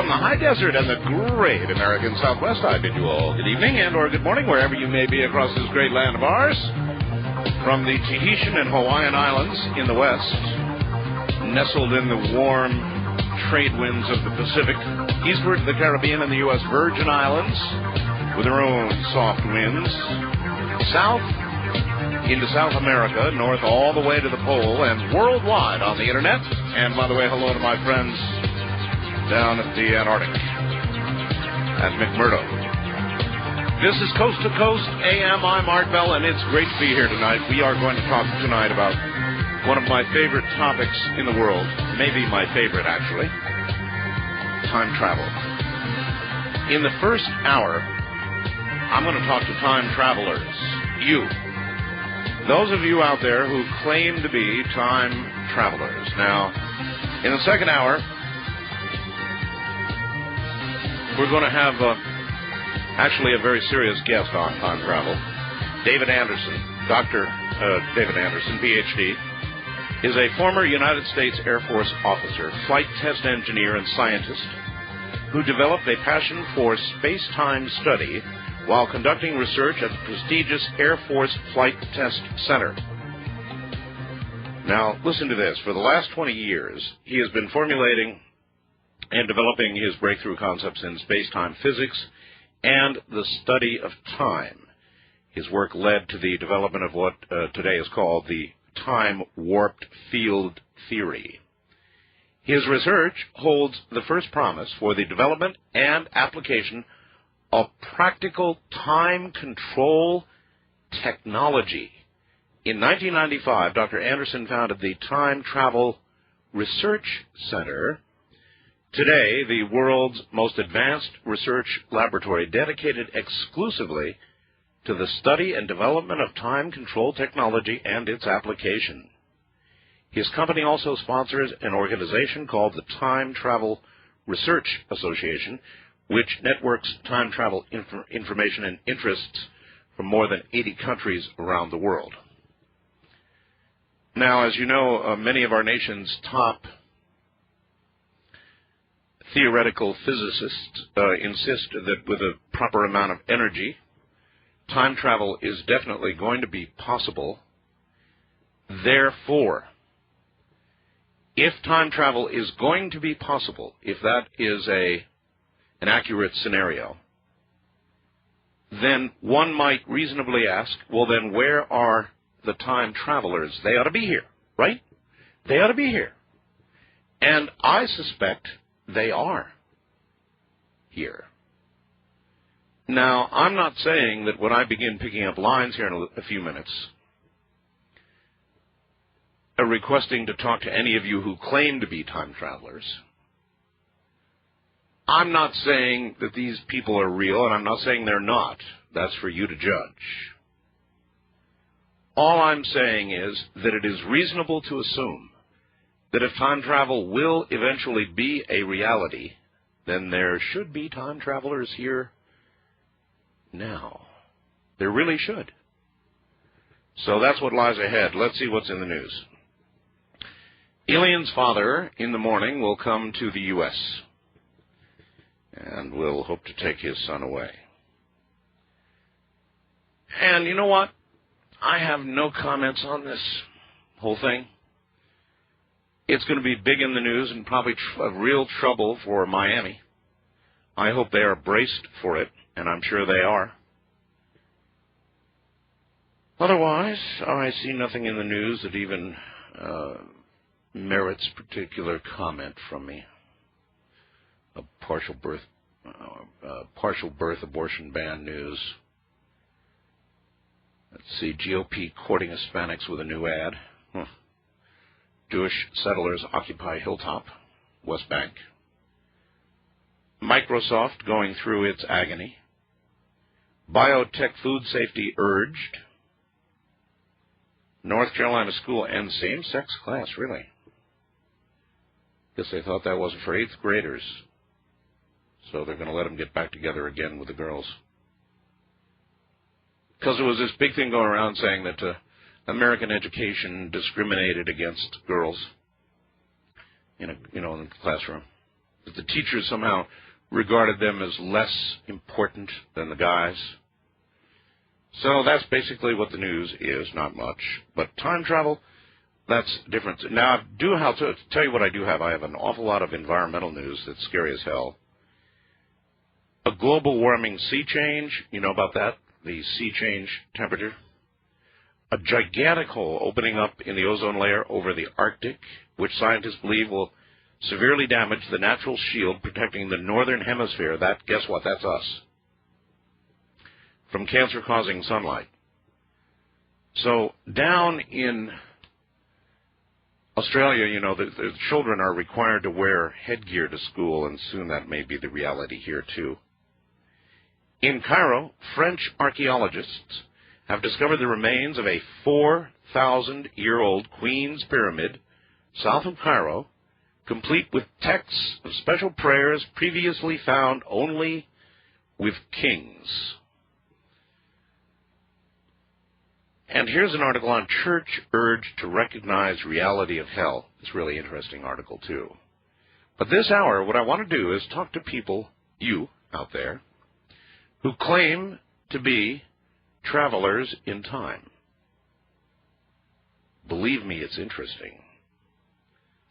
From the high desert and the great American Southwest, I bid you all good evening and or good morning, wherever you may be across this great land of ours. From the Tahitian and Hawaiian Islands in the west, nestled in the warm trade winds of the Pacific, eastward to the Caribbean and the U.S. Virgin Islands, with their own soft winds, south into South America, north all the way to the pole, and worldwide on the internet. And by the way, hello to my friends down at the Antarctic, at McMurdo. This is Coast to Coast AM. I'm Art Bell, and it's great to be here tonight. We are going to talk tonight about one of my favorite topics in the world, maybe my favorite, actually, time travel. In the first hour, I'm going to talk to time travelers, you. Those of you out there who claim to be time travelers. Now, in the second hour, we're going to have actually a very serious guest on time travel. David Anderson, Dr. David Anderson, Ph.D., is a former United States Air Force officer, flight test engineer, and scientist who developed a passion for space-time study while conducting research at the prestigious Air Force Flight Test Center. Now, listen to this. For the last 20 years, he has been formulating and developing his breakthrough concepts in space-time physics and the study of time. His work led to the development of what today is called the time-warped field theory. His research holds the first promise for the development and application of practical time control technology. In 1995, Dr. Anderson founded the Time Travel Research Center, today the world's most advanced research laboratory dedicated exclusively to the study and development of time control technology and its application. His company also sponsors an organization called the Time Travel Research Association, which networks time travel information and interests from more than 80 countries around the world. Now, as you know, many of our nation's top theoretical physicists insist that with a proper amount of energy, time travel is definitely going to be possible. Therefore, if time travel is going to be possible, if that is an accurate scenario, then one might reasonably ask, well, then where are the time travelers? They ought to be here, right? They ought to be here. And I suspect they are here. Now, I'm not saying that when I begin picking up lines here in a few minutes, requesting to talk to any of you who claim to be time travelers, I'm not saying that these people are real, and I'm not saying they're not. That's for you to judge. All I'm saying is that it is reasonable to assume that if time travel will eventually be a reality, then there should be time travelers here now. There really should. So that's what lies ahead. Let's see what's in the news. Elian's father in the morning will come to the U.S. and will hope to take his son away. And you know what? I have no comments on this whole thing. It's going to be big in the news and probably real trouble for Miami. I hope they are braced for it, and I'm sure they are. Otherwise, I see nothing in the news that even merits particular comment from me. A partial birth abortion ban news. Let's see, GOP courting Hispanics with a new ad. Jewish settlers occupy Hilltop, West Bank. Microsoft going through its agony. Biotech food safety urged. North Carolina school ends same-sex class, really? Guess they thought that wasn't for 8th graders. So they're going to let them get back together again with the girls. Because there was this big thing going around saying that American education discriminated against girls in the classroom. that the teachers somehow regarded them as less important than the guys. So that's basically what the news is, not much. But time travel, that's different. Now, I do have to tell you what I do have. I have an awful lot of environmental news that's scary as hell. A global warming sea change, you know about that? The sea change temperature. A gigantic hole opening up in the ozone layer over the Arctic, which scientists believe will severely damage the natural shield protecting the northern hemisphere. Guess what? That's us. From cancer-causing sunlight. So down in Australia, you know, the children are required to wear headgear to school, and soon that may be the reality here, too. In Cairo, French archaeologists have discovered the remains of a 4,000-year-old Queen's Pyramid south of Cairo, complete with texts of special prayers previously found only with kings. And here's an article on Church Urged to Recognize Reality of Hell. It's a really interesting article, too. But this hour, what I want to do is talk to people, you out there, who claim to be travelers in time. Believe me, it's interesting.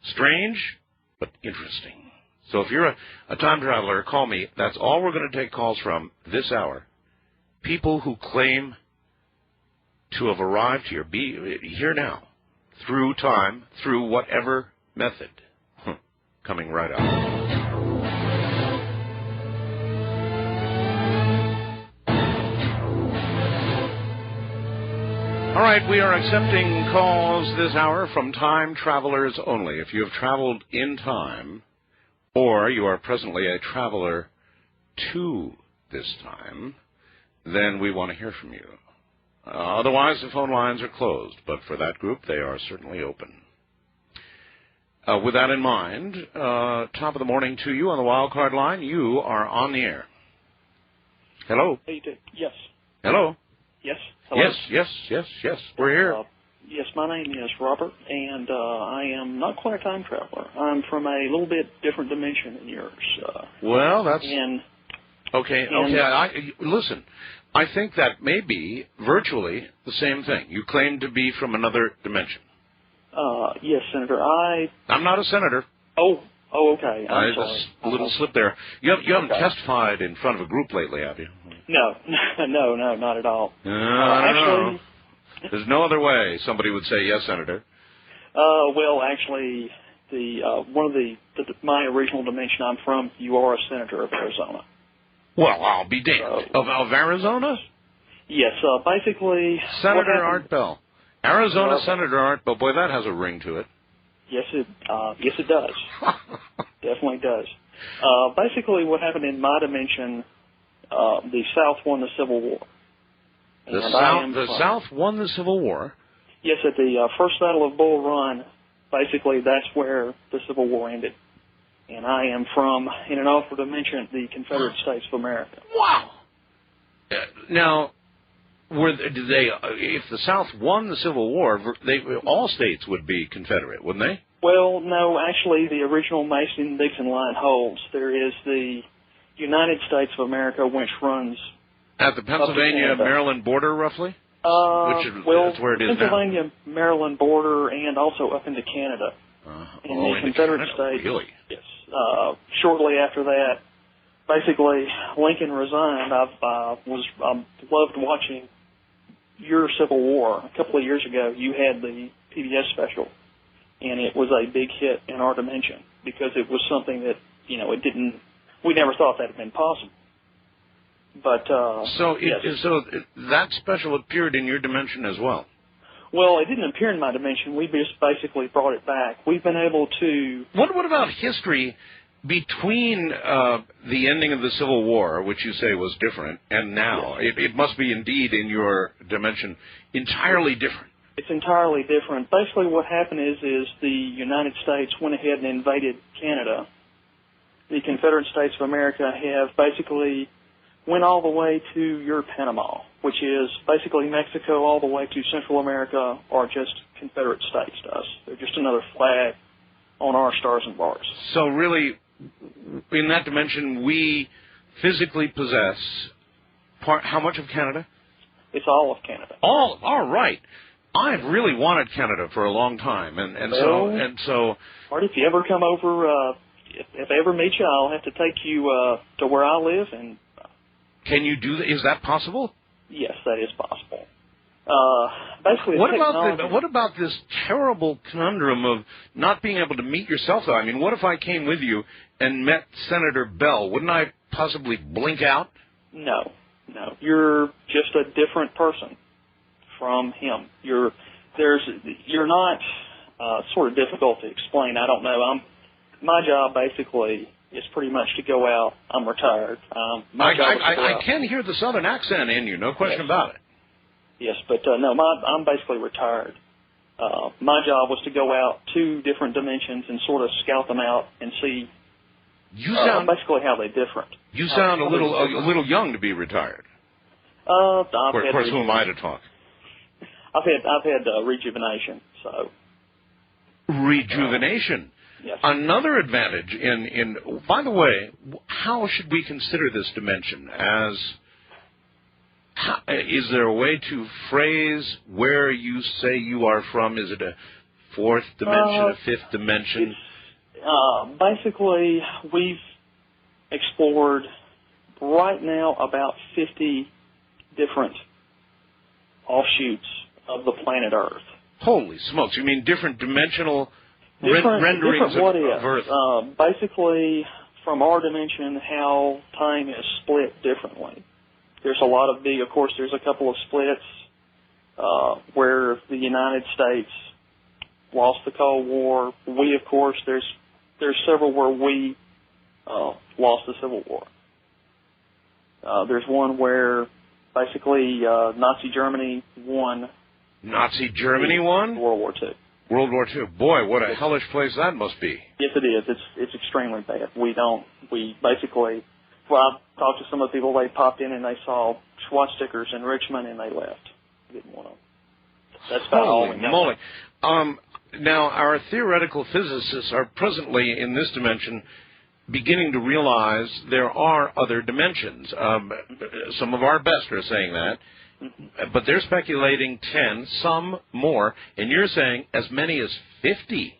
Strange, but interesting. So if you're a time traveler, call me. That's all we're going to take calls from this hour. People who claim to have arrived here, be here now, through time, through whatever method. Coming right up. All right, we are accepting calls this hour from time travelers only. If you have traveled in time, or you are presently a traveler to this time, then we want to hear from you. Otherwise, the phone lines are closed, but for that group, they are certainly open. With that in mind, top of the morning to you on the wild card line. You are on the air. Hello? Hey, yes. Hello? Yes. Hello? Yes. We're here. Yes, my name is Robert, and I am not quite a time traveler. I'm from a little bit different dimension than yours. Well, that's... Okay. Listen, I think that may be virtually the same thing. You claim to be from another dimension. Yes, Senator. I'm not a senator. Oh, okay. I'm sorry. A little slip there. You haven't testified in front of a group lately, have you? No, not at all. Actually, there's no other way somebody would say yes, Senator. Well, actually, my original dimension I'm from, you are a senator of Arizona. Well, I'll be damned. Of Arizona? Yes, basically... Senator Art Bell. Arizona Senator Art Bell. Boy, that has a ring to it. Yes, it does. Definitely does. Basically, what happened in my dimension, the South won the Civil War. The South won the Civil War? Yes, at the First Battle of Bull Run, basically that's where the Civil War ended. And I am from, in an awful dimension, the Confederate States of America. Wow. Now, if the South won the Civil War, all states would be Confederate, wouldn't they? Well, no, actually, the original Mason-Dixon line holds. There is the United States of America, which runs at the Pennsylvania-Maryland border, roughly? That's where it is Pennsylvania-Maryland border, and also up into Canada. In the Confederate States. Really? Yes. Shortly after that, basically, Lincoln resigned. I loved watching your Civil War. A couple of years ago, you had the PBS special, and it was a big hit in our dimension because it was something that, we never thought that had been possible. But so that special appeared in your dimension as well. Well, it didn't appear in my dimension. We just basically brought it back. We've been able to... What about history between the ending of the Civil War, which you say was different, and now? Yes. It must be indeed in your dimension entirely different. It's entirely different. Basically what happened is the United States went ahead and invaded Canada. The Confederate States of America have basically went all the way to your Panama, which is basically Mexico all the way to Central America, are just Confederate states to us. They're just another flag on our stars and bars. So really, in that dimension, we physically possess how much of Canada? It's all of Canada. All right. I've really wanted Canada for a long time, and so. Marty, if you ever come over, if I ever meet you, I'll have to take you to where I live. And can you do that? Is that possible? Yes, that is possible. Basically, what about this terrible conundrum of not being able to meet yourself, though? I mean, what if I came with you and met Senator Bell? Wouldn't I possibly blink out? No. You're just a different person from him. You're not sort of difficult to explain. I don't know. My job basically is pretty much to go out. I'm retired. I can hear the Southern accent in you, no question about it. Yes, but no, I'm basically retired. My job was to go out to different dimensions and sort of scout them out and see basically how they're different. You sound a little young to be retired. Of course, who am I to talk? I've had rejuvenation. So rejuvenation. Yes. Another advantage in. By the way, how should we consider this dimension as? Is there a way to phrase where you say you are from? Is it a fourth dimension, a fifth dimension? Basically, we've explored right now about 50 different offshoots of the planet Earth. Holy smokes! You mean different dimensional renderings different of Earth? Basically, from our dimension, how time is split differently. There's a lot of of course, there's a couple of splits where the United States lost the Cold War. We, of course, there's several where we lost the Civil War. There's one where basically Nazi Germany won. Nazi Germany won? World War II. World War II. Boy, what a hellish place that must be. Yes, it is. It's extremely bad. We basically. Well, I've talked to some of the people. They popped in and they saw SWAT stickers in Richmond and they left. Didn't want them. That's about all we know. Holy moly. Now, our theoretical physicists are presently in this dimension beginning to realize there are other dimensions. Some of our best are saying that, but they're speculating 10, some more, and you're saying as many as 50.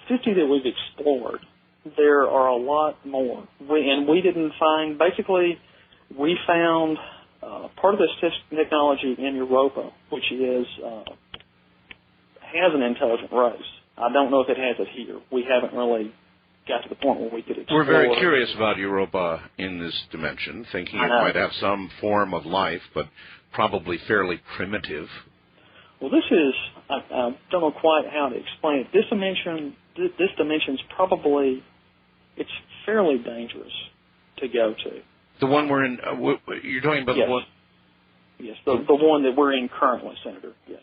50 that we've explored. There are a lot more. We didn't find, basically, we found part of this technology in Europa, which has an intelligent race. I don't know if it has it here. We haven't really got to the point where we could explore. We're very curious about Europa in this dimension, thinking it might have some form of life, but probably fairly primitive. Well, this is, I don't know quite how to explain it. This dimension's probably, it's fairly dangerous to go to. The one we're in, you're talking about yes. the one? Yes, the one that we're in currently, Senator, yes.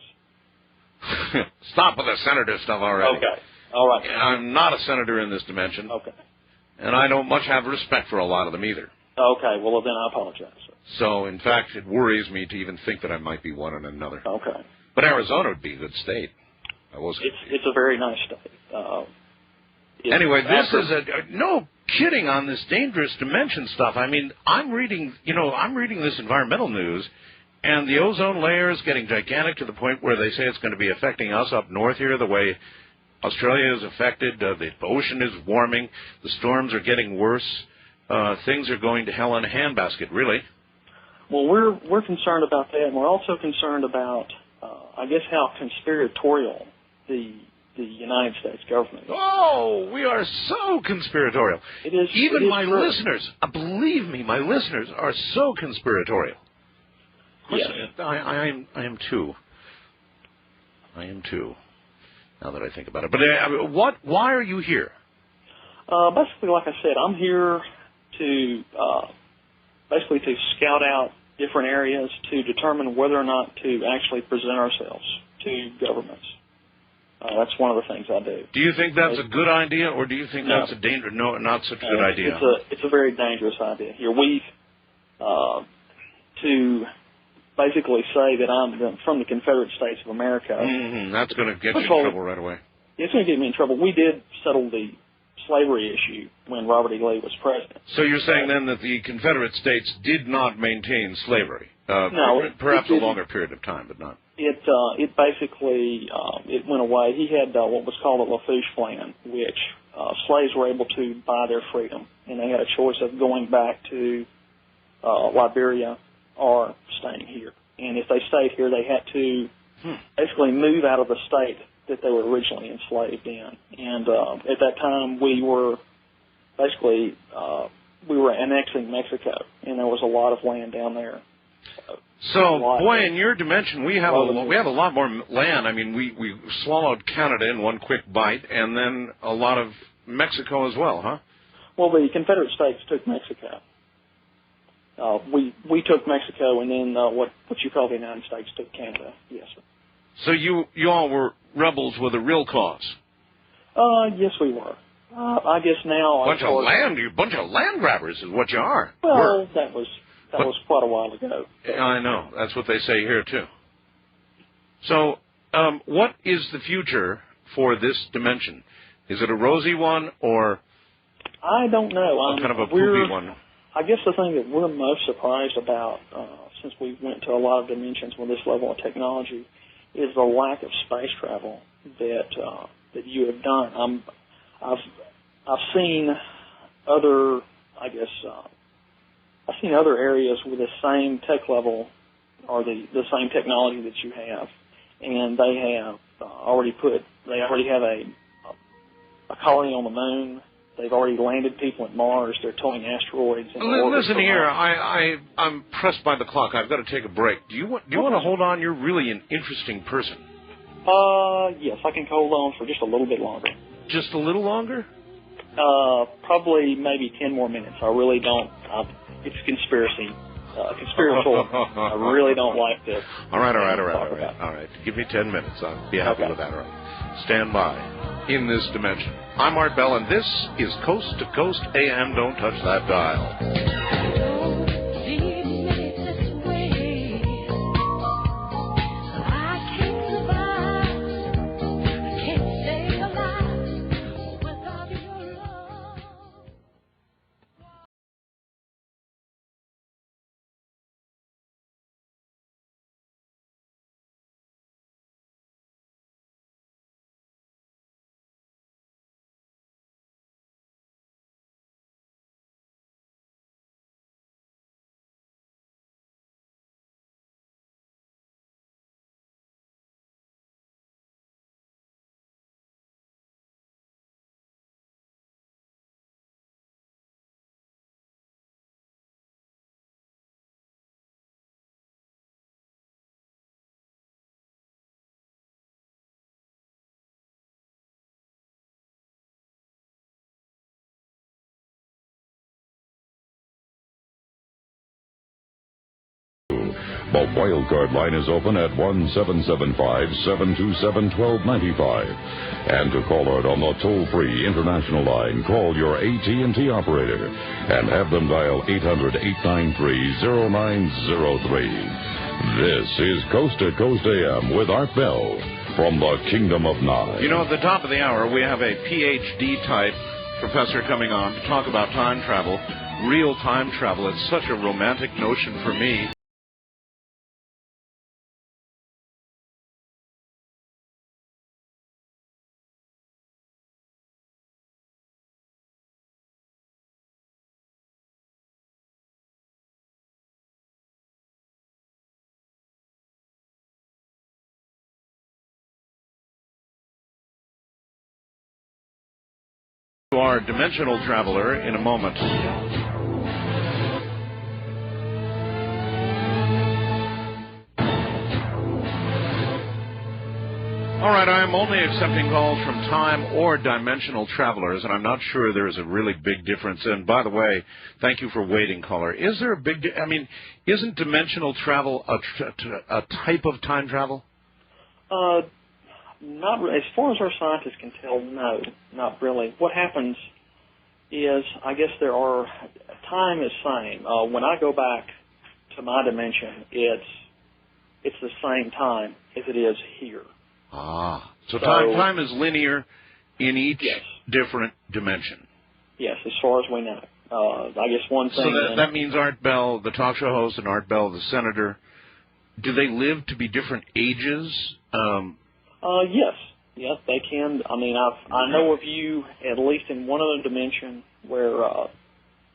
Stop with the senator stuff already. Okay, all right. I'm not a senator in this dimension. Okay. And I don't much have respect for a lot of them either. Okay, well, then I apologize, sir. So, in fact, it worries me to even think that I might be one in another. Okay. But Arizona would be a good state. It's a very nice state. Anyway, this is no kidding on this dangerous dimension stuff. I mean, I'm reading this environmental news, and the ozone layer is getting gigantic to the point where they say it's going to be affecting us up north here the way Australia is affected. The ocean is warming. The storms are getting worse. Things are going to hell in a handbasket, really. Well, we're concerned about that, and we're also concerned about, I guess, how conspiratorial the United States government is. Oh, we are so conspiratorial. It is. Even my true. listeners, believe me, my listeners are so conspiratorial. Yes. I am too. I am too. Now that I think about it, but why are you here? Basically, like I said, I'm here to basically to scout out different areas to determine whether or not to actually present ourselves to governments. That's one of the things I do. Do you think that's a good idea, or do you think that's a danger? No, not such a good idea. It's a very dangerous idea. Here, we've to basically say that I'm from the Confederate States of America. That's going to get you in trouble right away. It's going to get me in trouble. We did settle the slavery issue when Robert E. Lee was president. So you're saying then that the Confederate States did not maintain slavery? No. Perhaps a longer period of time, but not. It basically it went away. He had what was called the Lafourche Plan, which slaves were able to buy their freedom, and they had a choice of going back to Liberia or staying here. And if they stayed here, they had to basically move out of the state that they were originally enslaved in. And at that time, we were basically annexing Mexico, and there was a lot of land down there. So, boy, in your dimension, we have a lot more land. I mean, we swallowed Canada in one quick bite, and then a lot of Mexico as well, huh? Well, the Confederate States took Mexico. We took Mexico, and then what you call the United States took Canada. Yes, sir. So you all were rebels with a real cause. Yes, we were. I guess now bunch of land grabbers is what you are. Well, that was quite a while ago. I know. That's what they say here too. So, what is the future for this dimension? Is it a rosy one or? I don't know. Kind of a poopy one. I guess the thing that we're most surprised about, since we went to a lot of dimensions with this level of technology, is the lack of space travel that you have done. I've seen other, I've seen other areas with the same tech level or the same technology that you have, and they have already have a colony on the moon. They've already landed people at Mars. They're towing asteroids. Listen here, I'm pressed by the clock. I've got to take a break. Do you want to hold on? You're really an interesting person. Yes, I can hold on for just a little bit longer. Just a little longer? Probably maybe 10 more minutes. I really don't. It's conspiratorial. I really don't like this. All right. Give me 10 minutes. I'll be happy with that. All right. Stand by. In this dimension. I'm Art Bell, and this is Coast to Coast AM. Don't touch that dial. The wildcard line is open at 1-775-727-1295. And to call out on the toll-free international line, call your AT&T operator and have them dial 800-893-0903. This is Coast to Coast AM with Art Bell from the Kingdom of Nine. You know, at the top of the hour, we have a PhD-type professor coming on to talk about time travel, real time travel. It's such a romantic notion for me. To our dimensional traveler in a moment. All right, I am only accepting calls from time or dimensional travelers, and I'm not sure there is a really big difference. And by the way, thank you for waiting, caller. Is there a big isn't dimensional travel a type of time travel? Not really. As far as our scientists can tell, no, not really. What happens is, I guess time is same. When I go back to my dimension, it's the same time as it is here. So time is linear in each different dimension. Yes, as far as we know. I guess one thing... So that means Art Bell, the talk show host, and Art Bell, the senator, do they live to be different ages? Yes. Yes, they can. I mean, I know of you, at least in one other dimension, where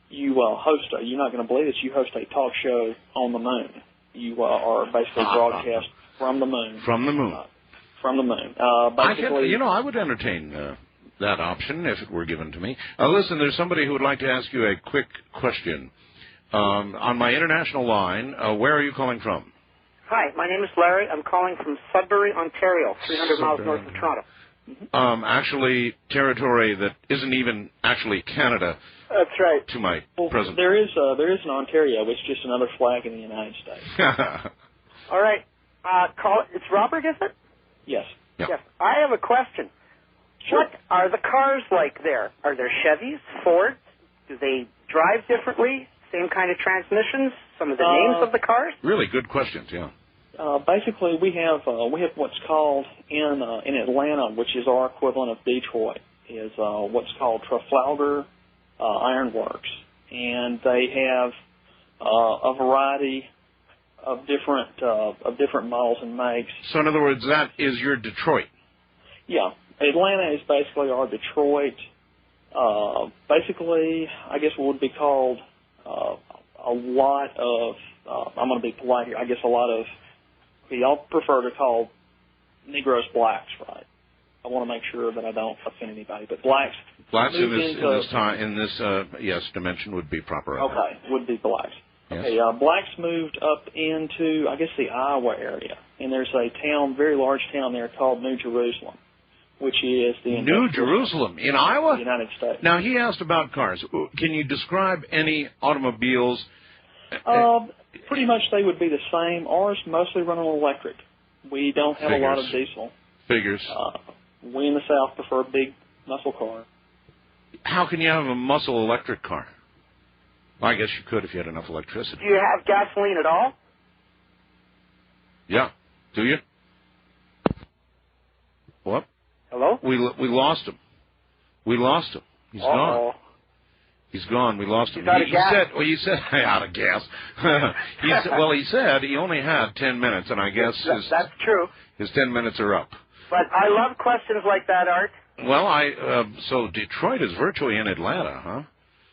you host you're not going to believe this, you host a talk show on the moon. You are basically broadcast from the moon. From the moon. From the moon. I would entertain that option if it were given to me. Listen, there's somebody who would like to ask you a quick question. On my international line, where are you calling from? Hi, my name is Larry. I'm calling from Sudbury, Ontario, 300 miles north of Toronto. Actually, territory that isn't even actually Canada. That's right. To my present. There is an Ontario. It's just another flag in the United States. All right. It's Robert, is it? Yes. Yeah. Yes. I have a question. Sure. What are the cars like there? Are there Chevys, Fords? Do they drive differently? Same kind of transmissions? Some of the names of the cars? Really good questions, yeah. Basically, we have what's called in Atlanta, which is our equivalent of Detroit, is what's called Trafalgar Ironworks, and they have a variety of different models and makes. So, in other words, that is your Detroit. Yeah, Atlanta is basically our Detroit. Basically, I guess what would be called a lot of. I'm going to be polite here. I guess a lot of. Y'all prefer to call Negroes blacks, right? I want to make sure that I don't offend anybody, but blacks in this dimension would be proper. Okay, would be blacks. Yes. Okay, blacks moved up into, I guess, the Iowa area, and there's a town, very large town there called New Jerusalem, which is the New Jerusalem in Iowa, United States. Now he asked about cars. Can you describe any automobiles? Pretty much they would be the same. Ours mostly run on electric. We don't have a lot of diesel. Figures. We in the South prefer a big muscle car. How can you have a muscle electric car? Well, I guess you could if you had enough electricity. Do you have gasoline at all? Yeah. Do you? What? Hello? We lost him. We lost him. He's gone. He's gone. We lost him. He's out of gas. You said out of gas. He said he only had 10 minutes, and I guess that's true. His 10 minutes are up. But I love questions like that, Art. Well, so Detroit is virtually in Atlanta, huh?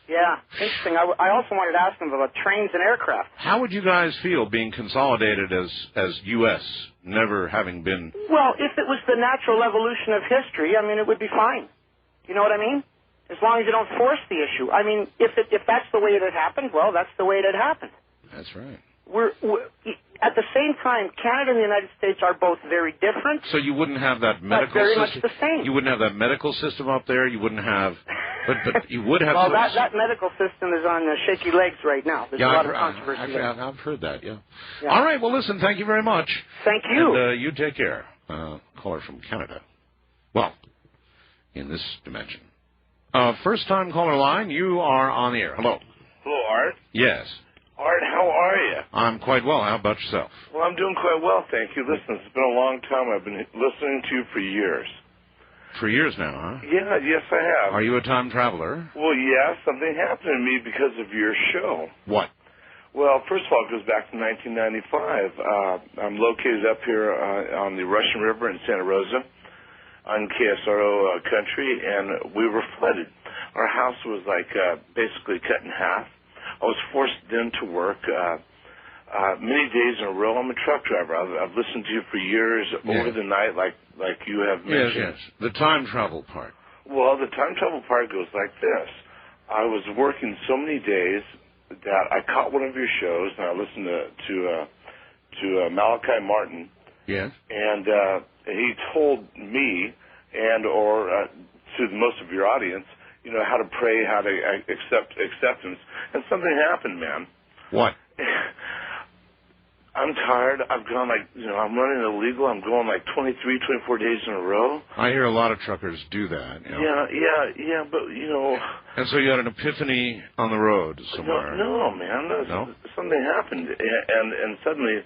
Yeah, interesting. I also wanted to ask him about trains and aircraft. How would you guys feel being consolidated as U.S., never having been... Well, if it was the natural evolution of history, I mean, it would be fine. You know what I mean? As long as you don't force the issue. I mean, if that's the way it had happened, well, that's the way it had happened. That's right. We're at the same time, Canada and the United States are both very different. So you wouldn't have that medical very system. much the same. You wouldn't have that medical system up there. You wouldn't have, but you would have. Well, that medical system is on shaky legs right now. There's a lot of controversy there. I've heard that. Yeah. All right. Well, listen. Thank you very much. Thank you. And you take care. Caller from Canada. Well, in this dimension. First-time caller line, you are on the air. Hello. Hello, Art. Yes. Art, how are you? I'm quite well. How about yourself? Well, I'm doing quite well, thank you. Listen, it's been a long time. I've been listening to you for years. For years now, huh? Yeah, yes, I have. Are you a time traveler? Well, yeah, something happened to me because of your show. What? Well, first of all, it goes back to 1995. I'm located up here on the Russian River in Santa Rosa on KSRO country, and we were flooded. Our house was basically cut in half. I was forced then to work many days in a row. I'm a truck driver. I've listened to you for years over the night, like you have mentioned. Yes. The time travel part. Well, the time travel part goes like this. I was working so many days that I caught one of your shows, and I listened to Malachi Martin. Yes. And he told me or to most of your audience, how to pray, how to accept acceptance. And something happened, man. What? I'm tired. I've gone I'm running illegal. I'm going 23, 24 days in a row. I hear a lot of truckers do that. Yeah, but, And so you had an epiphany on the road somewhere. No, man. No? Something happened. And suddenly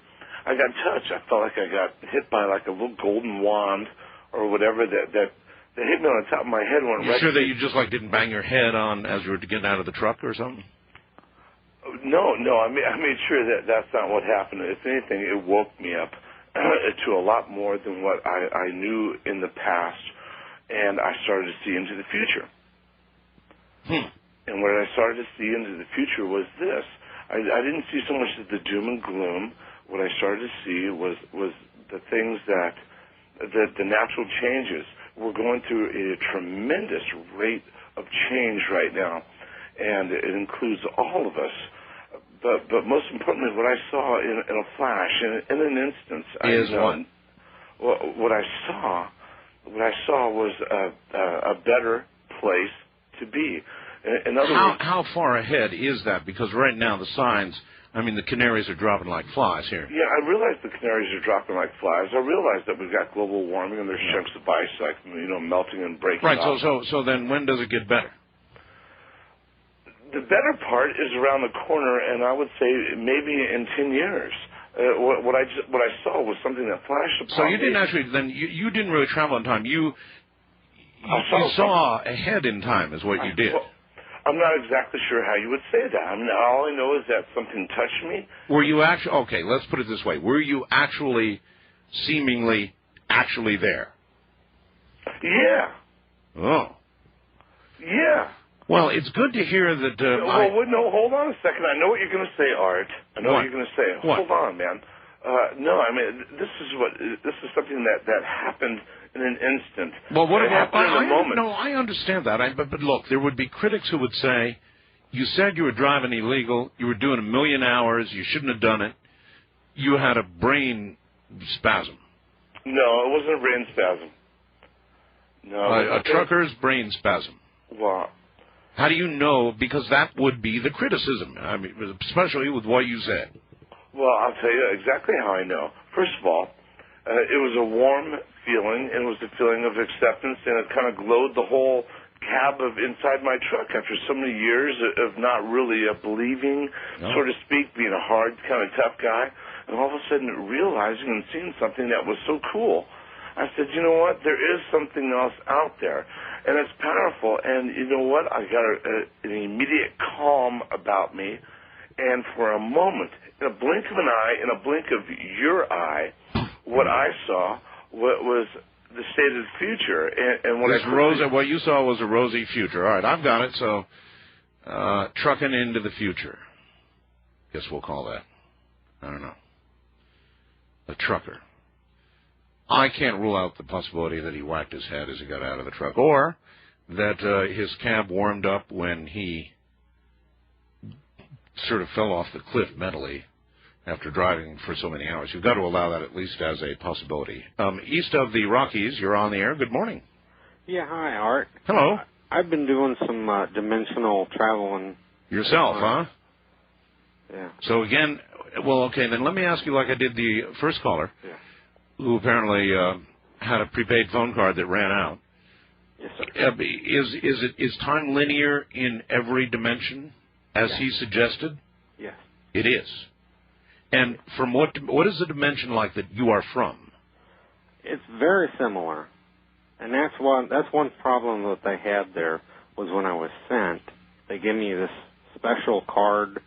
I got touched. I felt like I got hit by a little golden wand or whatever that They hit me on the top of my head. You sure that you just like didn't bang your head on as you were getting out of the truck or something? No. I made sure that that's not what happened. If anything, it woke me up to a lot more than what I knew in the past, and I started to see into the future. And what I started to see into the future was this. I didn't see so much as the doom and gloom. What I started to see was the things that the natural changes. We're going through a tremendous rate of change right now, and it includes all of us. But most importantly, what I saw in a flash, in an instance, what I saw was a better place to be. In other words, how far ahead is that? Because right now the signs, I mean, the canaries are dropping like flies here. Yeah, I realize the canaries are dropping like flies. I realize that we've got global warming and there's chunks of ice like melting and breaking off. Right. So then when does it get better? The better part is around the corner, and I would say maybe in 10 years. What I saw was something that flashed upon me. So you didn't actually then you didn't really travel in time. You saw ahead in time is what you did. Well, I'm not exactly sure how you would say that. I mean, all I know is that something touched me. Were you actually okay? Let's put it this way: were you actually, seemingly, actually there? Yeah. Oh. Yeah. Well, it's good to hear that. No, hold on a second. I know what you're going to say, Art. I know what you're going to say. What? Hold on, man. No, I mean this is something that happened in an instant. Well, what happened in a moment? No, I understand that. But look, there would be critics who would say, "You said you were driving illegal. You were doing 1 million hours. You shouldn't have done it. You had a brain spasm." No, it wasn't a brain spasm. No, a trucker's brain spasm. Well. How do you know? Because that would be the criticism. I mean, especially with what you said. Well, I'll tell you exactly how I know. First of all, it was a warm feeling, and it was a feeling of acceptance, and it kind of glowed the whole cab of inside my truck after so many years of not really believing, so to speak, being a hard, kind of tough guy, and all of a sudden realizing and seeing something that was so cool. I said, you know what? There is something else out there, and it's powerful. And you know what? I got an immediate calm about me, and for a moment, in a blink of an eye, in a blink of your eye, what I saw was the stated future. And what you saw was a rosy future. All right, I've got it. So, trucking into the future. Guess we'll call that. I don't know. A trucker. I can't rule out the possibility that he whacked his head as he got out of the truck, or that his cab warmed up when he sort of fell off the cliff mentally after driving for so many hours. You've got to allow that at least as a possibility. East of the Rockies, you're on the air. Good morning. Yeah, hi, Art. Hello. I've been doing some dimensional traveling. Yourself, huh? Yeah. So again, well, okay, then let me ask you like I did the first caller. Yeah. Who apparently had a prepaid phone card that ran out. Yes, sir. Is time linear in every dimension, as he suggested? Yes. It is. And from what is the dimension like that you are from? It's very similar, and that's one problem that they had there was when I was sent. They gave me this special card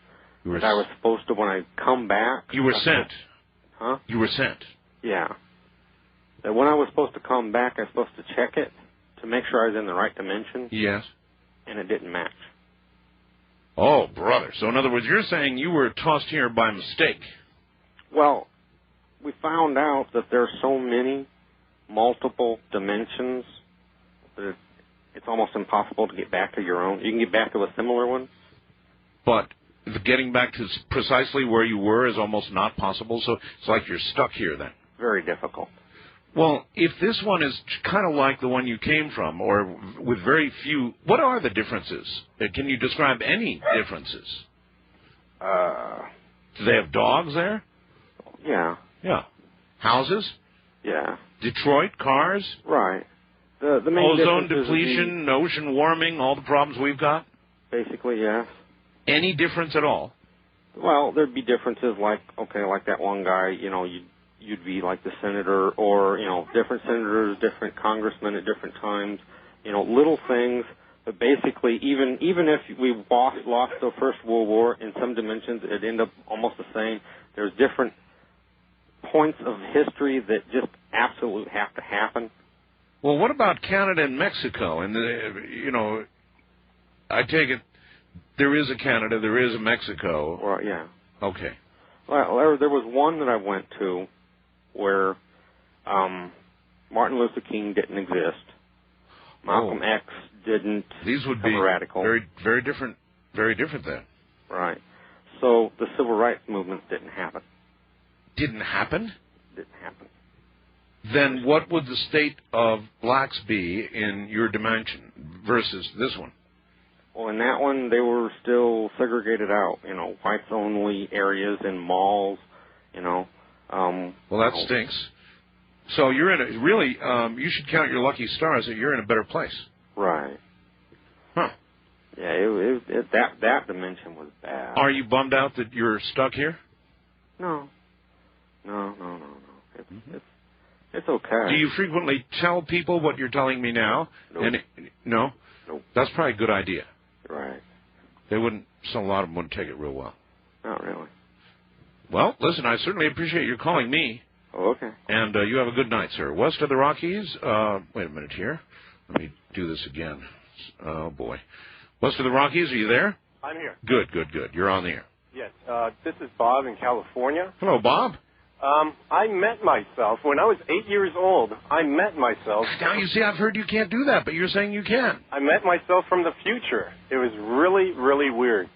that I was supposed to when I come back. You were sent. Huh? You were sent. Yeah. That when I was supposed to come back, I was supposed to check it to make sure I was in the right dimension. Yes. And it didn't match. Oh, brother. So in other words, you're saying you were tossed here by mistake. Well, we found out that there are so many multiple dimensions that it's almost impossible to get back to your own. You can get back to a similar one. But getting back to precisely where you were is almost not possible, so it's like you're stuck here then. Very difficult. Well, if this one is kind of like the one you came from, or with very few, what are the differences? Can you describe any differences? Do they have dogs there? Yeah. Yeah. Houses? Yeah. Detroit, cars? Right. The main ozone depletion, ocean warming, all the problems we've got? Basically, yes. Any difference at all? Well, there'd be differences like that one guy, you you'd be like the senator, or different senators, different congressmen at different times. Little things. But basically, even if we lost the First World War in some dimensions, it'd end up almost the same. There's different points of history that just absolutely have to happen. Well, what about Canada and Mexico? And I take it there is a Canada, there is a Mexico. Well, yeah. Okay. Well, there was one that I went to where Martin Luther King didn't exist. Malcolm X didn't. These would be radical. very, very different then. Right. So the civil rights movement didn't happen. Didn't happen? Didn't happen. Then what would the state of blacks be in your dimension versus this one? Well, in that one, they were still segregated out. Whites-only areas in malls. Well, that stinks. So you're in a really. You should count your lucky stars that you're in a better place. Right. Huh. Yeah, that dimension was bad. Are you bummed out that you're stuck here? No. It's okay. Do you frequently tell people what you're telling me now? Nope. No? Nope. That's probably a good idea. Right. A lot of them wouldn't take it real well. Not really. Well, listen, I certainly appreciate you calling me. Oh, okay. And you have a good night, sir. West of the Rockies, wait a minute here. Let me do this again. Oh, boy. West of the Rockies, are you there? I'm here. Good. You're on the air. Yes. This is Bob in California. Hello, Bob. I met myself when I was 8 years old. I met myself. Now, you see, I've heard you can't do that, but you're saying you can. I met myself from the future. It was really, really weird.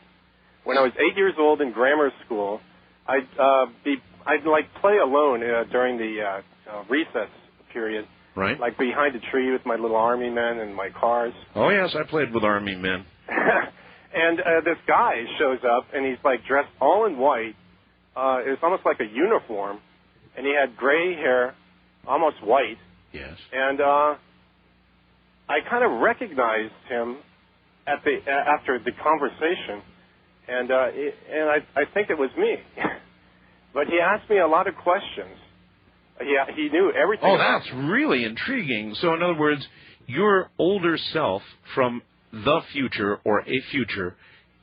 When I was 8 years old in grammar school, I'd play alone during the recess period. Right. Like behind a tree with my little army men and my cars. Oh, yes, I played with army men. And this guy shows up, and he's like dressed all in white. It was almost like a uniform, and he had gray hair, almost white. Yes. And I kind of recognized him after the conversation, and I think it was me. But he asked me a lot of questions. He knew everything. Oh, that's really intriguing. So, in other words, your older self from the future or a future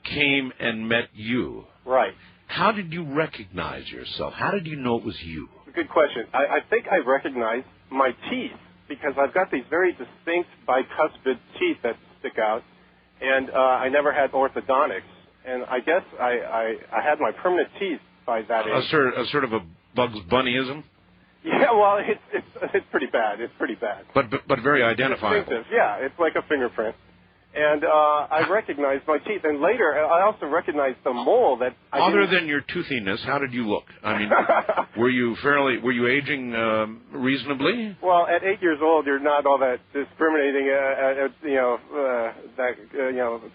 came and met you. Right. How did you recognize yourself? How did you know it was you? Good question. I think I recognized my teeth because I've got these very distinct bicuspid teeth that stick out, and I never had orthodontics. And I guess I had my permanent teeth by that age. A sort of a Bugs Bunnyism? Yeah, well, it's pretty bad. It's pretty bad. But very identifiable. Distinctive. Yeah, it's like a fingerprint. And I recognized my teeth. And later, I also recognized the mole that Other than your toothiness, how did you look? I mean, were you aging reasonably? Well, at 8 years old, you're not all that discriminating,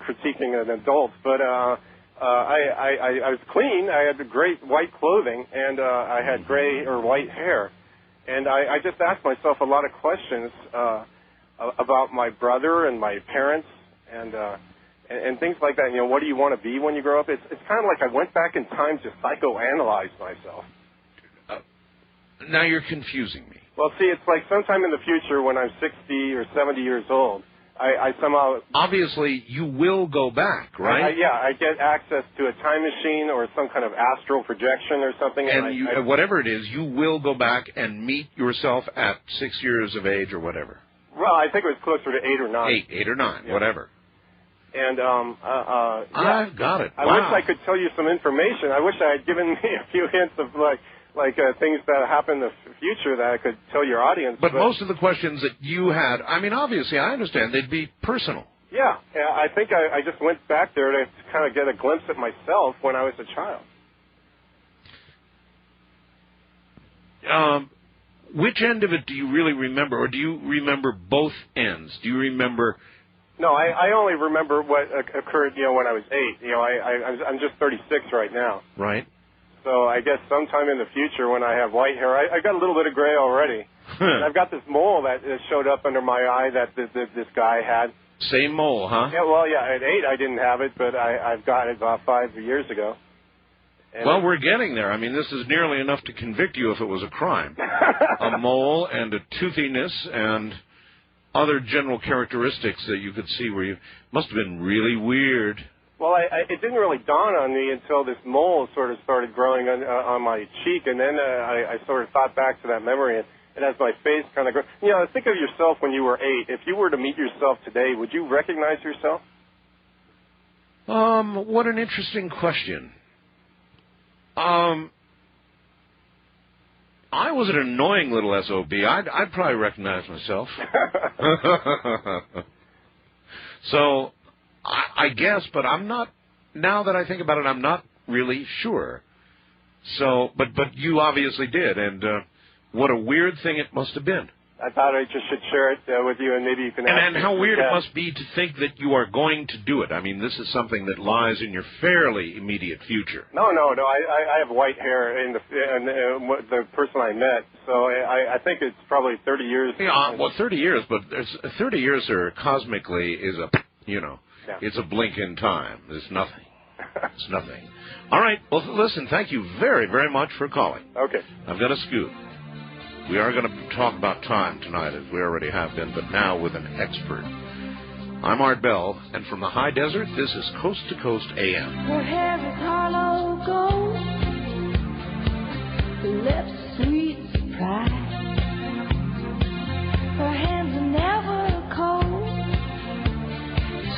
critiquing an adult. But I was clean. I had great white clothing, and I had gray or white hair. And I just asked myself a lot of questions about my brother and my parents. And things like that. What do you want to be when you grow up? It's kind of like I went back in time to psychoanalyze myself. Now you're confusing me. Well, see, it's like sometime in the future when I'm 60 or 70 years old, I somehow... Obviously, you will go back, right? I get access to a time machine or some kind of astral projection or something. And whatever it is, you will go back and meet yourself at 6 years of age or whatever. Well, I think it was closer to 8 or 9. 8 or 9, yeah. Whatever. And, I've got it. I wish I could tell you some information. I wish I had given me a few hints of, things that happen in the future that I could tell your audience. But most of the questions that you had, I mean, obviously, I understand they'd be personal. Yeah, I think I just went back there to kind of get a glimpse at myself when I was a child. Which end of it do you really remember, or do you remember both ends? Do you remember... No, I only remember what occurred, when I was 8. I'm just 36 right now. Right. So I guess sometime in the future when I have white hair, I got a little bit of gray already. And I've got this mole that showed up under my eye that this guy had. Same mole, huh? Yeah, well, yeah, at 8 I didn't have it, but I've got it about 5 years ago. Well, we're getting there. I mean, this is nearly enough to convict you if it was a crime. A mole and a toothiness and other general characteristics that you could see where you must have been really weird. Well, it didn't really dawn on me until this mole sort of started growing on my cheek, and then I sort of thought back to that memory, and as my face kind of grew, think of yourself when you were 8. If you were to meet yourself today, would you recognize yourself? What an interesting question. I was an annoying little SOB. I'd probably recognize myself. So, I guess, but I'm not, now that I think about it, I'm not really sure. So, but you obviously did, and what a weird thing it must have been. I thought I just should share it with you, and maybe you can... And how weird it must be to think that you are going to do it. I mean, this is something that lies in your fairly immediate future. No. I have white hair in the person I met, so I think it's probably 30 years. Yeah, well, 30 years, but 30 years are cosmically is a, it's a blink in time. There's nothing. It's nothing. All right. Well, listen, thank you very, very much for calling. Okay. I've got a scoop. We are going to talk about time tonight, as we already have been, but now with an expert. I'm Art Bell, and from the high desert, this is Coast to Coast AM. Her hair is hollow gold, her lips sweet surprise. Her hands are never cold.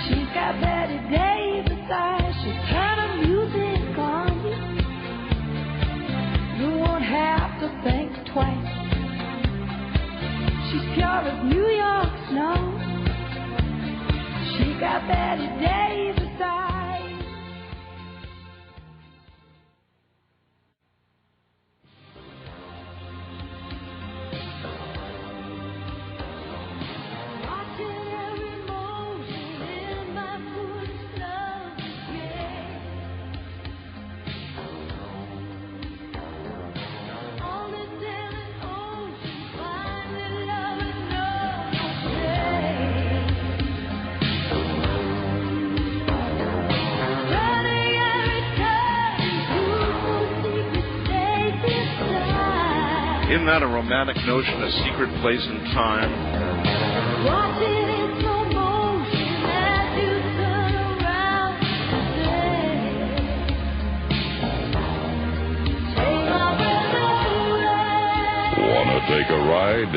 She's got Betty Davis eyes. She'll turn her music on you. You won't have to think twice. She's pure as New York snow. She got Betty Davis eyes. Watching every motion in my footsteps, yeah. On the daily ocean, finding love and no day. Turning every turn, beautiful secret spaces fly. Isn't that a romantic notion, a secret place in time? Watching in slow motion as you turn around today. Take my breath away. Want to take a ride?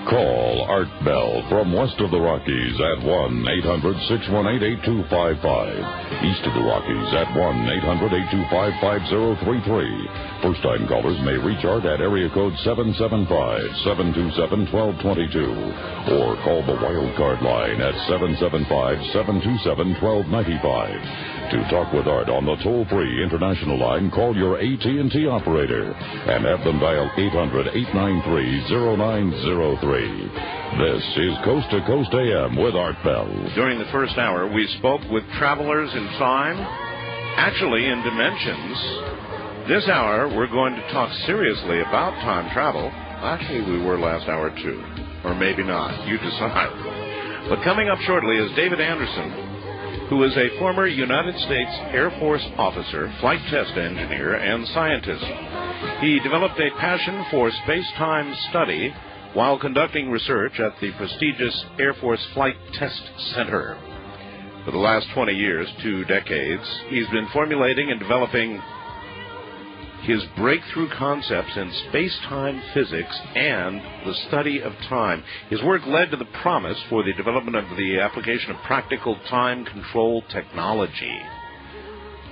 Call Art Bell from west of the Rockies at 1-800-618-8255. East of the Rockies at 1-800-825-5033. First-time callers may reach Art at area code 775-727-1222 or call the wild card line at 775-727-1295. To talk with Art on the toll-free international line, call your AT&T operator and have them dial 800-893-0903. This is Coast to Coast AM with Art Bell. During the first hour, we spoke with travelers in time, actually in dimensions. This hour, we're going to talk seriously about time travel. Actually, we were last hour, too. Or maybe not. You decide. But coming up shortly is David Anderson, who is a former United States Air Force officer, flight test engineer, and scientist. He developed a passion for space-time study while conducting research at the prestigious Air Force Flight Test Center. For the last 20 years, 2 decades, he's been formulating and developing his breakthrough concepts in space-time physics and the study of time. His work led to the promise for the development of the application of practical time control technology.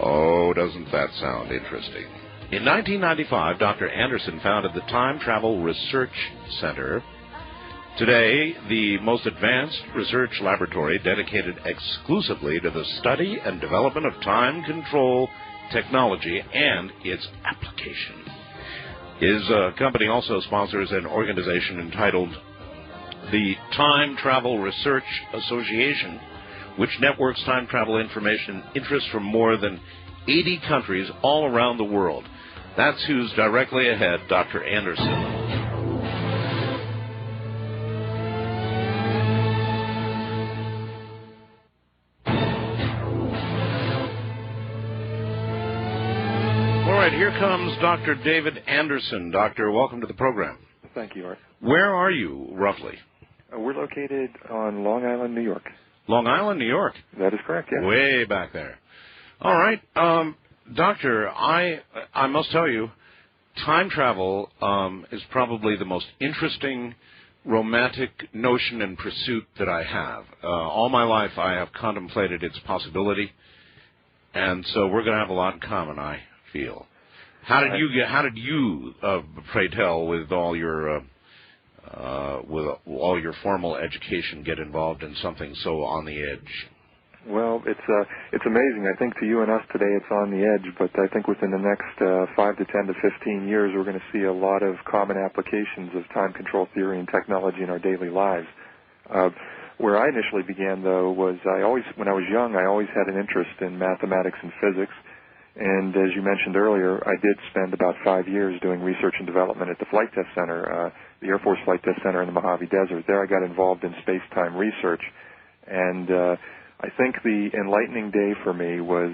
Oh, doesn't that sound interesting? In 1995, Dr. Anderson founded the Time Travel Research Center. Today, the most advanced research laboratory dedicated exclusively to the study and development of time control technology and its application. His company also sponsors an organization entitled the Time Travel Research Association, which networks time travel information interests from more than 80 countries all around the world. That's who's directly ahead, Dr. Anderson. right, here comes Dr. David Anderson. Doctor, welcome to the program. Thank you, Art. Where are you, roughly? We're located on Long Island, New York. Long Island, New York? That is correct, yes. Way back there. All right. Doctor, I must tell you, time travel is probably the most interesting, romantic notion and pursuit that I have. All my life I have contemplated its possibility, and so we're going to have a lot in common, I feel. How did you pray tell, with all your formal education, get involved in something so on the edge? Well, it's amazing. I think to you and us today it's on the edge, but I think within the next 5 to 10 to 15 years we're going to see a lot of common applications of time control theory and technology in our daily lives. Where I initially began, though, was when I was young, I always had an interest in mathematics and physics. And as you mentioned earlier, I did spend about 5 years doing research and development at the Flight Test Center, the Air Force Flight Test Center in the Mojave Desert. There I got involved in space-time research. And I think the enlightening day for me was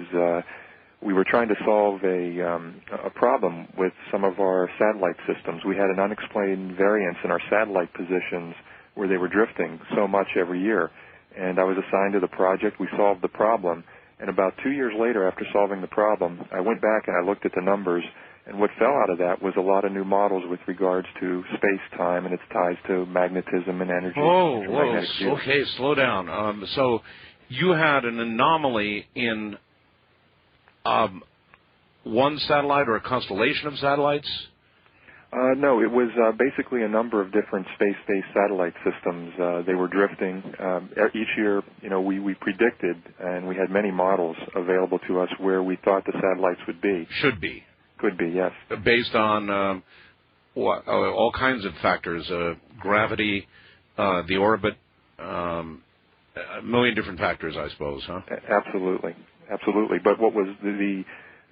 we were trying to solve a problem with some of our satellite systems. We had an unexplained variance in our satellite positions where they were drifting so much every year. And I was assigned to the project. We solved the problem. And about 2 years later, after solving the problem, I went back and I looked at the numbers, and what fell out of that was a lot of new models with regards to space-time and its ties to magnetism and energy. Okay, slow down. So you had an anomaly in one satellite or a constellation of satellites? No, it was basically a number of different space-based satellite systems. They were drifting. Each year, we predicted, and we had many models available to us where we thought the satellites would be. Should be. Could be, yes. Based on all kinds of factors, gravity, the orbit, a million different factors, I suppose, huh? Absolutely. But what was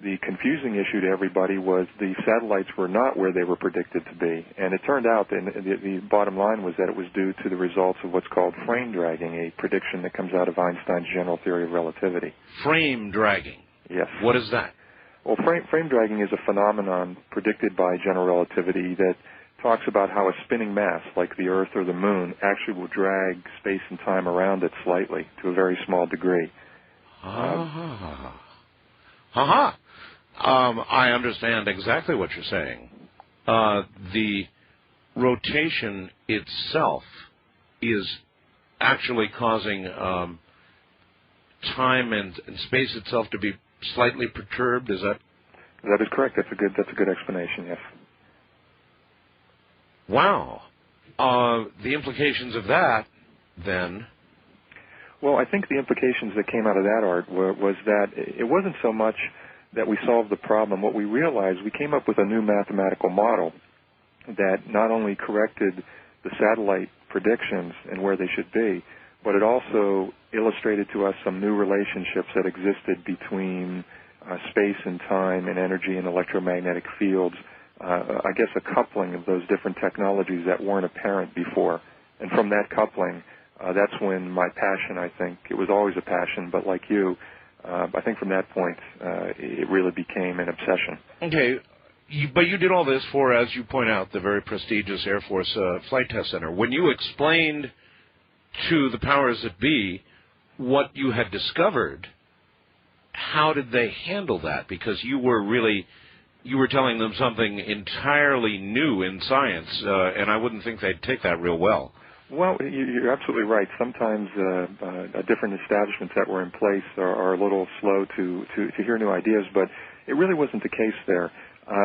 the confusing issue to everybody was the satellites were not where they were predicted to be. And it turned out, and the bottom line was that it was due to the results of what's called frame dragging, a prediction that comes out of Einstein's general theory of relativity. Frame dragging? Yes. What is that? Well, frame dragging is a phenomenon predicted by general relativity that talks about how a spinning mass, like the Earth or the Moon, actually will drag space and time around it slightly to a very small degree. I understand exactly what you're saying. The rotation itself is actually causing time and space itself to be slightly perturbed. Is that? That is correct. That's a good explanation. Yes. Wow. The implications of that, then. Well, I think the implications that came out of that, Art, was that it wasn't so much that we solved the problem. What we realized, we came up with a new mathematical model that not only corrected the satellite predictions and where they should be, but it also illustrated to us some new relationships that existed between space and time and energy and electromagnetic fields. I guess a coupling of those different technologies that weren't apparent before. And from that coupling, that's when my passion, I think, it was always a passion, but like you, I think from that point, it really became an obsession. Okay, but you did all this for, as you point out, the very prestigious Air Force Flight Test Center. When you explained to the powers that be what you had discovered, how did they handle that? Because you were telling them something entirely new in science, and I wouldn't think they'd take that real well. Well, you're absolutely right. Sometimes different establishments that were in place are a little slow to hear new ideas, but it really wasn't the case there.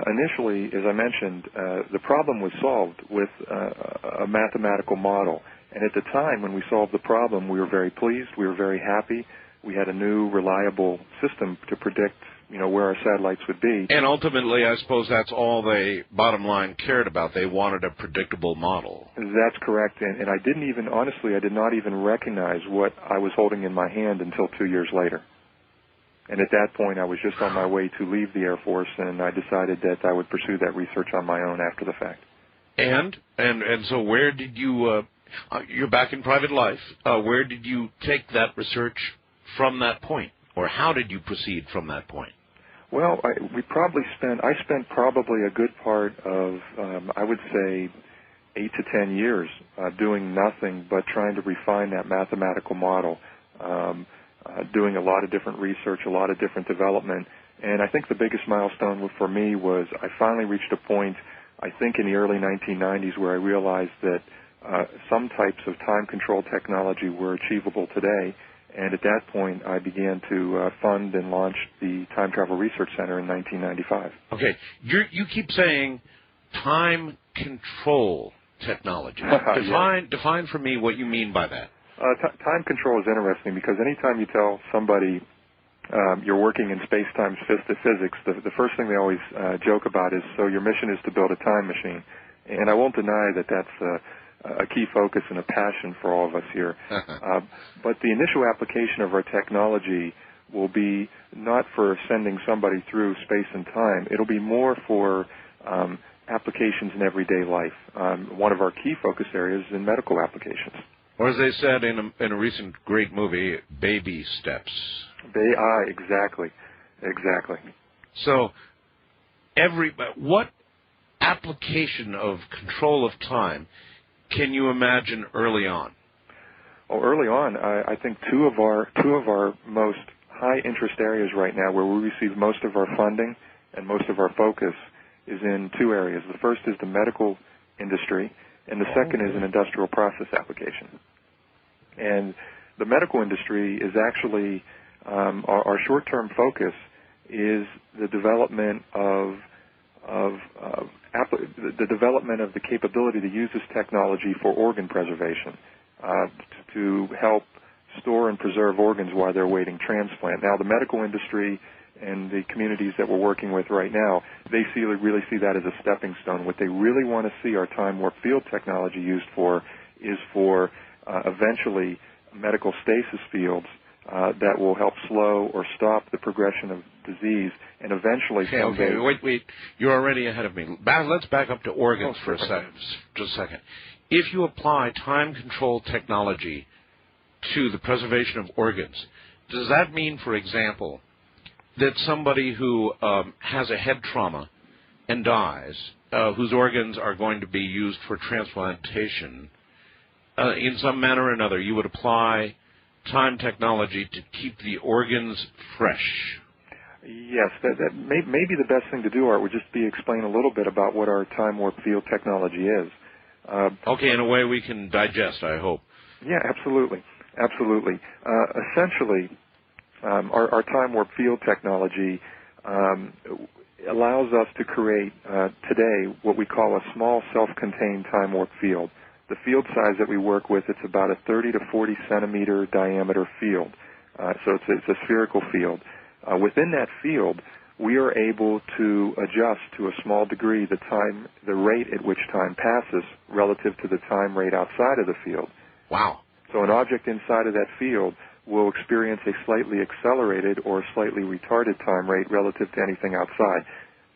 Initially, as I mentioned, the problem was solved with a mathematical model. And at the time when we solved the problem, we were very pleased. We were very happy. We had a new, reliable system to predict, where our satellites would be. And ultimately, I suppose that's all they, bottom line, cared about. They wanted a predictable model. That's correct. And I did not even recognize what I was holding in my hand until 2 years later. And at that point, I was just on my way to leave the Air Force, and I decided that I would pursue that research on my own after the fact. And so where did you, you're back in private life, where did you take that research from that point? Or how did you proceed from that point? Well, I spent probably a good part of, I would say, 8 to 10 years doing nothing but trying to refine that mathematical model, doing a lot of different research, a lot of different development. And I think the biggest milestone for me was I finally reached a point, I think in the early 1990s, where I realized that some types of time control technology were achievable today. And at that point, I began to fund and launch the Time Travel Research Center in 1995. Okay. You keep saying time control technology. Define for me what you mean by that. Time control is interesting because anytime you tell somebody you're working in space-time physics, the first thing they always joke about is, so your mission is to build a time machine. And I won't deny that that's a key focus and a passion for all of us here. But the initial application of our technology will be not for sending somebody through space and time. It'll be more for applications in everyday life. One of our key focus areas is in medical applications. Or as they said in a recent great movie, baby steps. Exactly. So, what application of control of time can you imagine early on? Oh, early on, I think two of our most high interest areas right now, where we receive most of our funding and most of our focus, is in two areas. The first is the medical industry, and the second is an industrial process application. And the medical industry is actually our short-term focus is the development of the capability to use this technology for organ preservation, to help store and preserve organs while they're awaiting transplant. Now, the medical industry and the communities that we're working with right now, they really see that as a stepping stone. What they really want to see our time warp field technology used for is for eventually medical stasis fields that will help slow or stop the progression of disease, and eventually someday... Okay, wait. You're already ahead of me. Let's back up to organs for a second. Just a second. If you apply time control technology to the preservation of organs, does that mean, for example, that somebody who has a head trauma and dies, whose organs are going to be used for transplantation, in some manner or another, you would apply time technology to keep the organs fresh? Yes, that may be the best thing to do, Art, would just be explain a little bit about what our time warp field technology is. Okay, in a way we can digest, I hope. Yeah, absolutely. Essentially, our time warp field technology allows us to create today what we call a small self-contained time warp field. The field size that we work with, it's about a 30 to 40 centimeter diameter field. So it's a spherical field. Within that field, we are able to adjust to a small degree the rate at which time passes relative to the time rate outside of the field. Wow. So an object inside of that field will experience a slightly accelerated or slightly retarded time rate relative to anything outside.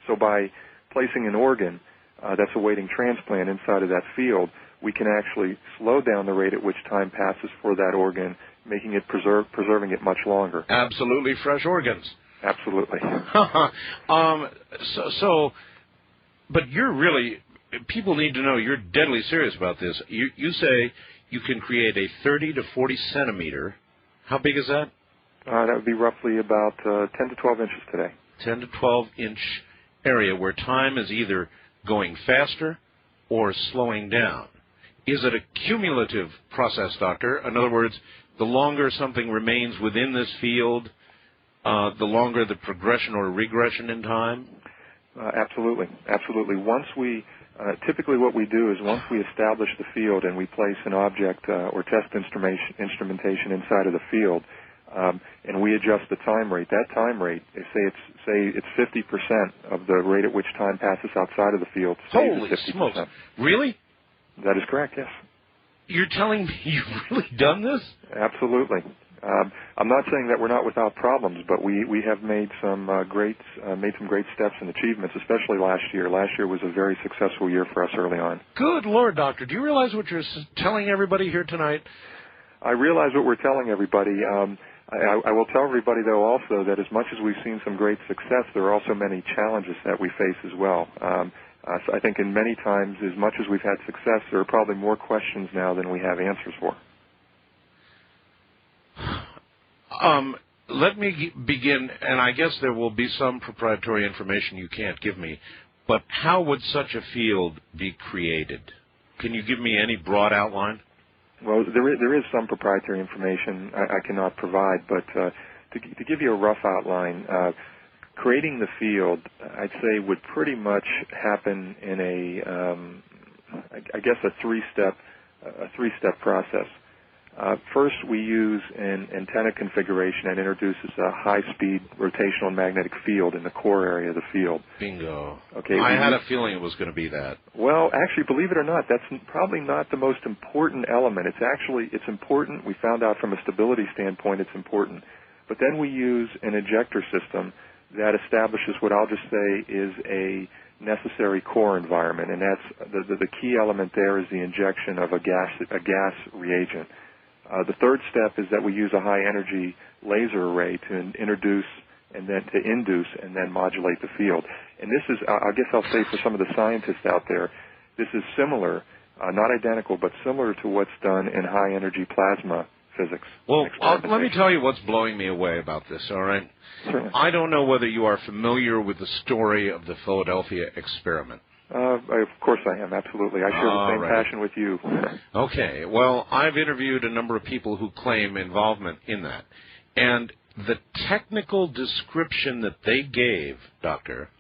So by placing an organ that's awaiting transplant inside of that field, we can actually slow down the rate at which time passes for that organ, making it preserving it much longer. Absolutely fresh organs. Absolutely. But you're really, people need to know you're deadly serious about this. You say you can create a 30 to 40 centimeter. How big is that? That would be roughly about 10 to 12 inches today. 10 to 12 inch area where time is either going faster or slowing down. Is it a cumulative process, Doctor? In other words, the longer something remains within this field, the longer the progression or regression in time? Absolutely. Once we, typically what we do is once we establish the field and we place an object or test instrumentation inside of the field, and we adjust the time rate, that time rate, say it's 50% of the rate at which time passes outside of the field. Holy smokes. Really? That is correct, yes. You're telling me you've really done this? Absolutely. I'm not saying that we're not without problems, but we have made some great steps and achievements, especially last year. Last year was a very successful year for us early on. Good Lord, Doctor. Do you realize what you're telling everybody here tonight? I realize what we're telling everybody. I will tell everybody, though, also that as much as we've seen some great success, there are also many challenges that we face as well. So I think in many times, as much as we've had success, there are probably more questions now than we have answers for. Let me begin, and I guess there will be some proprietary information you can't give me, but how would such a field be created? Can you give me any broad outline? Well, there is some proprietary information I cannot provide, but to give you a rough outline, creating the field, I'd say, would pretty much happen in a three-step process. First, we use an antenna configuration that introduces a high-speed rotational and magnetic field in the core area of the field. Bingo. Okay. I had a feeling it was going to be that. Well, actually, believe it or not, that's probably not the most important element. It's important. We found out from a stability standpoint it's important. But then we use an ejector system that establishes what I'll just say is a necessary core environment, and that's the key element there is the injection of a gas reagent. The third step is that we use a high-energy laser array to induce and then modulate the field. And this is, I guess I'll say for some of the scientists out there, this is similar, not identical, but similar to what's done in high-energy plasma physics. Well, let me tell you what's blowing me away about this, all right? Certainly. I don't know whether you are familiar with the story of the Philadelphia experiment. Of course I am, absolutely. I share the same passion with you. Okay. Well, I've interviewed a number of people who claim involvement in that. And the technical description that they gave, Doctor,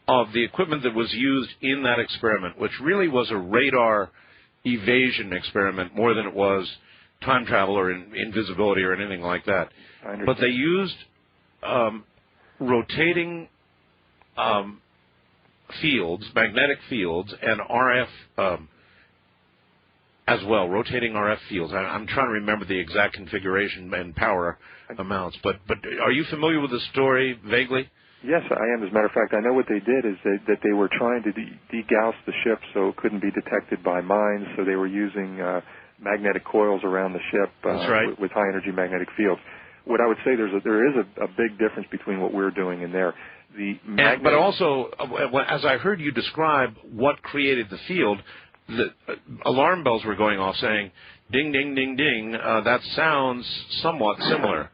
of the equipment that was used in that experiment, which really was a radar evasion experiment more than it was time travel or invisibility or anything like that. But they used rotating fields, magnetic fields, and RF as well, rotating RF fields. I'm trying to remember the exact configuration and power amounts, but are you familiar with the story vaguely? Yes, I am. As a matter of fact, I know what they did is that they were trying to degauss the ship so it couldn't be detected by mines, so they were using magnetic coils around the ship with high-energy magnetic fields. What I would say, there is a big difference between what we're doing and there. But also, as I heard you describe what created the field, the alarm bells were going off saying, ding, ding, ding, ding, that sounds somewhat similar.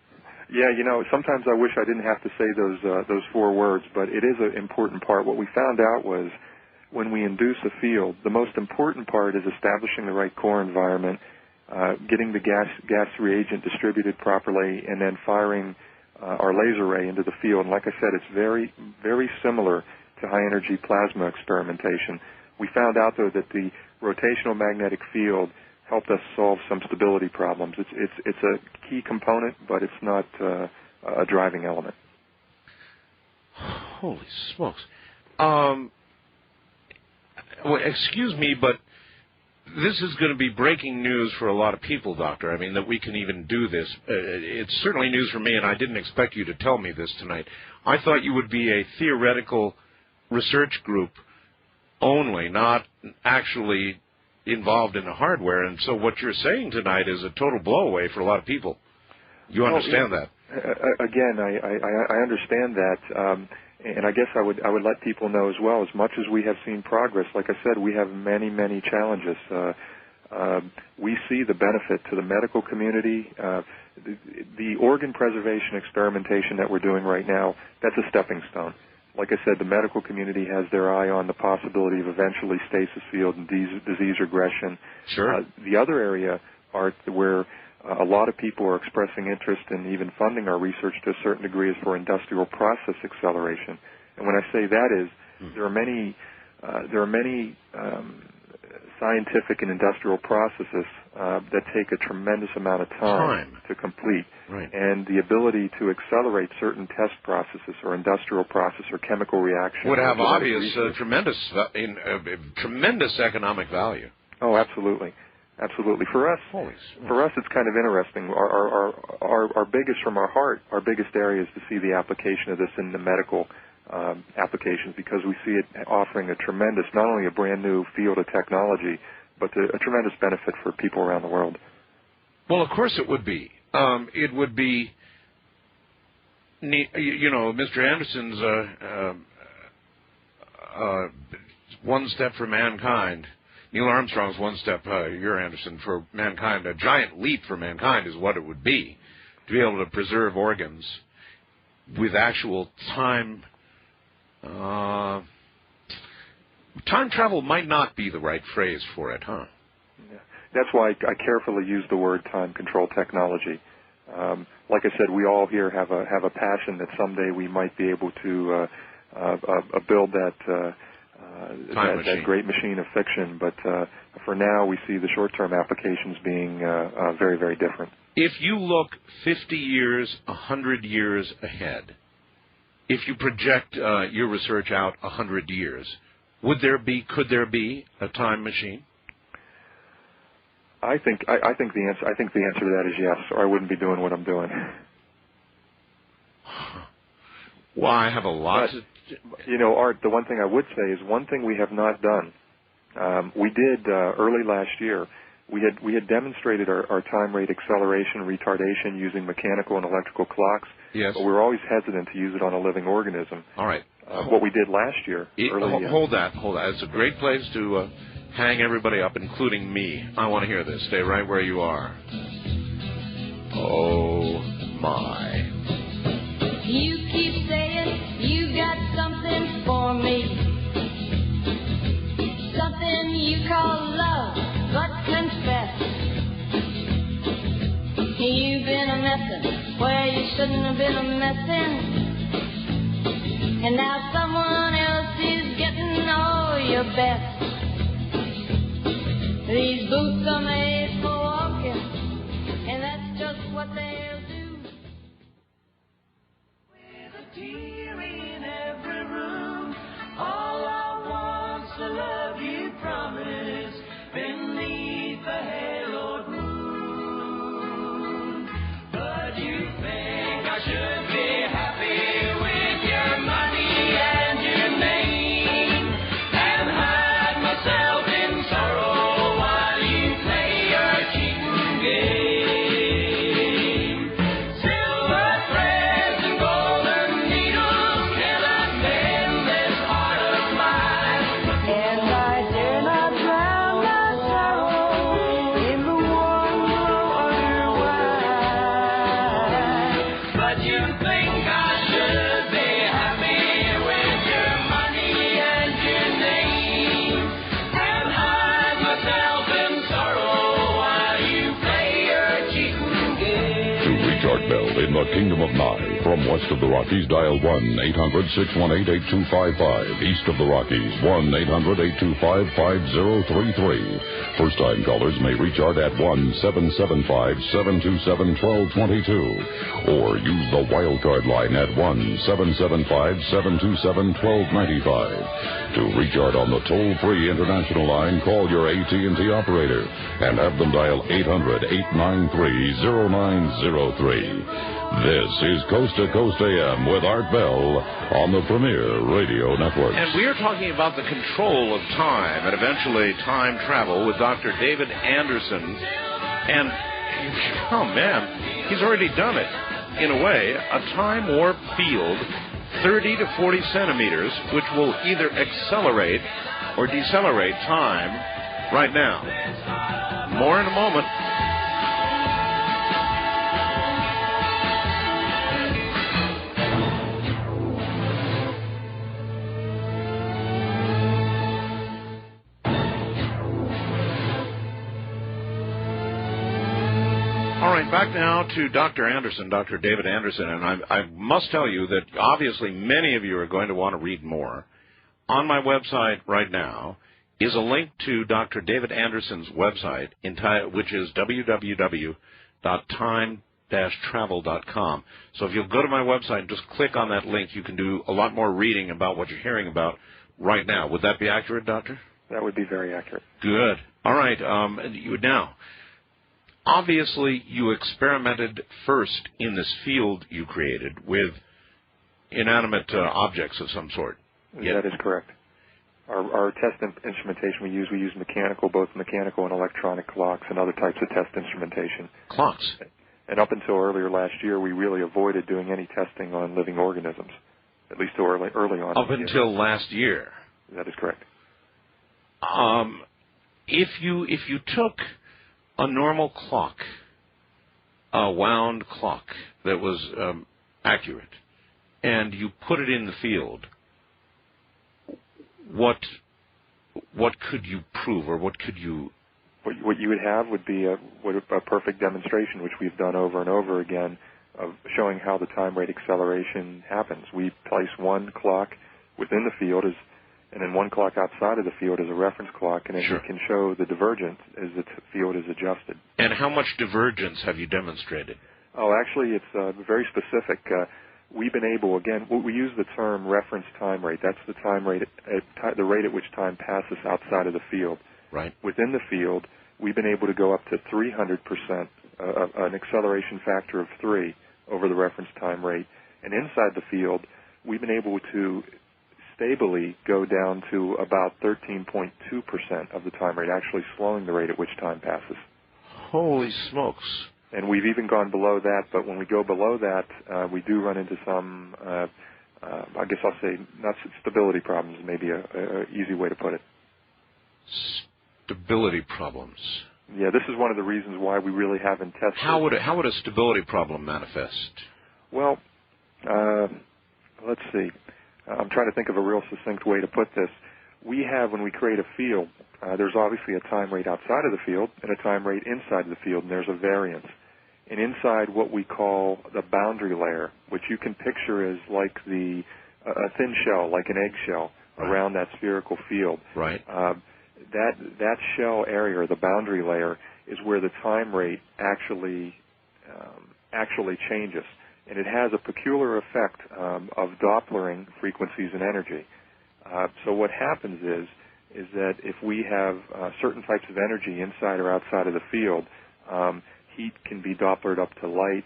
Yeah, sometimes I wish I didn't have to say those four words, but it is an important part. What we found out was when we induce a field, the most important part is establishing the right core environment, getting the gas reagent distributed properly, and then firing our laser array into the field. And like I said, it's very, very similar to high-energy plasma experimentation. We found out, though, that the rotational magnetic field helped us solve some stability problems. It's a key component, but it's not a driving element. Holy smokes. Well, excuse me, but this is going to be breaking news for a lot of people, Doctor. I mean, that we can even do this. It's certainly news for me, and I didn't expect you to tell me this tonight. I thought you would be a theoretical research group only, not actually involved in the hardware. And so what you're saying tonight is a total blowaway for a lot of people. You understand that? Again, I understand that. And I guess I would let people know as well, as much as we have seen progress, like I said, we have many, many challenges. We see the benefit to the medical community. The organ preservation experimentation that we're doing right now, that's a stepping stone. Like I said, the medical community has their eye on the possibility of eventually stasis field and disease regression. Sure. The other area where a lot of people are expressing interest in even funding our research to a certain degree is for industrial process acceleration. And when I say that is, there are many scientific and industrial processes that take a tremendous amount of time to complete. Right. And the ability to accelerate certain test processes or industrial process or chemical reactions would have obvious tremendous economic value. Oh, absolutely. Absolutely. For us, it's kind of interesting. Our biggest, from our heart, our biggest area is to see the application of this in the medical applications, because we see it offering a tremendous, not only a brand new field of technology, but a tremendous benefit for people around the world. Well, of course it would be. It would be You know, Mr. Anderson's one step for mankind. Neil Armstrong's one step, you're Anderson, for mankind. A giant leap for mankind is what it would be, to be able to preserve organs with actual time. Time travel might not be the right phrase for it, huh? Yeah. That's why I carefully use the word time control technology. Like I said, we all here have a passion that someday we might be able to build that great machine of fiction. But for now, we see the short-term applications being very, very different. If you look 50 years, 100 years ahead, if you project your research out 100 years, could there be a time machine? I think the answer to that is yes, or I wouldn't be doing what I'm doing. Well, I have a lot. You know, Art, the one thing I would say is one thing we have not done. We did early last year. We had demonstrated our time rate acceleration retardation using mechanical and electrical clocks. Yes. But we were always hesitant to use it on a living organism. All right. What we did last year. Hold that. It's a great place to hang everybody up, including me. I want to hear this. Stay right where you are. Oh, my. You keep saying you got something for me, something you call love, but confess you've been a messin' where you shouldn't have been a messin', and now someone else is getting all your best. These boots are made for walking, and that's just what they'll do. With a tear in every room, all I want's to love you, promise, beneath the haloed moon. But you think I should be happy with your money and your name, and hide myself in sorrow while you play your cheating game. Silver threads and golden needles cannot mend this heart of mine, and I dare not drown my sorrow in the warm glow of your wine. But you think I should be happy with your money and your name, and hide myself in sorrow while you play your cheating game. To reach Art Bell in the Kingdom of Nye, from west of the Rockies, dial 1-800-618-8255. East of the Rockies, 1-800-825-5033. First-time callers may reach Art at 1-775-727-1222. Or use the wildcard line at 1-775-727-1295. To reach Art on the toll-free international line, call your AT&T operator and have them dial 800-893-0903. This is Coast to Coast AM with Art Bell on the Premier Radio Network. And we are talking about the control of time and eventually time travel with Dr. David Anderson. And, oh man, he's already done it. In a way, a time warp field 30 to 40 centimeters, which will either accelerate or decelerate time right now. More in a moment. All right, back now to Dr. Anderson, Dr. David Anderson, and I must tell you that obviously many of you are going to want to read more. On my website right now is a link to Dr. David Anderson's website, which is www.time-travel.com. So if you'll go to my website and just click on that link, you can do a lot more reading about what you're hearing about right now. Would that be accurate, Doctor? That would be very accurate. Good. All right. Now, obviously, you experimented first in this field you created with inanimate objects of some sort. That is correct. Our test instrumentation we use mechanical, both mechanical and electronic clocks and other types of test instrumentation. Clocks? And up until earlier last year, we really avoided doing any testing on living organisms, at least early on. Up until last year. That is correct. If you took a normal clock, a wound clock that was accurate, and you put it in the field, what could you prove, or what could you? What you would have would be a perfect demonstration, which we've done over and over again, of showing how the time rate acceleration happens. We place one clock within the field and then one clock outside of the field as a reference clock, and then Sure. we can show the divergence as the field is adjusted. And how much divergence have you demonstrated? Oh, actually, it's very specific. We've been able, again, we use the term reference time rate. That's the time rate, the rate at which time passes outside of the field. Right. Within the field, we've been able to go up to 300%, an acceleration factor of 3 over the reference time rate. And inside the field, we've been able to stably go down to about 13.2% of the time rate, actually slowing the rate at which time passes. Holy smokes. And we've even gone below that, but when we go below that, we do run into some, I guess I'll say, not stability problems, maybe a easy way to put it. Stability problems. Yeah, this is one of the reasons why we really haven't tested. How would a stability problem manifest? Well, let's see. I'm trying to think of a real succinct way to put this. We have, when we create a field, there's obviously a time rate outside of the field and a time rate inside of the field, and there's a variance. And inside what we call the boundary layer, which you can picture as like a thin shell, like an eggshell, right. around that spherical field. Right. That shell area, or the boundary layer, is where the time rate actually changes. And it has a peculiar effect of Dopplering frequencies and energy. So what happens is that if we have certain types of energy inside or outside of the field, heat can be Dopplered up to light.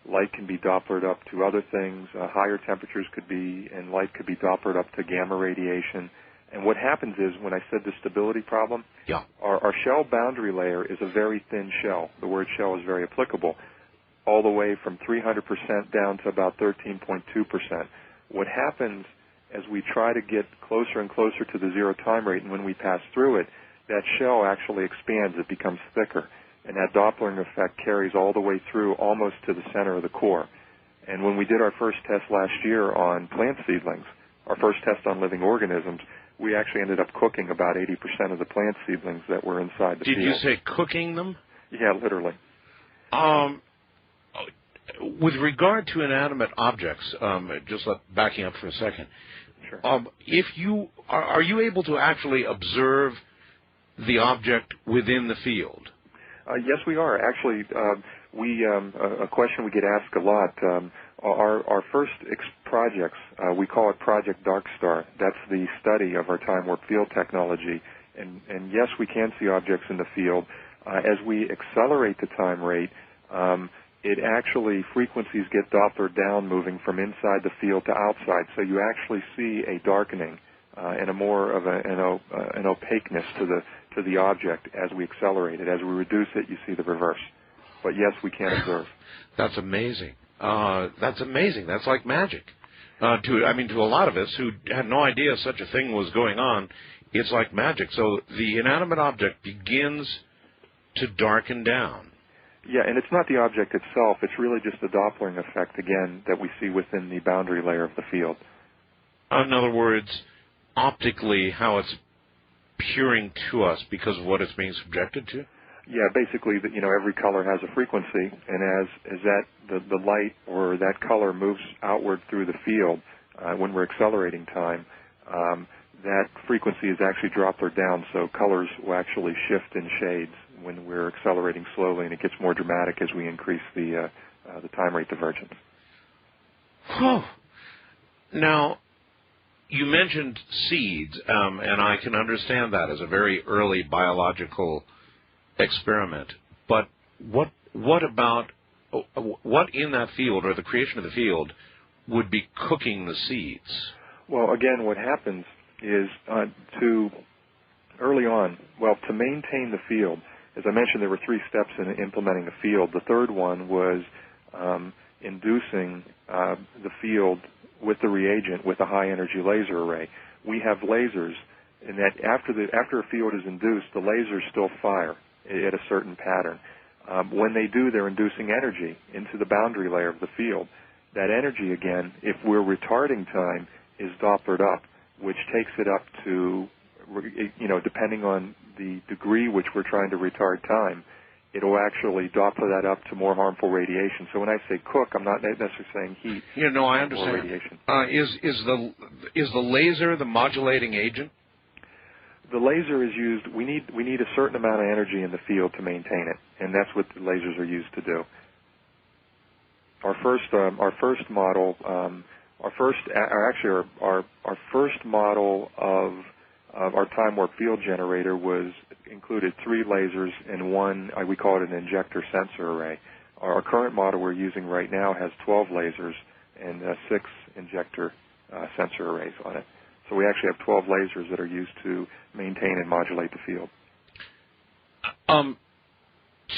Light can be Dopplered up to other things. Higher temperatures could be, and light could be Dopplered up to gamma radiation. And what happens is, when I said the stability problem, yeah. our shell boundary layer is a very thin shell. The word shell is very applicable, all the way from 300% down to about 13.2%. What happens as we try to get closer and closer to the zero time rate, and when we pass through it, that shell actually expands. It becomes thicker. And that Doppling effect carries all the way through almost to the center of the core. And when we did our first test last year on plant seedlings, our first test on living organisms, we actually ended up cooking about 80% of the plant seedlings that were inside the field. Did you say cooking them? Yeah, literally. With regard to inanimate objects, backing up for a second, sure. If you are you able to actually observe the object within the field? Yes, we are. Actually, a question we get asked a lot. Our first projects, we call it Project Dark Star. That's the study of our time warp field technology. And yes, we can see objects in the field. As we accelerate the time rate, it actually, frequencies get Dopplered down, moving from inside the field to outside. So you actually see a darkening and a more of an opaqueness to the object as we accelerate it. As we reduce it, you see the reverse. But yes, we can observe. That's amazing. That's amazing. That's like magic. To a lot of us who had no idea such a thing was going on, it's like magic. So the inanimate object begins to darken down. Yeah, and it's not the object itself. It's really just the Doppling effect, again, that we see within the boundary layer of the field. In other words, optically, how it's peering to us because of what it's being subjected to? Yeah, basically, every color has a frequency, and as the light or that color moves outward through the field, when we're accelerating time, that frequency is actually dropped or down, so colors will actually shift in shades when we're accelerating slowly, and it gets more dramatic as we increase the time rate divergence. Now, you mentioned seeds, and I can understand that as a very early biological experiment. But what in that field, or the creation of the field, would be cooking the seeds? Well, again, what happens is to maintain the field, as I mentioned, there were 3 steps in implementing a field. The third one was inducing the field with the reagent with a high-energy laser array. We have lasers, and that after a field is induced, the lasers still fire at a certain pattern. When they do, they're inducing energy into the boundary layer of the field. That energy, again, if we're retarding time, is Dopplered up, which takes it up to, depending on the degree which we're trying to retard time, it'll actually Doppler that up to more harmful radiation. So when I say cook, I'm not necessarily saying heat. I understand. More radiation. Is the laser the modulating agent? The laser is used. We need a certain amount of energy in the field to maintain it, and that's what the lasers are used to do. Our first model, our first model of our time warp field generator included 3 lasers and 1, we call it an injector sensor array. Our current model we're using right now has 12 lasers and 6 injector sensor arrays on it. So we actually have 12 lasers that are used to maintain and modulate the field.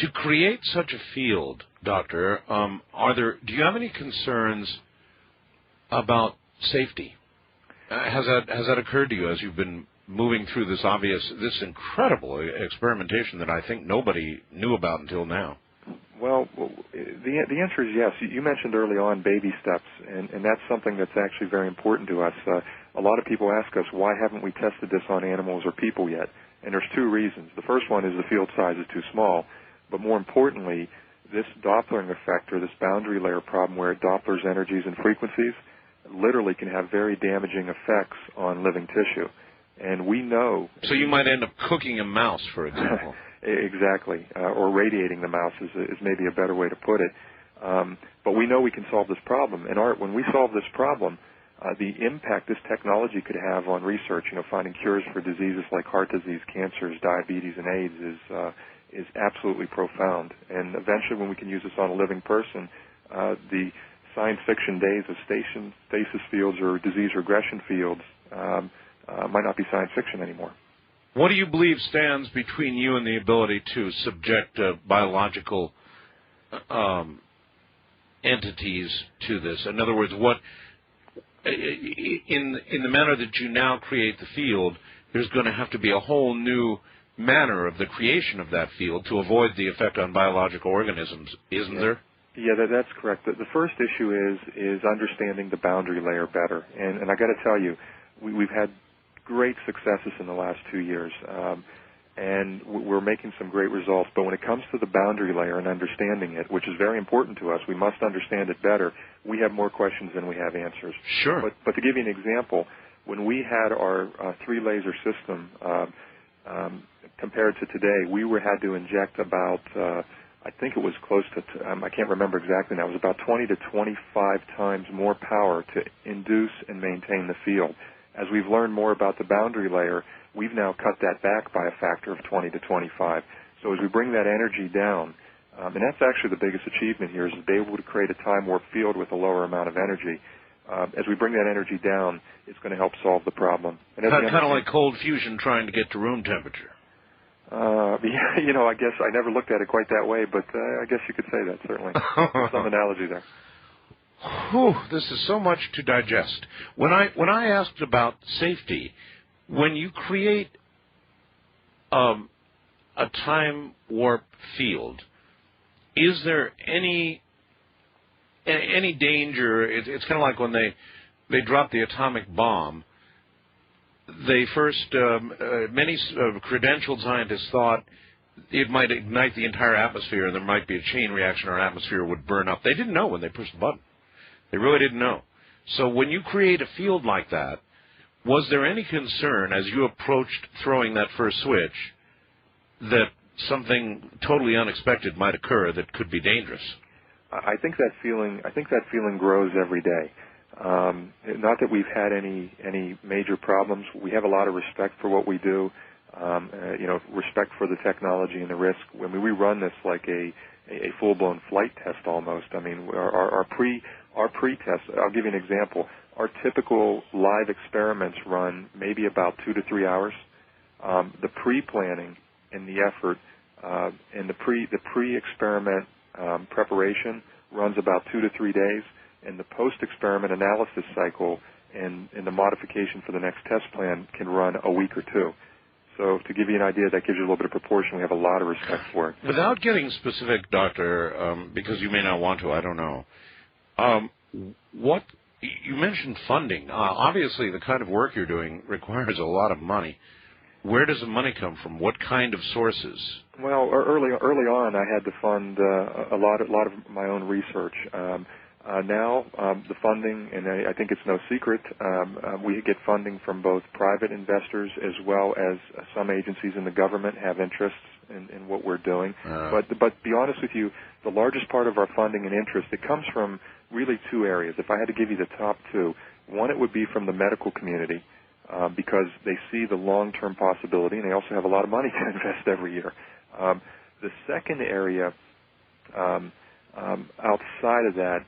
To create such a field, Doctor, do you have any concerns about safety? Has that occurred to you as you've been moving through this incredible experimentation that I think nobody knew about until now? Well, the answer is yes. You mentioned early on baby steps, and that's something that's actually very important to us. A lot of people ask us, why haven't we tested this on animals or people yet? And there's 2 reasons. The first one is the field size is too small, but more importantly, this Dopplering effect, or this boundary layer problem where it Dopplers energies and frequencies, literally can have very damaging effects on living tissue. And we know... So you might end up cooking a mouse, for example. Exactly, or radiating the mouse is maybe a better way to put it. But we know we can solve this problem. And Art, when we solve this problem, the impact this technology could have on research, finding cures for diseases like heart disease, cancers, diabetes, and AIDS is absolutely profound. And eventually, when we can use this on a living person, the science fiction days of stasis fields or disease regression fields might not be science fiction anymore. What do you believe stands between you and the ability to subject biological entities to this? In other words, in the manner that you now create the field, there's going to have to be a whole new manner of the creation of that field to avoid the effect on biological organisms, isn't there? Yeah, that's correct. The first issue is understanding the boundary layer better. And I got to tell you, we've had great successes in the last 2 years, and we're making some great results. But when it comes to the boundary layer and understanding it, which is very important to us, we must understand it better. We have more questions than we have answers. Sure. But to give you an example, when we had our 3-laser system compared to today, we had to inject about, I think it was close to, I can't remember exactly now, it was about 20 to 25 times more power to induce and maintain the field. As we've learned more about the boundary layer, we've now cut that back by a factor of 20 to 25. So as we bring that energy down, and that's actually the biggest achievement here, is to be able to create a time warp field with a lower amount of energy. As we bring that energy down, it's going to help solve the problem. Kind of like cold fusion trying to get to room temperature. I guess I never looked at it quite that way, but I guess you could say that, certainly. There's some analogy there. Whew, this is so much to digest. When I asked about safety, when you create a time warp field, is there any danger? It's kind of like when they dropped the atomic bomb. They first, many credentialed scientists thought it might ignite the entire atmosphere and there might be a chain reaction, our atmosphere would burn up. They didn't know when they pushed the button. They really didn't know. So when you create a field like that, was there any concern as you approached throwing that first switch that something totally unexpected might occur that could be dangerous? I think that feeling grows every day. Not that we've had any major problems. We have a lot of respect for what we do, respect for the technology and the risk. I mean, we run this like a full-blown flight test almost. I mean, our pre-test, I'll give you an example. Our typical live experiments run maybe about 2 to 3 hours. The pre-planning and the effort And the pre-experiment preparation runs about 2 to 3 days, and the post-experiment analysis cycle and the modification for the next test plan can run a week or two. So to give you an idea, that gives you a little bit of proportion. We have a lot of respect for it. Without getting specific, Doctor, because you may not want to, I don't know. What you mentioned funding. Obviously, the kind of work you're doing requires a lot of money. Where does the money come from? What kind of sources? Well, early on, I had to fund a lot of my own research. Now, the funding, and I think it's no secret, we get funding from both private investors as well as some agencies in the government have interests in what we're doing. But to be honest with you, the largest part of our funding and interest, it comes from really two areas. If I had to give you the top two, one, it would be from the medical community because they see the long-term possibility, and they also have a lot of money to invest every year. The second area outside of that,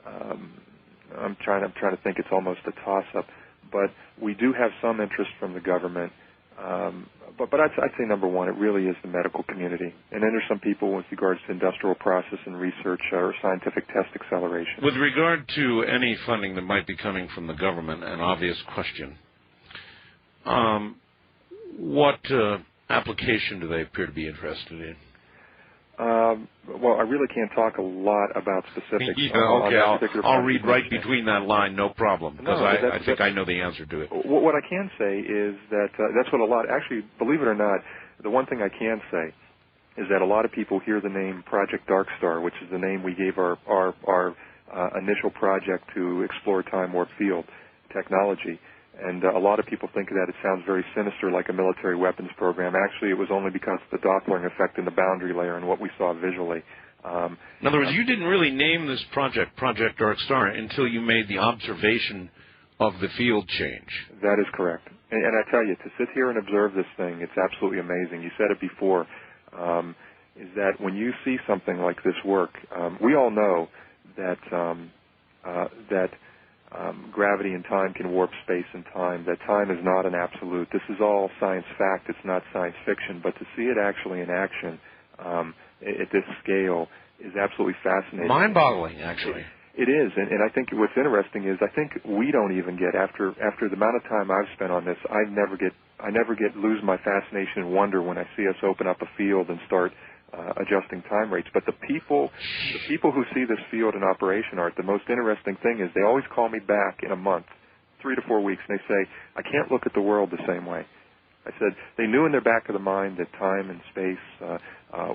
I'm trying to think. It's almost a toss-up, but we do have some interest from the government. But I'd say number one, it really is the medical community, and then there's some people with regards to industrial process and research or scientific test acceleration. With regard to any funding that might be coming from the government, an obvious question: what application do they appear to be interested in? Well, I really can't talk a lot about specifics. Okay, I'll read right between that line, no problem, because I think I know the answer to it. What I can say is that that's what a lot, actually, believe it or not, the one thing I can say is that a lot of people hear the name Project Darkstar, which is the name we gave our initial project to explore time warp field technology. And a lot of people think that it sounds very sinister, like a military weapons program. Actually, it was only because of the Doppler effect in the boundary layer and what we saw visually. In other words, you didn't really name this project Project Darkstar until you made the observation of the field change. That is correct. And I tell you, to sit here and observe this thing, it's absolutely amazing. You said it before, is that when you see something like this work, we all know that gravity and time can warp space and time, that time is not an absolute. This is all science fact. It's not science fiction. But to see it actually in action at this scale is absolutely fascinating. Mind-boggling, actually. It is. And I think what's interesting is I think we don't even get, after the amount of time I've spent on this, I never lose my fascination and wonder when I see us open up a field and start adjusting time rates. But the people who see this field in operation, Art, the most interesting thing is they always call me back in a month, 3 to 4 weeks, and they say, I can't look at the world the same way. I said, they knew in their back of the mind that time and space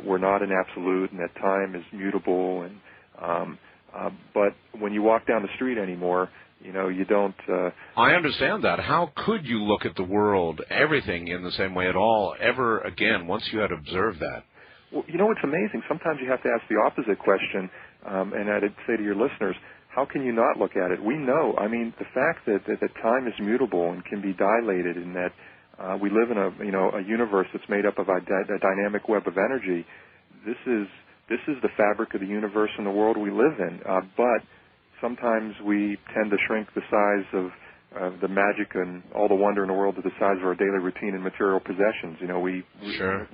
were not an absolute and that time is mutable. And but when you walk down the street anymore, you don't... I understand that. How could you look at the world, everything, in the same way at all, ever again, once you had observed that? Well, it's amazing. Sometimes you have to ask the opposite question, and I'd say to your listeners, how can you not look at it? We know. I mean, the fact that time is mutable and can be dilated, and that we live in a universe that's made up of a dynamic web of energy. This is the fabric of the universe and the world we live in. But sometimes we tend to shrink the size of the magic and all the wonder in the world to the size of our daily routine and material possessions. We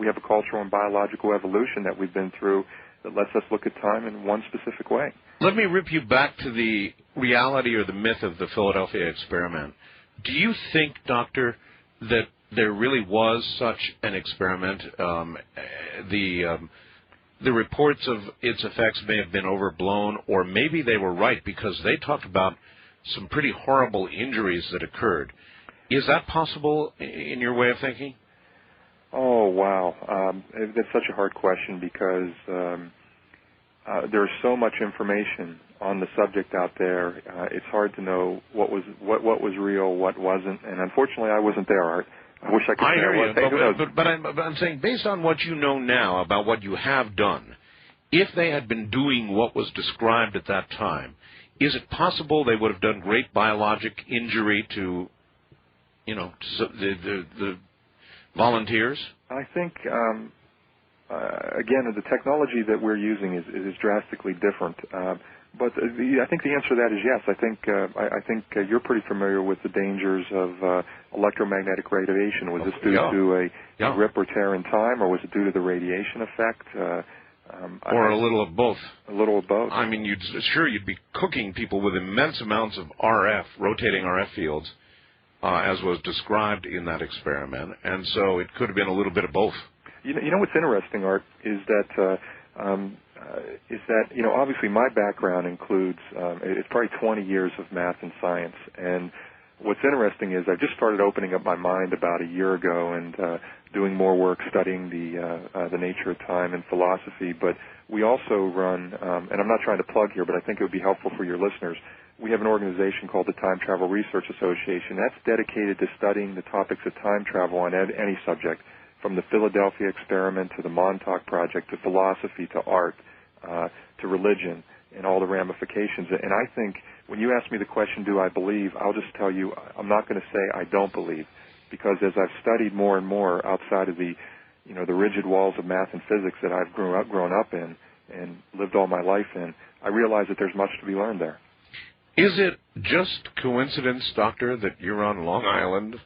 have a cultural and biological evolution that we've been through that lets us look at time in one specific way. Let me rip you back to the reality or the myth of the Philadelphia experiment. Do you think, Doctor, that there really was such an experiment? The reports of its effects may have been overblown, or maybe they were right because they talked about some pretty horrible injuries that occurred. Is that possible in your way of thinking? Oh, wow. That's such a hard question because there's so much information on the subject out there. It's hard to know what was real, what wasn't, and unfortunately I wasn't there, Art. I wish I could say I was. But I'm saying, based on what you know now about what you have done, if they had been doing what was described at that time, is it possible they would have done great biologic injury to, the volunteers? I think again, the technology that we're using is drastically different. But I think the answer to that is yes. I think you're pretty familiar with the dangers of electromagnetic radiation. Was this due to a rip or tear in time, or was it due to the radiation effect? Or a little of both. A little of both. I mean, you'd be cooking people with immense amounts of RF, rotating RF fields, as was described in that experiment, and so it could have been a little bit of both. You know what's interesting, Art, is that obviously my background includes it's probably 20 years of math and science, and what's interesting is I just started opening up my mind about a year ago and doing more work studying the nature of time and philosophy. But we also run, and I'm not trying to plug here, but I think it would be helpful for your listeners. We have an organization called the Time Travel Research Association that's dedicated to studying the topics of time travel on any subject, from the Philadelphia experiment to the Montauk Project to philosophy to art to religion and all the ramifications. And I think when you ask me the question, do I believe, I'll just tell you I'm not going to say I don't believe, because as I've studied more and more outside of the rigid walls of math and physics that I've grown up in and lived all my life in, I realize that there's much to be learned there. Is it just coincidence, Doctor, that you're on Long Island?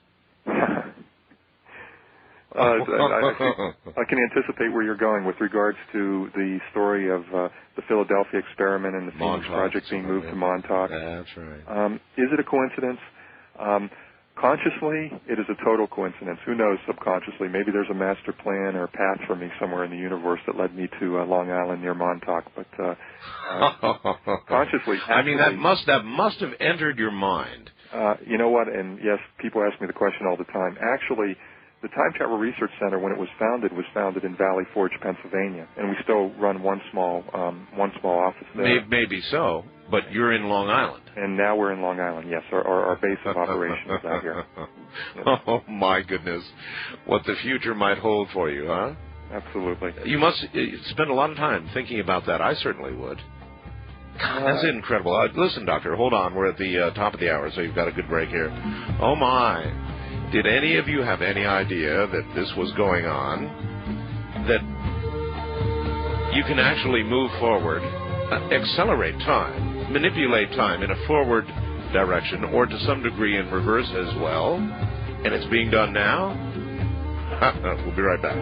I can anticipate where you're going with regards to the story of the Philadelphia experiment and the Phoenix Project being moved to Montauk. That's right. Is it a coincidence? Consciously, it is a total coincidence. Who knows subconsciously? Maybe there's a master plan or a path for me somewhere in the universe that led me to Long Island near Montauk. But consciously, I mean, that must have entered your mind. You know what? And yes, people ask me the question all the time. Actually, the Time Travel Research Center, when it was founded in Valley Forge, Pennsylvania, and we still run one small office there. Maybe so, but you're in Long Island. And now we're in Long Island. Yes, our base of operations is out here. Yes. Oh my goodness, what the future might hold for you, huh? Absolutely. You must spend a lot of time thinking about that. I certainly would. God, that's incredible. Listen, Doctor, hold on. We're at the top of the hour, so you've got a good break here. Oh my. Did any of you have any idea that this was going on? That you can actually move forward, accelerate time, manipulate time in a forward direction, or to some degree in reverse as well, and it's being done now? We'll be right back.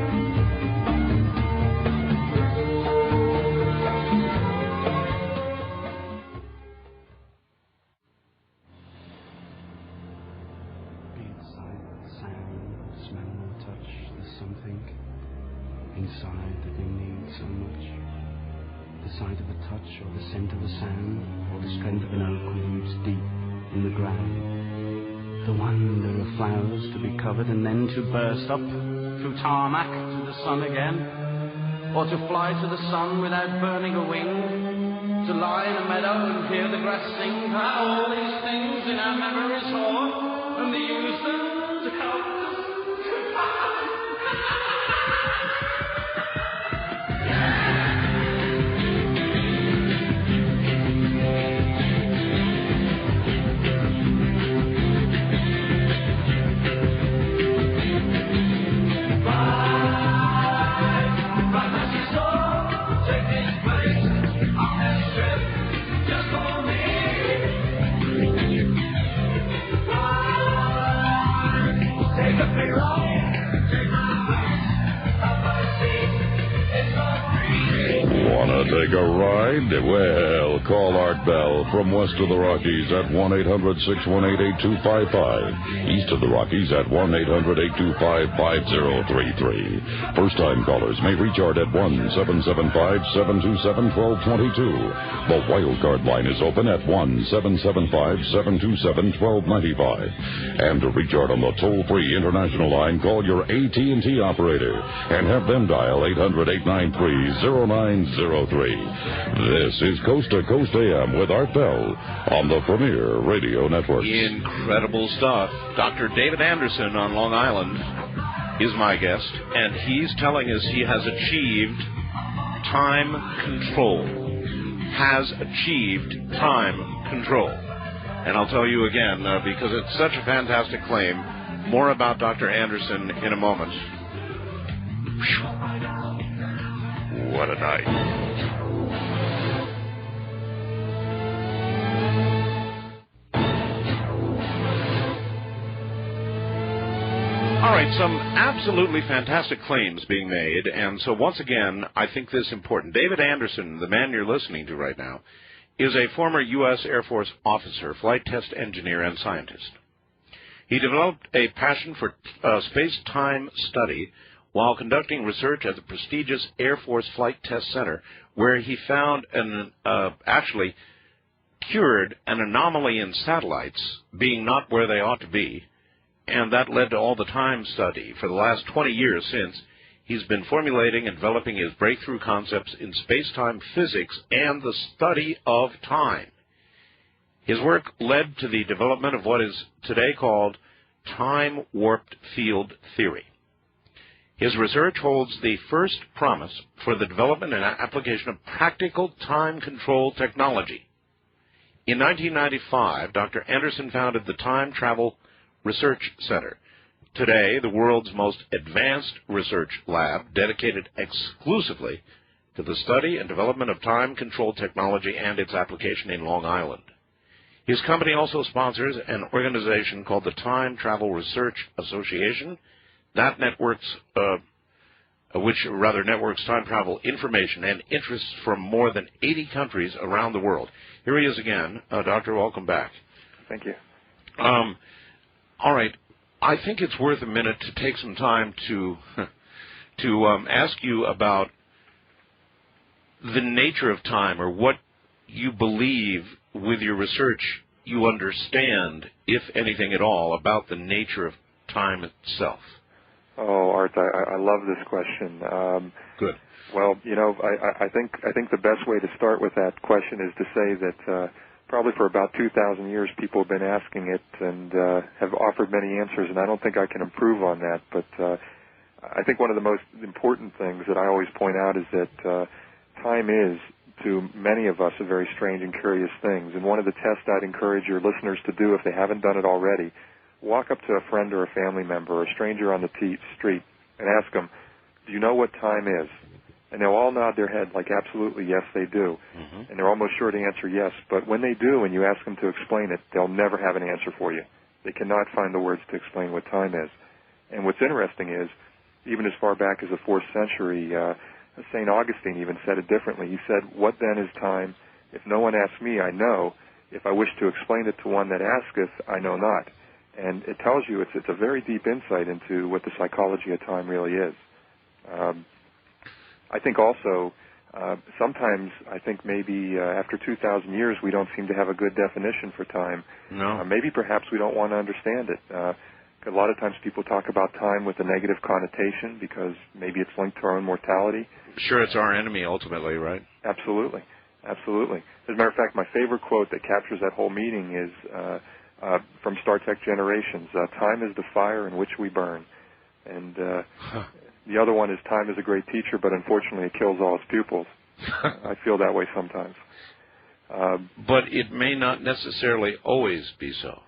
Inside that we need so much. The sight of a touch, or the scent of a sand, or the strength of an oak roots deep in the ground. The wonder of flowers to be covered and then to burst up through tarmac to the sun again, or to fly to the sun without burning a wing, to lie in a meadow and hear the grass sing, to have all these things in our memories stored, and to use them to help us to Take a ride? Well, call Art Bell from west of the Rockies at 1-800-618-8255. East of the Rockies at 1-800-825-5033. First-time callers may reach Art at 1-775-727-1222. The wildcard line is open at 1-775-727-1295. And to reach Art on the toll-free international line, call your AT&T operator and have them dial 800-893-0903. This is Coast to Coast AM with Art Bell on the Premier Radio Network. Incredible stuff. Dr. David Anderson on Long Island is my guest, and he's telling us he has achieved time control. Has achieved time control. And I'll tell you again, because it's such a fantastic claim, more about Dr. Anderson in a moment. what a night. All right, some absolutely fantastic claims being made, and so once again, I think this is important. David Anderson, the man you're listening to right now, is a former U.S. Air Force officer, flight test engineer, and scientist. He developed a passion for space-time study while conducting research at the prestigious Air Force Flight Test Center, where he found actually cured an anomaly in satellites being not where they ought to be, and that led to all the time study. For the last 20 years since, he's been formulating and developing his breakthrough concepts in space-time physics and the study of time. His work led to the development of what is today called time-warped field theory. His research holds the first promise for the development and application of practical time control technology. In 1995, Dr. Anderson founded the Time Travel Research Center, today the world's most advanced research lab dedicated exclusively to the study and development of time control technology and its application in Long Island. His company also sponsors an organization called the Time Travel Research Association that networks time travel information and interests from more than 80 countries around the world. Here he is again. Doctor, welcome back. Thank you. All right. I think it's worth a minute to take some time to ask you about the nature of time, or what you believe with your research you understand, if anything at all, about the nature of time itself. Oh, Art, I love this question. Good. Well, I think the best way to start with that question is to say that probably for about 2,000 years, people have been asking it and have offered many answers, and I don't think I can improve on that. But I think one of the most important things that I always point out is that time is, to many of us, a very strange and curious thing. And one of the tests I'd encourage your listeners to do, if they haven't done it already, walk up to a friend or a family member or a stranger on the street and ask them, do you know what time is? And they'll all nod their head like, absolutely, yes, they do. Mm-hmm. And they're almost sure to answer yes. But when they do and you ask them to explain it, they'll never have an answer for you. They cannot find the words to explain what time is. And what's interesting is, even as far back as the 4th century, St. Augustine even said it differently. He said, what then is time? If no one asks me, I know. If I wish to explain it to one that asketh, I know not. And it tells you it's a very deep insight into what the psychology of time really is. I think also sometimes I think maybe after 2,000 years we don't seem to have a good definition for time. No. Maybe perhaps we don't want to understand it. A lot of times people talk about time with a negative connotation because maybe it's linked to our own mortality. Sure, it's our enemy ultimately, right? Absolutely. Absolutely. As a matter of fact, my favorite quote that captures that whole meaning is from Star Trek Generations, time is the fire in which we burn. And the other one is time is a great teacher, but unfortunately it kills all its pupils. I feel that way sometimes. But it may not necessarily always be so.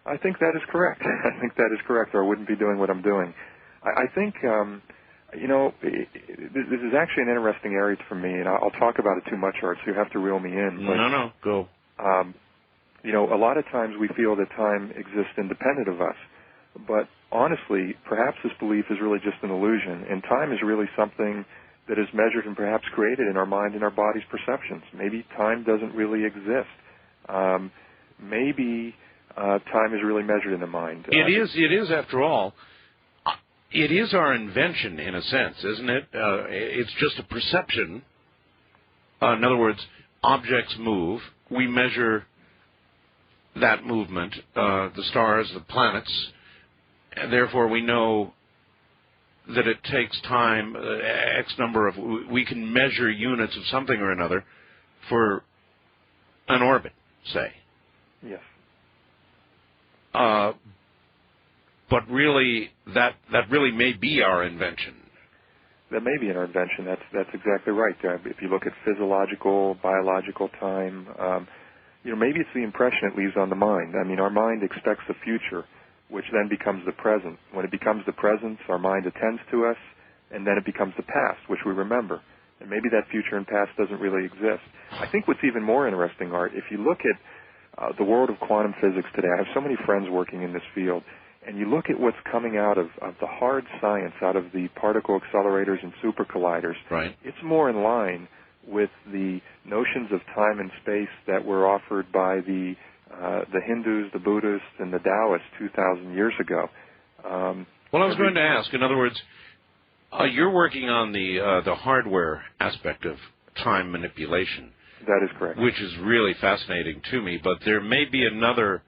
I think that is correct. I think that is correct, or I wouldn't be doing what I'm doing. I think, this is actually an interesting area for me, and I'll talk about it too much, Art, so you have to reel me in. But, no, go. A lot of times we feel that time exists independent of us. But honestly, perhaps this belief is really just an illusion, and time is really something that is measured and perhaps created in our mind and our body's perceptions. Maybe time doesn't really exist. Maybe time is really measured in the mind. It is, after all, it is our invention in a sense, isn't it? It's just a perception. In other words, objects move. We measure that movement, the stars, the planets, and therefore we know that it takes time, X number of, we can measure units of something or another for an orbit, say. Yes. But really, that really may be our invention. That may be our invention. That's exactly right. If you look at physiological, biological time, maybe it's the impression it leaves on the mind. I mean, our mind expects the future, which then becomes the present. When it becomes the present, our mind attends to us, and then it becomes the past, which we remember. and maybe that future and past doesn't really exist. I think what's even more interesting, Art, if you look at the world of quantum physics today, I have so many friends working in this field, and you look at what's coming out of the hard science, out of the particle accelerators and super colliders, right. It's more in line with the notions of time and space that were offered by the Hindus, the Buddhists, and the Taoists 2,000 years ago. Well, I was going to ask, in other words, you're working on the hardware aspect of time manipulation. That is correct. Which is really fascinating to me, but there may be another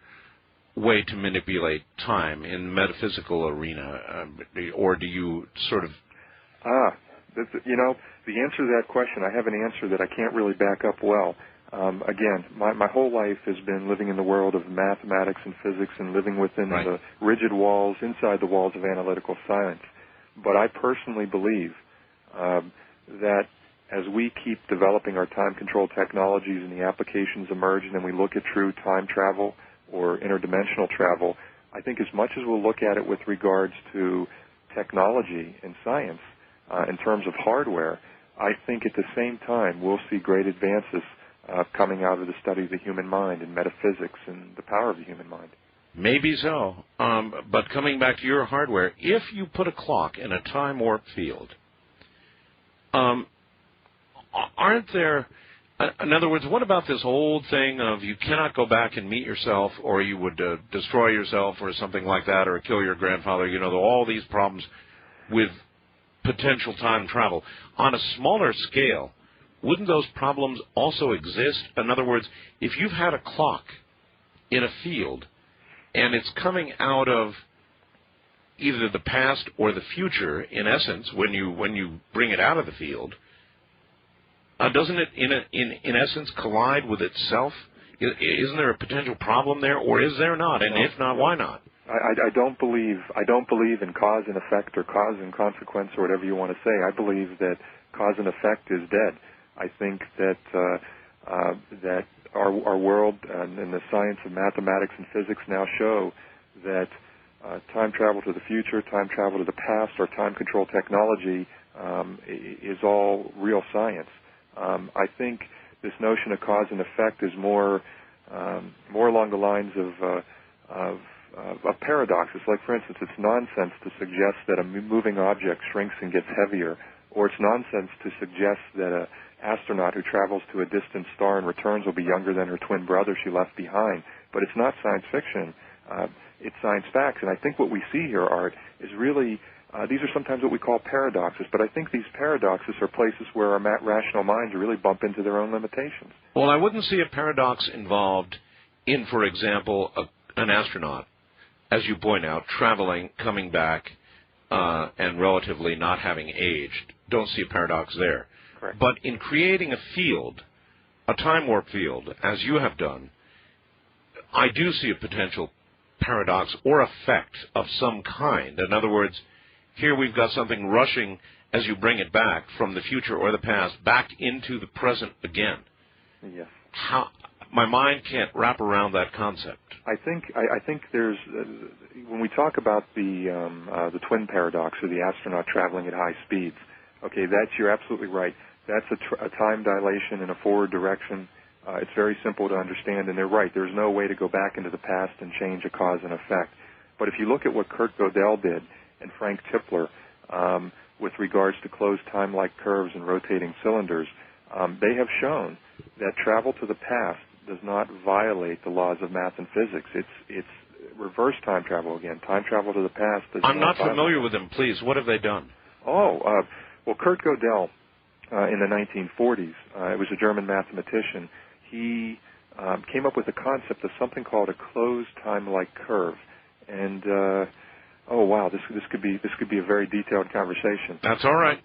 way to manipulate time in the metaphysical arena, or do you sort of... The answer to that question, I have an answer that I can't really back up well. Again, my whole life has been living in the world of mathematics and physics and living within the rigid walls, inside the walls of analytical science. But I personally believe that as we keep developing our time control technologies and the applications emerge and then we look at true time travel or interdimensional travel, I think as much as we'll look at it with regards to technology and science in terms of hardware, I think at the same time we'll see great advances coming out of the study of the human mind and metaphysics and the power of the human mind. Maybe so. But coming back to your hardware, if you put a clock in a time warp field, aren't there... In other words, what about this old thing of you cannot go back and meet yourself, or you would destroy yourself or something like that, or kill your grandfather, all these problems with potential time travel. On a smaller scale, wouldn't those problems also exist? In other words, if you've had a clock in a field and it's coming out of either the past or the future, in essence, when you bring it out of the field, doesn't it, in essence, collide with itself? Isn't there a potential problem there, or is there not? And if not, why not? I don't believe in cause and effect or cause and consequence or whatever you want to say. I believe that cause and effect is dead. I think that that our world and the science of mathematics and physics now show that time travel to the future, time travel to the past, or time control technology is all real science. I think this notion of cause and effect is more along the lines of paradoxes. Like, for instance, it's nonsense to suggest that a moving object shrinks and gets heavier, or it's nonsense to suggest that an astronaut who travels to a distant star and returns will be younger than her twin brother she left behind. But it's not science fiction. It's science facts. And I think what we see here, Art, is really... these are sometimes what we call paradoxes, but I think these paradoxes are places where our rational minds really bump into their own limitations. Well, I wouldn't see a paradox involved in, for example, an astronaut, as you point out, traveling, coming back, and relatively not having aged. Don't see a paradox there. Correct. But in creating a field, a time warp field, as you have done, I do see a potential paradox or effect of some kind. In other words, here we've got something rushing as you bring it back from the future or the past back into the present again. Yes. My mind can't wrap around that concept. I think there's when we talk about the twin paradox or the astronaut traveling at high speeds. Okay, you're absolutely right. That's a time dilation in a forward direction. It's very simple to understand, and they're right. There's no way to go back into the past and change a cause and effect. But if you look at what Kurt Gödel did and Frank Tipler with regards to closed time-like curves and rotating cylinders, they have shown that travel to the past does not violate the laws of math and physics. It's reverse time travel again. Time travel to the past does I'm not violate. familiar with them. Please, what have they done? Well, Kurt Gödel in the 1940s, it was a German mathematician. He came up with the concept of something called a closed time-like curve, and this could be a very detailed conversation. That's all right.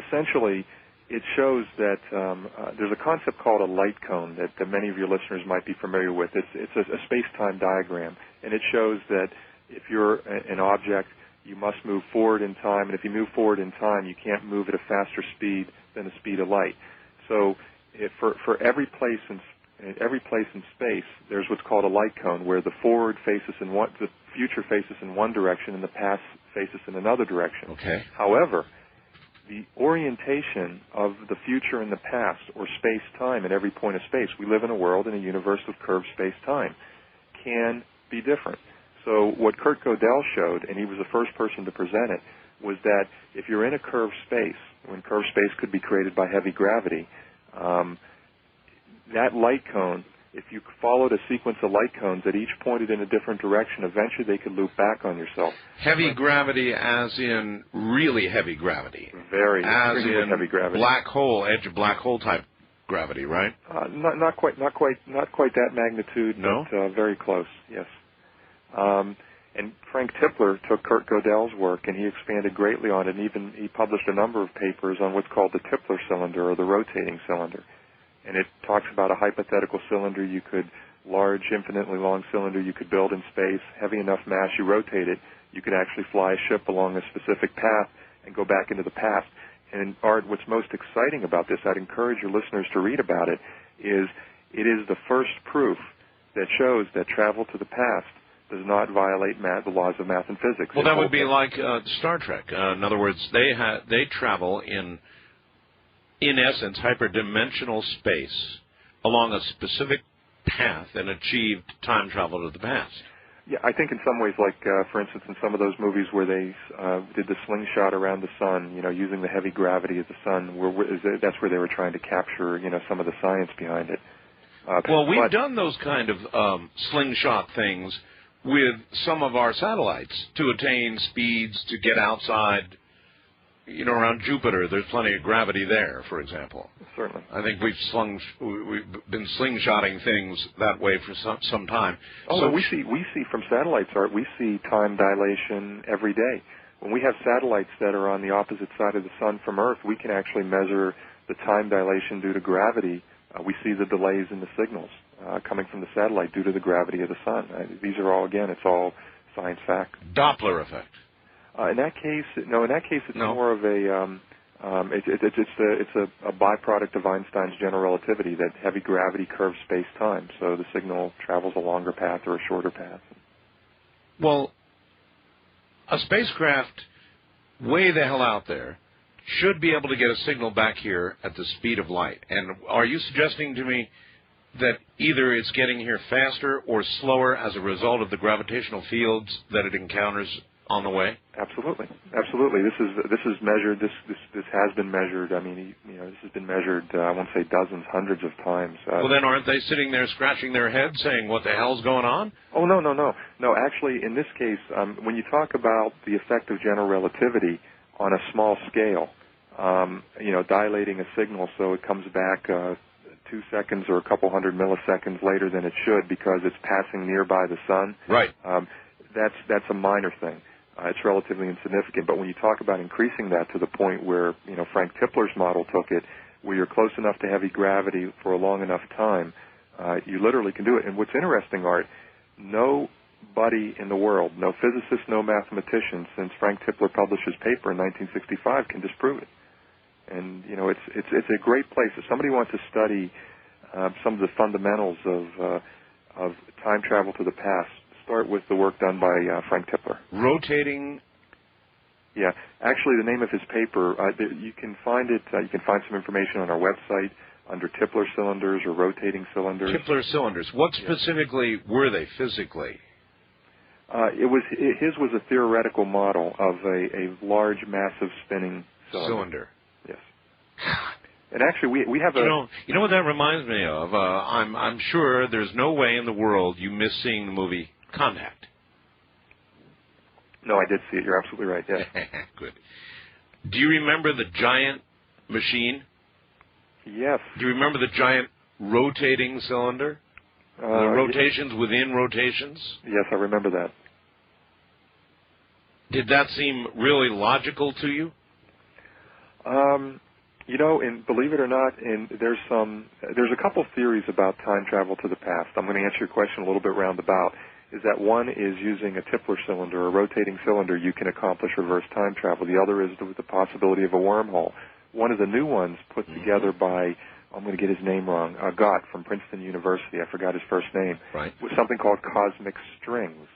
Essentially, it shows that there's a concept called a light cone that many of your listeners might be familiar with. It's a space-time diagram, and it shows that if you're an object, you must move forward in time, and if you move forward in time, you can't move at a faster speed than the speed of light. So, for every place in space, there's what's called a light cone, where the forward faces the future faces in one direction, and the past faces in another direction. Okay. However, the orientation of the future and the past, or space-time at every point of space, we live in a world, in a universe of curved space-time, can be different. So what Kurt Gödel showed, and he was the first person to present it, was that if you're in a curved space, when curved space could be created by heavy gravity, that light cone, if you followed a sequence of light cones that each pointed in a different direction, eventually they could loop back on yourself. Heavy gravity as in really heavy gravity? Very, as in heavy gravity. Black hole, edge of black hole type gravity, right? Not quite that magnitude, no? But very close, yes. And Frank Tipler took Kurt Gödel's work, and he expanded greatly on it, and even he published a number of papers on what's called the Tipler cylinder, or the rotating cylinder. And it talks about a hypothetical cylinder large, infinitely long cylinder you could build in space, heavy enough mass, you rotate it, you could actually fly a ship along a specific path and go back into the past. And Art, what's most exciting about this, I'd encourage your listeners to read about it, is the first proof that shows that travel to the past does not violate the laws of math and physics. Well, that would be like Star Trek. In other words, they travel in essence, hyperdimensional space along a specific path and achieved time travel to the past. Yeah, I think in some ways, like, for instance, in some of those movies where they did the slingshot around the sun, using the heavy gravity of the sun, that's where they were trying to capture, some of the science behind it. Well, we've done those kind of slingshot things with some of our satellites to attain speeds to get outside. Around Jupiter, there's plenty of gravity there, for example. Certainly. I think we've been slingshotting things that way for some time. Oh, so we see from satellites, Art, we see time dilation every day. When we have satellites that are on the opposite side of the sun from Earth, we can actually measure the time dilation due to gravity. We see the delays in the signals coming from the satellite due to the gravity of the sun. These are all, again, it's all science fact. Doppler effect. In that case, it's more of a it's a byproduct of Einstein's general relativity, that heavy gravity curves space-time, so the signal travels a longer path or a shorter path. Well, a spacecraft way the hell out there should be able to get a signal back here at the speed of light. And are you suggesting to me that either it's getting here faster or slower as a result of the gravitational fields that it encounters on the way? Absolutely. This is measured. This has been measured. I mean, this has been measured. I won't say dozens, hundreds of times. Well, then aren't they sitting there scratching their heads, saying, "What the hell's going on?" Oh, no. Actually, in this case, when you talk about the effect of general relativity on a small scale, dilating a signal so it comes back 2 seconds or a couple hundred milliseconds later than it should because it's passing nearby the sun. Right. That's a minor thing. It's relatively insignificant. But when you talk about increasing that to the point where, Frank Tipler's model took it, where you're close enough to heavy gravity for a long enough time, you literally can do it. And what's interesting, Art, nobody in the world, no physicist, no mathematician, since Frank Tipler published his paper in 1965, can disprove it. And, it's a great place. If somebody wants to study some of the fundamentals of time travel to the past, start with the work done by Frank Tipler. Rotating? Yeah. Actually, the name of his paper, you can find it. You can find some information on our website under Tipler cylinders or rotating cylinders. Tipler cylinders. What specifically were they physically? His was a theoretical model of a large, massive spinning cylinder. Yes. And actually, we have a... You know what that reminds me of? I'm sure there's no way in the world you miss seeing the movie Contact. No, I did see it. You're absolutely right, yes. Good. Do you remember the giant machine? Yes. Do you remember the giant rotating cylinder? The rotations within rotations? Yes, I remember that. Did that seem really logical to you? And believe it or not, there's a couple theories about time travel to the past. I'm going to answer your question a little bit roundabout. Is that one is using a Tipler cylinder, a rotating cylinder, you can accomplish reverse time travel. The other is the possibility of a wormhole. One of the new ones put together by, I'm going to get his name wrong, Gott from Princeton University, I forgot his first name, right, was something called cosmic strings.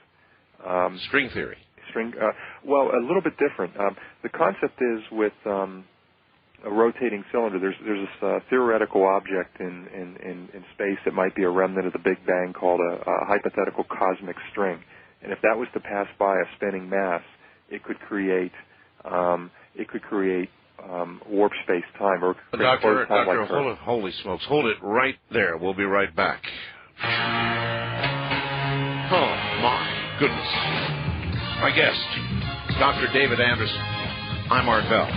String theory. Well, a little bit different. The concept is with a rotating cylinder. There's this theoretical object in space that might be a remnant of the Big Bang called a hypothetical cosmic string, and if that was to pass by a spinning mass, it could create warp space time or Doctor, like holy smokes, hold it right there. We'll be right back. Oh my goodness! My guest, Dr. David Anderson. I'm Art Bell.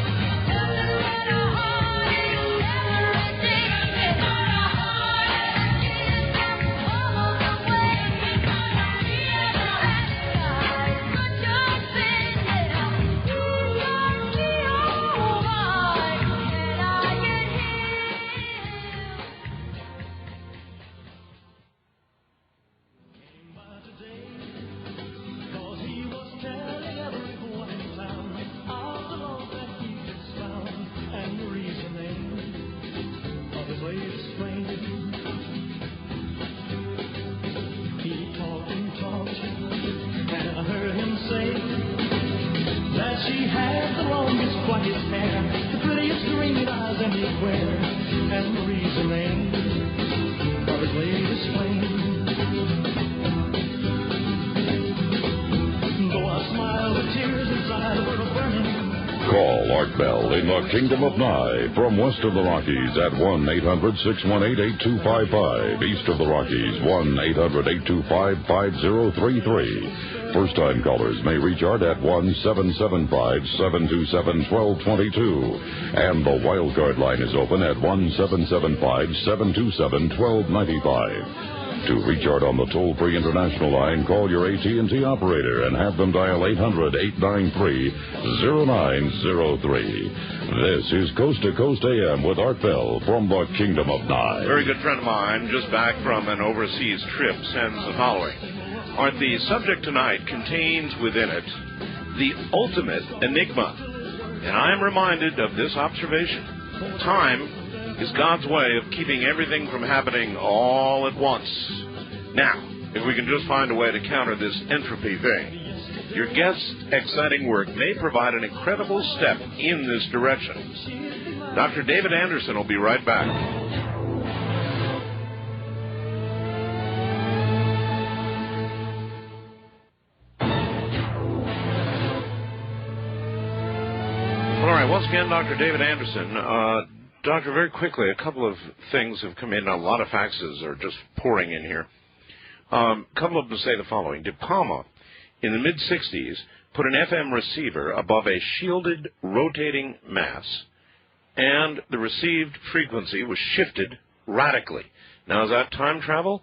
Call Art Bell in the Kingdom of Nye from west of the Rockies at 1-800-618-8255. East of the Rockies, 1-800-825-5033. First-time callers may reach Art at 1-775-727-1222. And the wildcard line is open at 1-775-727-1295. To reach Art on the toll-free international line, call your AT&T operator and have them dial 800-893-0903. This is Coast to Coast AM with Art Bell from the Kingdom of Nye. Very good friend of mine, just back from an overseas trip, sends the following. Art, the subject tonight contains within it the ultimate enigma. And I am reminded of this observation. Time is God's way of keeping everything from happening all at once. Now, if we can just find a way to counter this entropy thing, your guest's exciting work may provide an incredible step in this direction. Dr. David Anderson will be right back. All right, once again, Dr. David Anderson. Doctor, very quickly, a couple of things have come in. A lot of faxes are just pouring in here. A couple of them say the following. De Palma, in the mid-'60s, put an FM receiver above a shielded rotating mass, and the received frequency was shifted radically. Now, is that time travel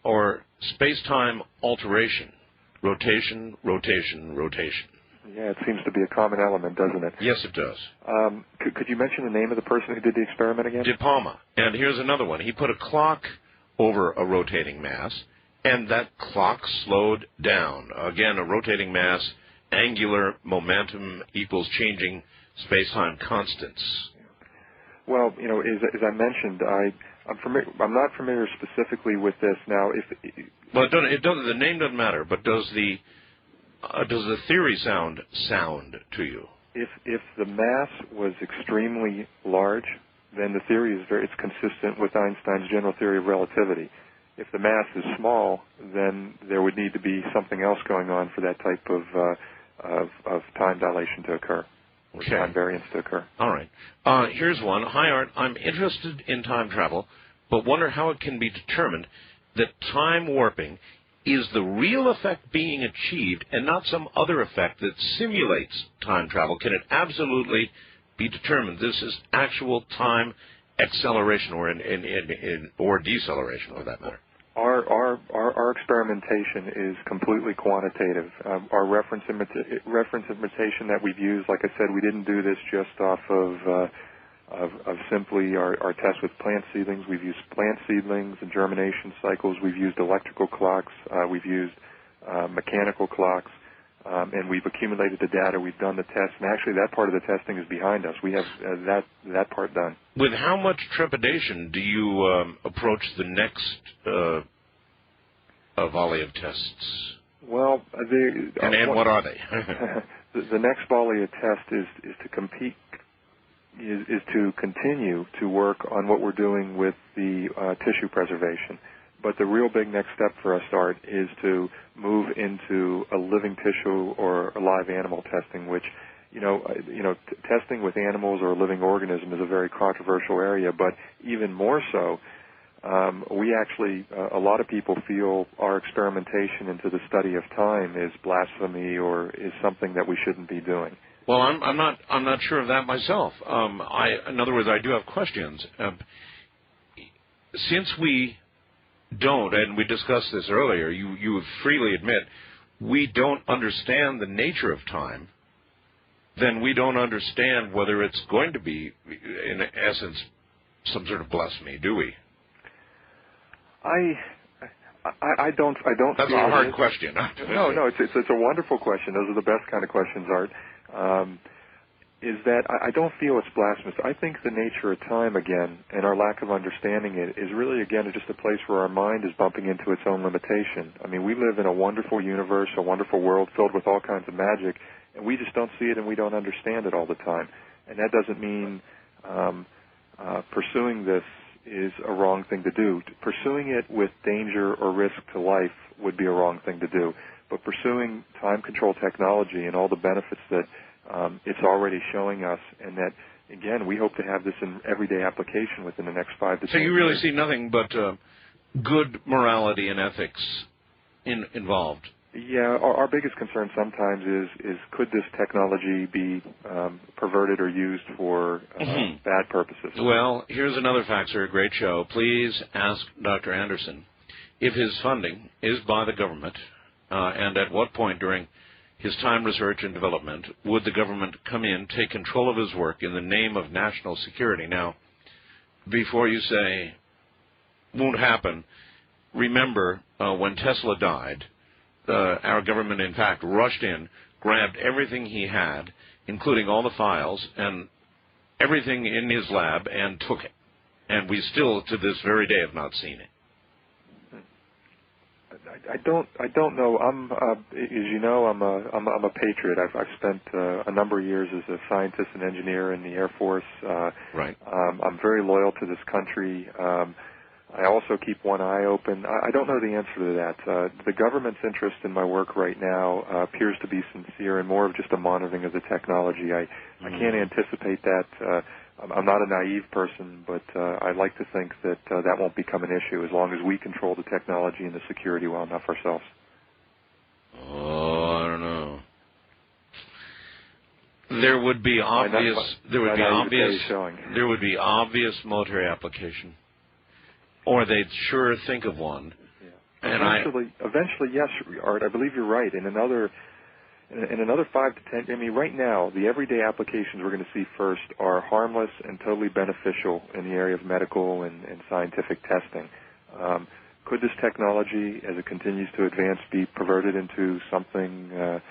or space-time alteration? Rotation, rotation, rotation. Yeah, it seems to be a common element, doesn't it? Yes, it does. Could you mention the name of the person who did the experiment again? De Palma. And here's another one. He put a clock over a rotating mass, and that clock slowed down. Again, a rotating mass, angular momentum equals changing space-time constants. Well, you know, as I mentioned, I'm not familiar specifically with this now. Well, the name doesn't matter, but does the theory sound to you? If the mass was extremely large, then the theory is it's consistent with Einstein's general theory of relativity. If the mass is small, then there would need to be something else going on for that type of time dilation to occur, or time variance to occur. All right. Here's one. Hi, Art. I'm interested in time travel, but wonder how it can be determined that time warping is the real effect being achieved and not some other effect that simulates time travel. Can it absolutely be determined this is actual time acceleration or deceleration, for that matter? Our experimentation is completely quantitative. Our reference imitation that we've used, like I said, we didn't do this just off of simply our test with plant seedlings. We've used plant seedlings and germination cycles. We've used electrical clocks. We've used mechanical clocks. And we've accumulated the data. We've done the tests. And actually, that part of the testing is behind us. We have that part done. With how much trepidation do you approach the next volley of tests? Well, and what are they? The next volley of tests is to compete is to continue to work on what we're doing with the tissue preservation. But the real big next step for us, Art, is to move into a living tissue or a live animal testing, which, testing with animals or a living organism is a very controversial area, but even more so, we actually, a lot of people feel our experimentation into the study of time is blasphemy or is something that we shouldn't be doing. Well, I'm not sure of that myself. In other words, I do have questions. Since we don't, and we discussed this earlier, you freely admit we don't understand the nature of time, then we don't understand whether it's going to be, in essence, some sort of blasphemy, do we? I don't. That's a hard question. No, it's a wonderful question. Those are the best kind of questions, Art. Is that I don't feel it's blasphemous. I think the nature of time, again, and our lack of understanding it is really, again, just a place where our mind is bumping into its own limitation. I mean, we live in a wonderful universe, a wonderful world filled with all kinds of magic, and we just don't see it and we don't understand it all the time. And that doesn't mean pursuing this is a wrong thing to do. Pursuing it with danger or risk to life would be a wrong thing to do. But pursuing time control technology and all the benefits that it's already showing us, and that, again, we hope to have this in everyday application within the next 5 to 10 years. So you really see nothing but good morality and ethics involved? Yeah, our biggest concern sometimes is could this technology be perverted or used for bad purposes? Well, here's another fact, sir. Great show. Please ask Dr. Anderson if his funding is by the government, and at what point during his time research and development would the government come in, take control of his work in the name of national security. Now, before you say won't happen, remember when Tesla died, our government, in fact, rushed in, grabbed everything he had, including all the files and everything in his lab, and took it. And we still, to this very day, have not seen it. I don't know. As you know, I'm a patriot. I've spent a number of years as a scientist and engineer in the Air Force. Right. I'm very loyal to this country. I also keep one eye open. I don't know the answer to that. The government's interest in my work right now appears to be sincere and more of just a monitoring of the technology. I can't anticipate that. I'm not a naive person, but I'd like to think that that won't become an issue as long as we control the technology and the security well enough ourselves. Oh, I don't know. There would be obvious military application, or they'd sure think of one. Yeah. Eventually, yes, Art. I believe you're right. In another 5 to 10, I mean, right now, the everyday applications we're going to see first are harmless and totally beneficial in the area of medical and scientific testing. Could this technology, as it continues to advance, be perverted into something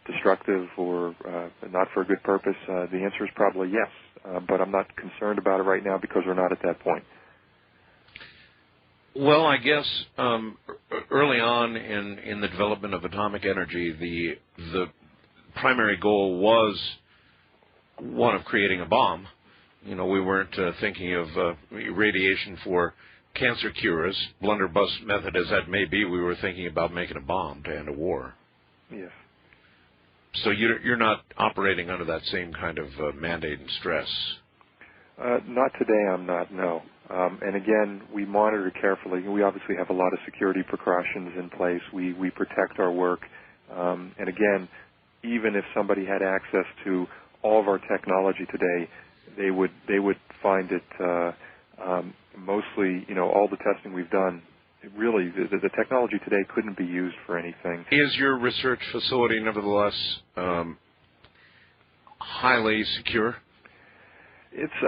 destructive or not for a good purpose? The answer is probably yes, but I'm not concerned about it right now because we're not at that point. Well, I guess early on in the development of atomic energy, the primary goal was one of creating a bomb. You know, we weren't thinking of radiation for cancer cures, blunderbuss method as that may be. We were thinking about making a bomb to end a war. Yes. So you're not operating under that same kind of mandate and stress? Not today, I'm not, no. And again, we monitor carefully. We obviously have a lot of security precautions in place. We protect our work. And again, even if somebody had access to all of our technology today, they would find it mostly, all the testing we've done, really, the technology today couldn't be used for anything. Is your research facility, nevertheless, highly secure? It's,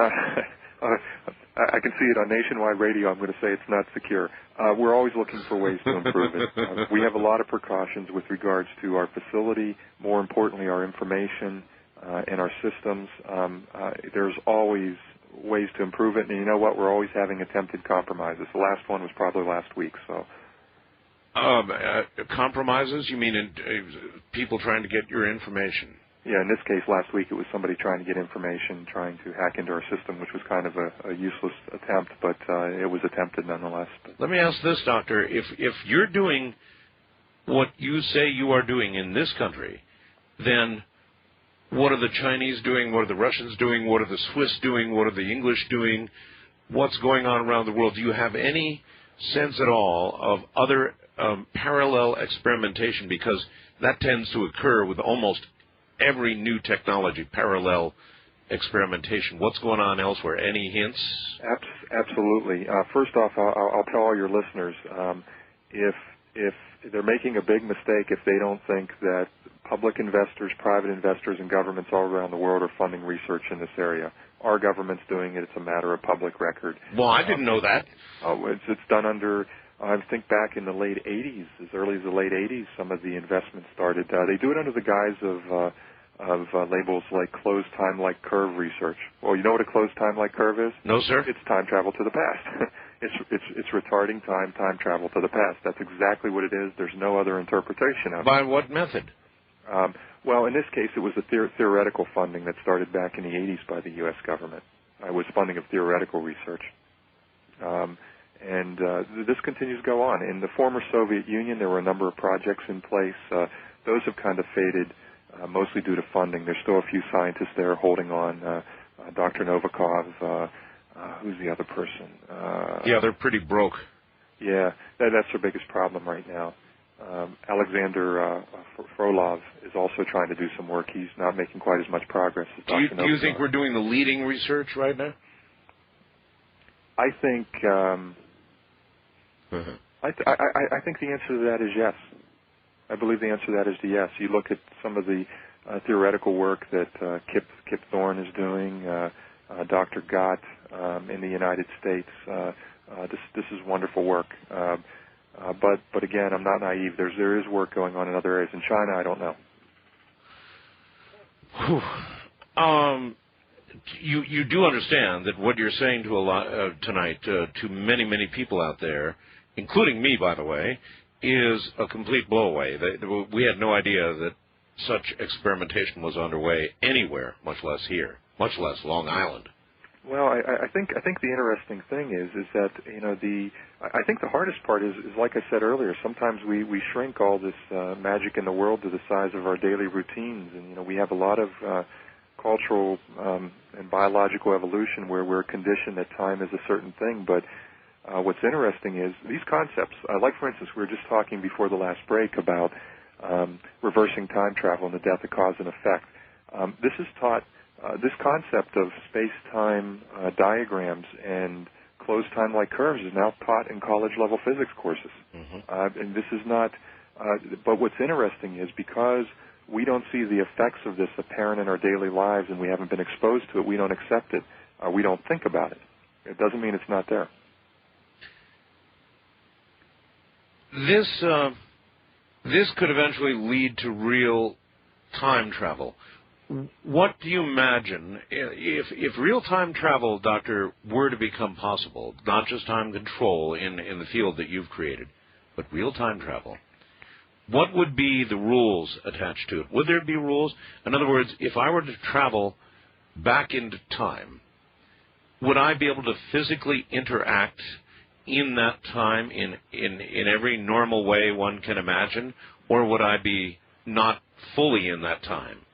I can see it on nationwide radio. I'm going to say it's not secure. We're always looking for ways to improve it. We have a lot of precautions with regards to our facility, more importantly, our information and our systems. There's always ways to improve it, and you know what? We're always having attempted compromises. The last one was probably last week. So, compromises? You mean people trying to get your information? Yeah, in this case, last week it was somebody trying to get information, trying to hack into our system, which was kind of a useless attempt, but it was attempted nonetheless. Let me ask this, Doctor. If you're doing what you say you are doing in this country, then what are the Chinese doing? What are the Russians doing? What are the Swiss doing? What are the English doing? What's going on around the world? Do you have any sense at all of other parallel experimentation? Because that tends to occur with almost every new technology, parallel experimentation. What's going on elsewhere? Any hints? Absolutely. First off, I'll tell all your listeners, if they're making a big mistake if they don't think that public investors, private investors, and governments all around the world are funding research in this area. Our government's doing it. It's a matter of public record. Well, I didn't know that. It's done under, I think back in the late 80s, as early as the late 80s, some of the investments started. They do it under the guise of labels like closed time-like curve research. Well, you know what a closed time-like curve is? No, sir. It's time travel to the past. It's retarding time travel to the past. That's exactly what it is. There's no other interpretation of it. By what method? Well, in this case, it was the theoretical funding that started back in the 80s by the U.S. government. It was funding of theoretical research. And this continues to go on. In the former Soviet Union, there were a number of projects in place. Those have kind of faded, mostly due to funding. There's still a few scientists there holding on. Dr. Novikov, who's the other person? Yeah, they're pretty broke. Yeah, that's their biggest problem right now. Alexander Frolov is also trying to do some work. He's not making quite as much progress as Dr. Novikov. Do you think we're doing the leading research right now? I think I think the answer to that is yes. I believe the answer to that is yes. You look at some of the theoretical work that Kip Thorne is doing, Dr. Gott in the United States. This is wonderful work. But again, I'm not naive. There is work going on in other areas. In China, I don't know. You do understand that what you're saying to a lot tonight to many people out there, including me, by the way, is a complete blowaway. We had no idea that such experimentation was underway anywhere, much less here, much less Long Island. Well, I think the interesting thing is that I think the hardest part is like I said earlier. Sometimes we shrink all this magic in the world to the size of our daily routines, and we have a lot of cultural and biological evolution where we're conditioned that time is a certain thing. But what's interesting is these concepts. Like for instance, we were just talking before the last break about reversing time travel and the death of cause and effect. This is taught. This concept of space-time diagrams and closed time-like curves is now taught in college-level physics courses. Mm-hmm. And this is not, but what's interesting is because we don't see the effects of this apparent in our daily lives and we haven't been exposed to it, we don't accept it, we don't think about it. It doesn't mean it's not there. This could eventually lead to real time travel. What do you imagine if real-time travel, Doctor, were to become possible, not just time control in the field that you've created, but real-time travel? What would be the rules attached to it? Would there be rules? In other words, if I were to travel back into time, would I be able to physically interact in that time in every normal way one can imagine, or would I be not fully in that time?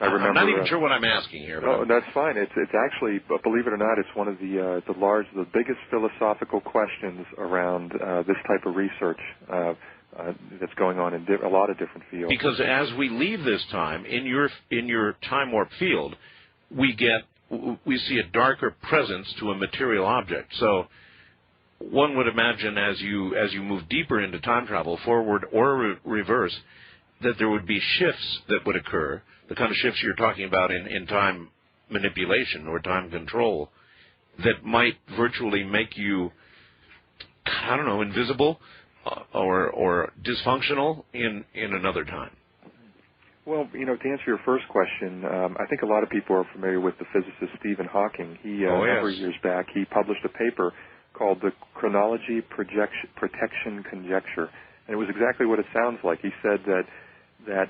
I'm not even sure what I'm asking here. No, that's fine. It's actually, believe it or not, it's one of the biggest philosophical questions around this type of research that's going on in a lot of different fields. Because as we leave this time in your time warp field, we see a darker presence to a material object. So one would imagine as you move deeper into time travel, forward or reverse, that there would be shifts that would occur, the kind of shifts you're talking about in time manipulation or time control, that might virtually make you, I don't know, invisible or dysfunctional in another time. Well, to answer your first question, I think a lot of people are familiar with the physicist Stephen Hawking. He, a number of years back, he published a paper called the Chronology Protection Conjecture. And it was exactly what it sounds like. He said that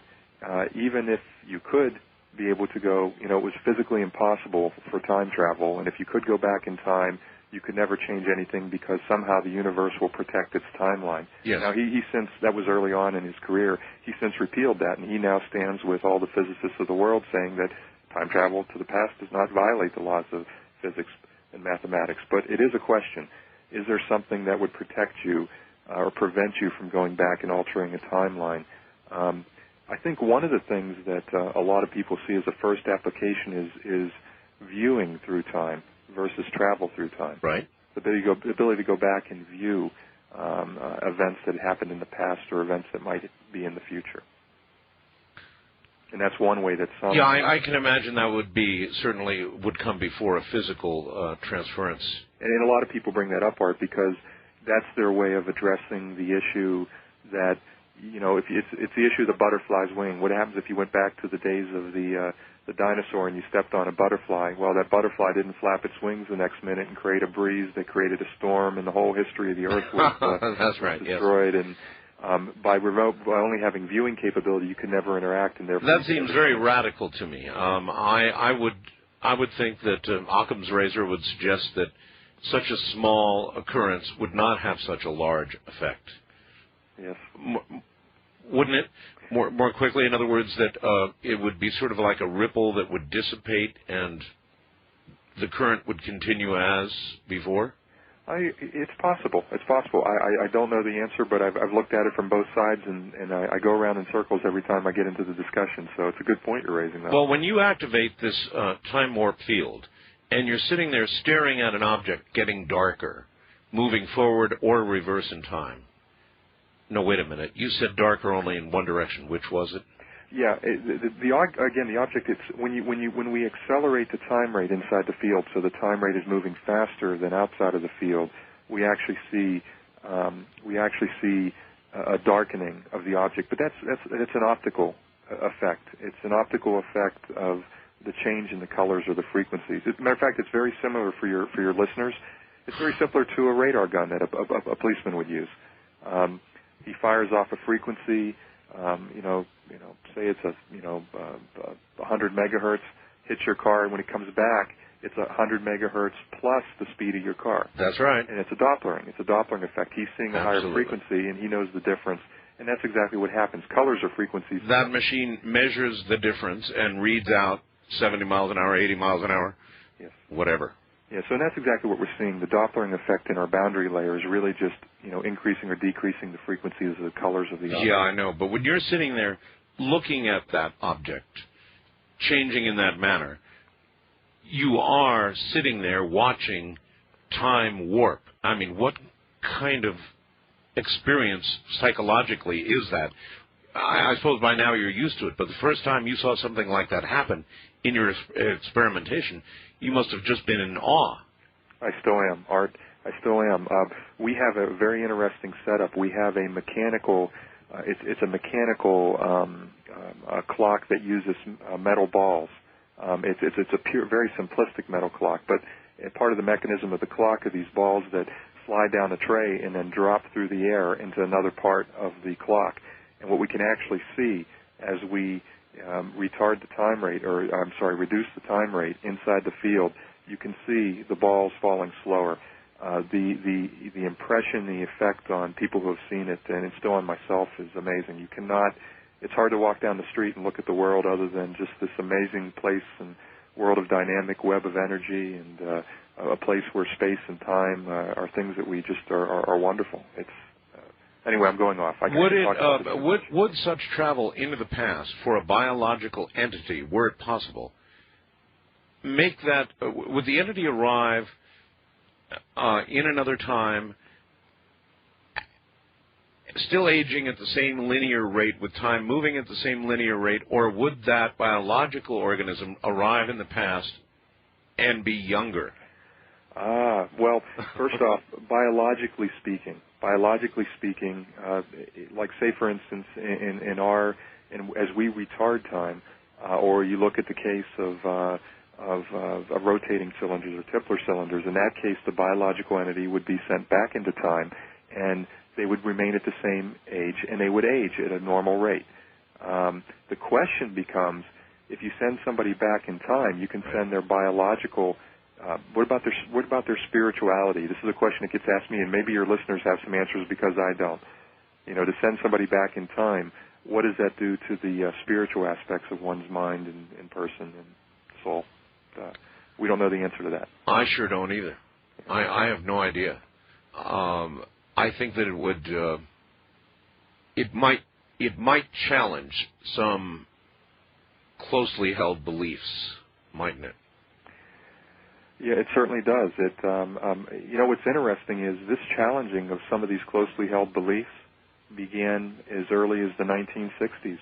even if you could be able to go, it was physically impossible for time travel, and if you could go back in time, you could never change anything because somehow the universe will protect its timeline. Yes. Now, he since, that was early on in his career, he since repealed that, and he now stands with all the physicists of the world saying that time travel to the past does not violate the laws of physics and mathematics. But it is a question. Is there something that would protect you or prevent you from going back and altering a timeline? I think one of the things that a lot of people see as a first application is viewing through time versus travel through time. Right. The ability to go back and view events that happened in the past or events that might be in the future. And that's one way that some... Yeah, I can imagine that certainly would come before a physical transference. And a lot of people bring that up, Art, because that's their way of addressing the issue that, if it's the issue of the butterfly's wing. What happens if you went back to the days of the dinosaur and you stepped on a butterfly? Well, that butterfly didn't flap its wings the next minute and create a breeze. They created a storm, and the whole history of the Earth was, That's right, was destroyed. Yes. And by only having viewing capability, you can never interact, and therefore that seems very radical to me. I would think that Occam's razor would suggest that such a small occurrence would not have such a large effect. Yes. Wouldn't it? More quickly, in other words, that it would be sort of like a ripple that would dissipate and the current would continue as before? It's possible. It's possible. I don't know the answer, but I've looked at it from both sides, and I go around in circles every time I get into the discussion. So it's a good point you're raising, though. Well, when you activate this time warp field, and you're sitting there staring at an object getting darker, moving forward or reverse in time. No, wait a minute. You said darker only in one direction. Which was it? Yeah. The object. It's when we accelerate the time rate inside the field, so the time rate is moving faster than outside of the field. We actually see a darkening of the object, but that's an optical effect. It's an optical effect of the change in the colors or the frequencies. As a matter of fact, it's very similar for your listeners. It's very similar to a radar gun that a policeman would use. He fires off a frequency, say it's 100 megahertz, hits your car, and when it comes back, it's 100 megahertz plus the speed of your car. That's right. And it's a Doppling. It's a Doppling effect. He's seeing a higher frequency, and he knows the difference. And that's exactly what happens. Colors are frequencies. That machine measures the difference and reads out 70 miles an hour, 80 miles an hour, yes, whatever. Yeah, so that's exactly what we're seeing. The Doppling effect in our boundary layer is really just, increasing or decreasing the frequencies of the colors of the object. Yeah, I know. But when you're sitting there looking at that object, changing in that manner, you are sitting there watching time warp. I mean, what kind of experience psychologically is that? I suppose by now you're used to it, but the first time you saw something like that happen in your experimentation, you must have just been in awe. I still am, Art. I still am. We have a very interesting setup. We have a mechanical, it's a mechanical clock that uses metal balls. It's a pure, very simplistic metal clock, but part of the mechanism of the clock are these balls that slide down a tray and then drop through the air into another part of the clock. And what we can actually see as we retard the time rate, reduce the time rate inside the field, you can see the balls falling slower. The impression, the effect on people who have seen it, and it's still on myself, is amazing. It's hard to walk down the street and look at the world other than just this amazing place and world of dynamic web of energy and a place where space and time are things that we just are wonderful. Anyway, I'm going off. Would such travel into the past for a biological entity, were it possible, make that? Would the entity arrive in another time, still aging at the same linear rate, with time moving at the same linear rate, or would that biological organism arrive in the past and be younger? Well, first off, biologically speaking, like say for instance, as we retard time, or you look at the case of rotating cylinders or Tipler cylinders, in that case, the biological entity would be sent back into time, and they would remain at the same age, and they would age at a normal rate. The question becomes, if you send somebody back in time, you can send their biological. What about their spirituality? This is a question that gets asked me, and maybe your listeners have some answers because I don't. To send somebody back in time, what does that do to the spiritual aspects of one's mind and person and soul? We don't know the answer to that. I sure don't either. I have no idea. I think that it would. It might challenge some closely held beliefs, mightn't it? Yeah, it certainly does. What's interesting is this challenging of some of these closely held beliefs began as early as the 1960s.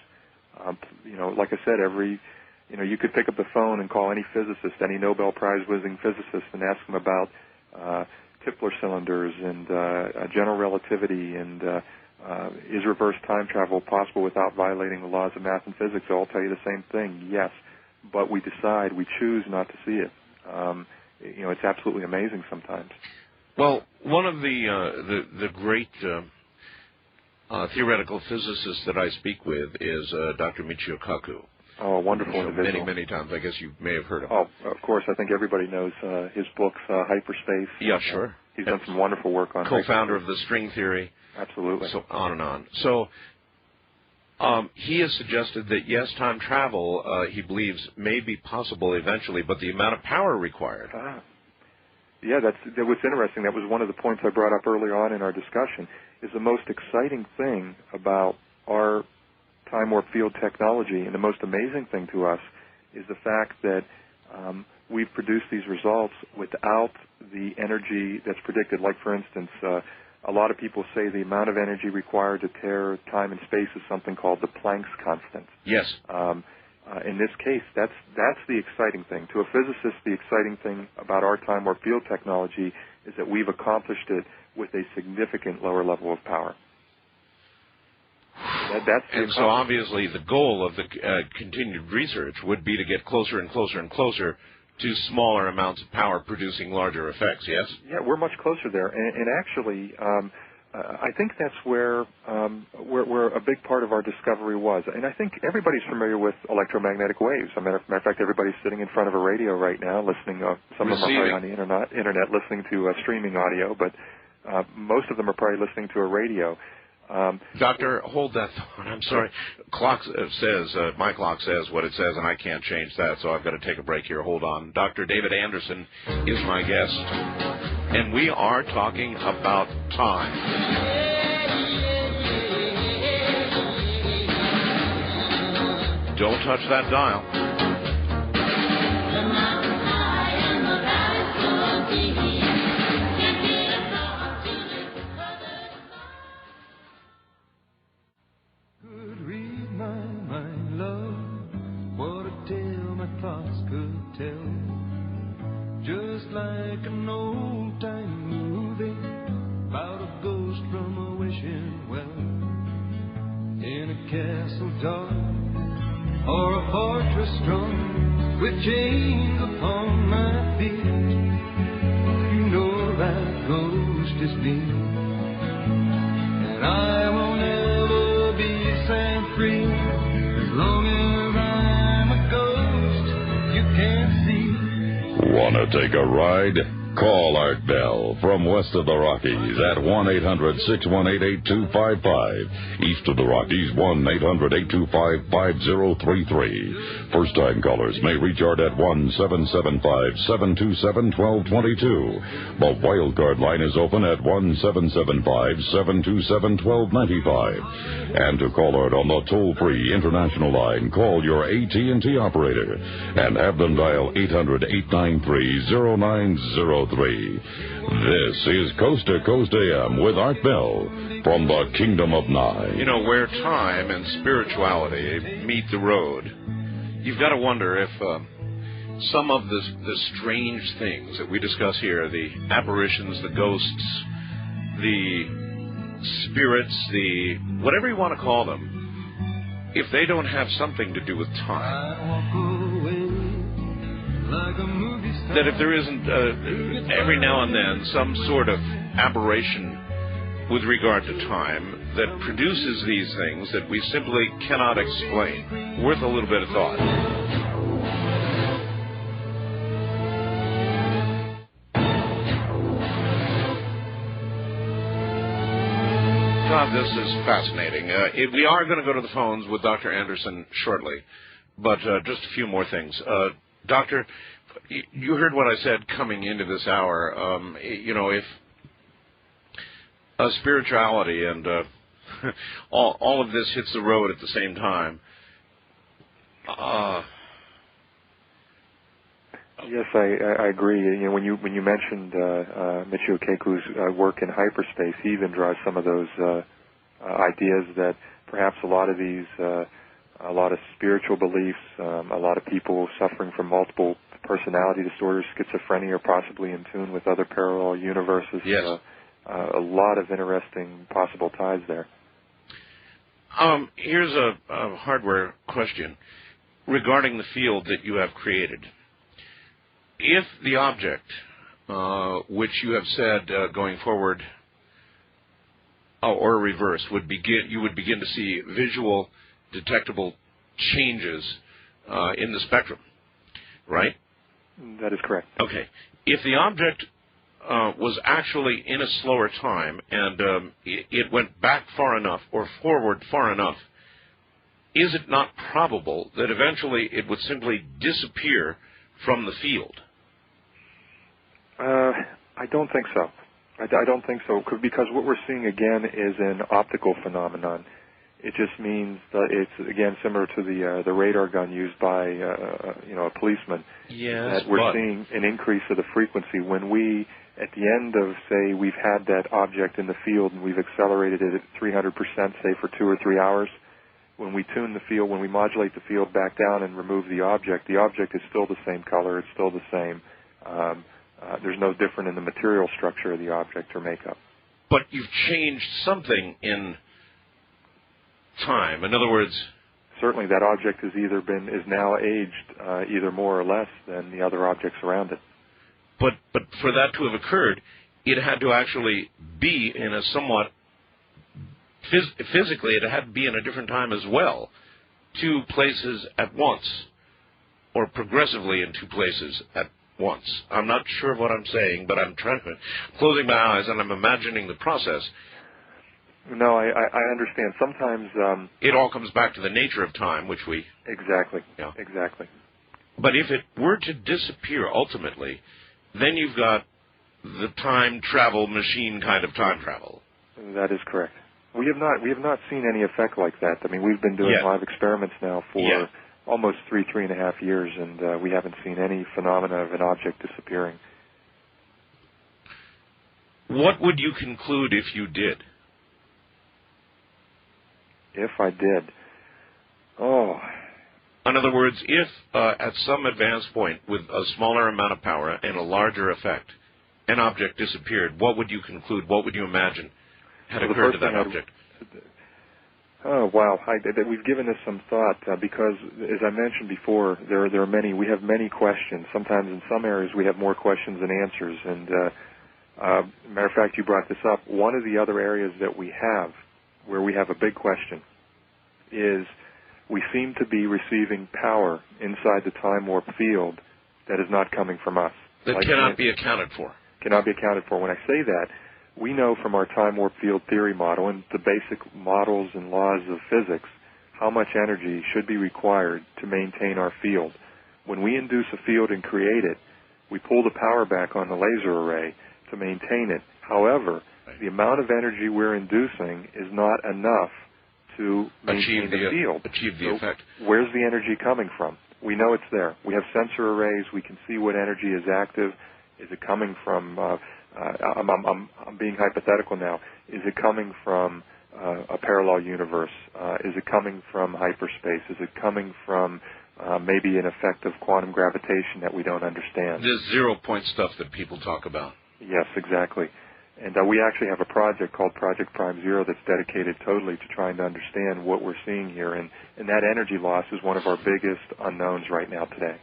Like I said, you could pick up the phone and call any physicist, any Nobel Prize-winning physicist, and ask them about Tipler cylinders and general relativity and is reverse time travel possible without violating the laws of math and physics? They'll all tell you the same thing, yes, but we choose not to see it. It's absolutely amazing sometimes. Well, one of the great theoretical physicists that I speak with is Dr. Michio Kaku. Oh, wonderful individual. Many times. I guess you may have heard of him. Oh, of course. I think everybody knows his books, Hyperspace. Yeah, sure. He's done some wonderful work on co-founder of the string theory. Absolutely. So on and on. So he has suggested that, yes, time travel, he believes, may be possible eventually, but the amount of power required. Yeah, that was interesting. That was one of the points I brought up earlier on in our discussion, is the most exciting thing about our time warp field technology, and the most amazing thing to us is the fact that we've produced these results without the energy that's predicted. Like, for instance, a lot of people say the amount of energy required to tear time and space is something called the Planck's constant. Yes. In this case, that's the exciting thing. To a physicist, the exciting thing about our time warp field technology is that we've accomplished it with a significant lower level of power. And so obviously the goal of the continued research would be to get closer and closer and closer to smaller amounts of power producing larger effects, yes? Yeah, we're much closer there. And actually, I think that's where a big part of our discovery was. And I think everybody's familiar with electromagnetic waves. As a matter of fact, everybody's sitting in front of a radio right now listening. Some of them are probably on the internet listening to streaming audio, but most of them are probably listening to a radio. Doctor, hold that thought. I'm sorry. My clock says what it says, and I can't change that, so I've got to take a break here. Hold on. Dr. David Anderson is my guest, and we are talking about time. Don't touch that dial. Just like an old-time movie about a ghost from a wishing well, in a castle dark or a fortress strong with chains upon my feet. You know that ghost is me, and I won't ever be set free as long as I'm a ghost you can't see. Want to take a ride? Call Art Bell from west of the Rockies at 1-800-618-8255. East of the Rockies, 1-800-825-5033. First-time callers may reach Art at 1-775-727-1222. The wildcard line is open at 1-775-727-1295. And to call Art on the toll-free international line, call your AT&T operator and have them dial 800-893-0903. This is Coast to Coast AM with Art Bell from the Kingdom of Nye. You know, where time and spirituality meet the road, you've got to wonder if some of the strange things that we discuss here, the apparitions, the ghosts, the spirits, the whatever you want to call them, if they don't have something to do with time, that if there isn't every now and then some sort of aberration with regard to time, that produces these things that we simply cannot explain. Worth a little bit of thought. God, this is fascinating. We are going to go to the phones with Dr. Anderson shortly, but just a few more things. Doctor, you heard what I said coming into this hour. If spirituality and all of this hits the road at the same time. Yes, I agree. When you mentioned Michio Kaku's work in hyperspace, he even drives some of those ideas that perhaps a lot of spiritual beliefs, a lot of people suffering from multiple personality disorders, schizophrenia, are possibly in tune with other parallel universes. Yes. A lot of interesting possible ties there. Here's a hardware question regarding the field that you have created. If the object, which you have said going forward, or reverse, you would begin to see visual detectable changes in the spectrum, right? That is correct. Okay. If the object was actually in a slower time and it went back far enough or forward far enough, is it not probable that eventually it would simply disappear from the field? I don't think so. I don't think so, because what we're seeing again is an optical phenomenon. It just means that it's again similar to the radar gun used by a policeman. Yes, that we're seeing an increase of the frequency when we, at the end of, say, we've had that object in the field and we've accelerated it at 300%, say for 2 or 3 hours. When we tune the field, when we modulate the field back down and remove the object is still the same color. It's still the same. There's no different in the material structure of the object or makeup. But you've changed something in time. In other words, certainly that object is now aged either more or less than the other objects around it. But for that to have occurred, it had to actually be in a somewhat physically, it had to be in a different time as well, 2 places at once, or progressively in 2 places at once. I'm not sure of what I'm saying, but I'm closing my eyes and I'm imagining the process. No, I understand. Sometimes it all comes back to the nature of time, which we... Exactly. Yeah. Exactly. But if it were to disappear ultimately, then you've got the time travel machine kind of time travel. That is correct. We have not seen any effect like that. I mean, we've been doing live experiments now for almost 3.5 years, and we haven't seen any phenomena of an object disappearing. What would you conclude if you did? If I did? In other words, if at some advanced point with a smaller amount of power and a larger effect, an object disappeared, what would you conclude? What would you imagine had occurred to that object? Oh, wow. We've given this some thought because, as I mentioned before, we have many questions. Sometimes in some areas we have more questions than answers. And matter of fact, you brought this up. One of the other areas that we have, where we have a big question, is we seem to be receiving power inside the time warp field that is not coming from us. That cannot be accounted for. Cannot be accounted for. When I say that, we know from our time warp field theory model and the basic models and laws of physics how much energy should be required to maintain our field. When we induce a field and create it, we pull the power back on the laser array to maintain it. However, the amount of energy we're inducing is not enough to maintain the field. Achieve the effect. Where's the energy coming from? We know it's there. We have sensor arrays. We can see what energy is active. Is it coming from... I'm being hypothetical now. Is it coming from a parallel universe? Is it coming from hyperspace? Is it coming from maybe an effect of quantum gravitation that we don't understand? This 0-point stuff that people talk about. Yes, exactly. And we actually have a project called Project Prime Zero that's dedicated totally to trying to understand what we're seeing here. And that energy loss is one of our biggest unknowns right now today.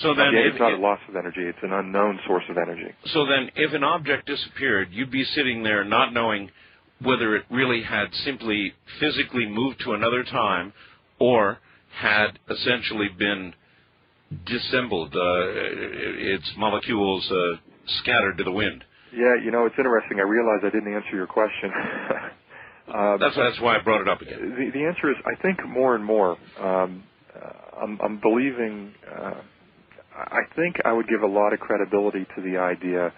So then, it's not a loss of energy; it's an unknown source of energy. So then, if an object disappeared, you'd be sitting there not knowing whether it really had simply physically moved to another time or had essentially been dissembled, its molecules scattered to the wind. Yeah, it's interesting. I realize I didn't answer your question. That's why I brought it up again. The answer is, I think more and more, I'm believing, I think I would give a lot of credibility to the idea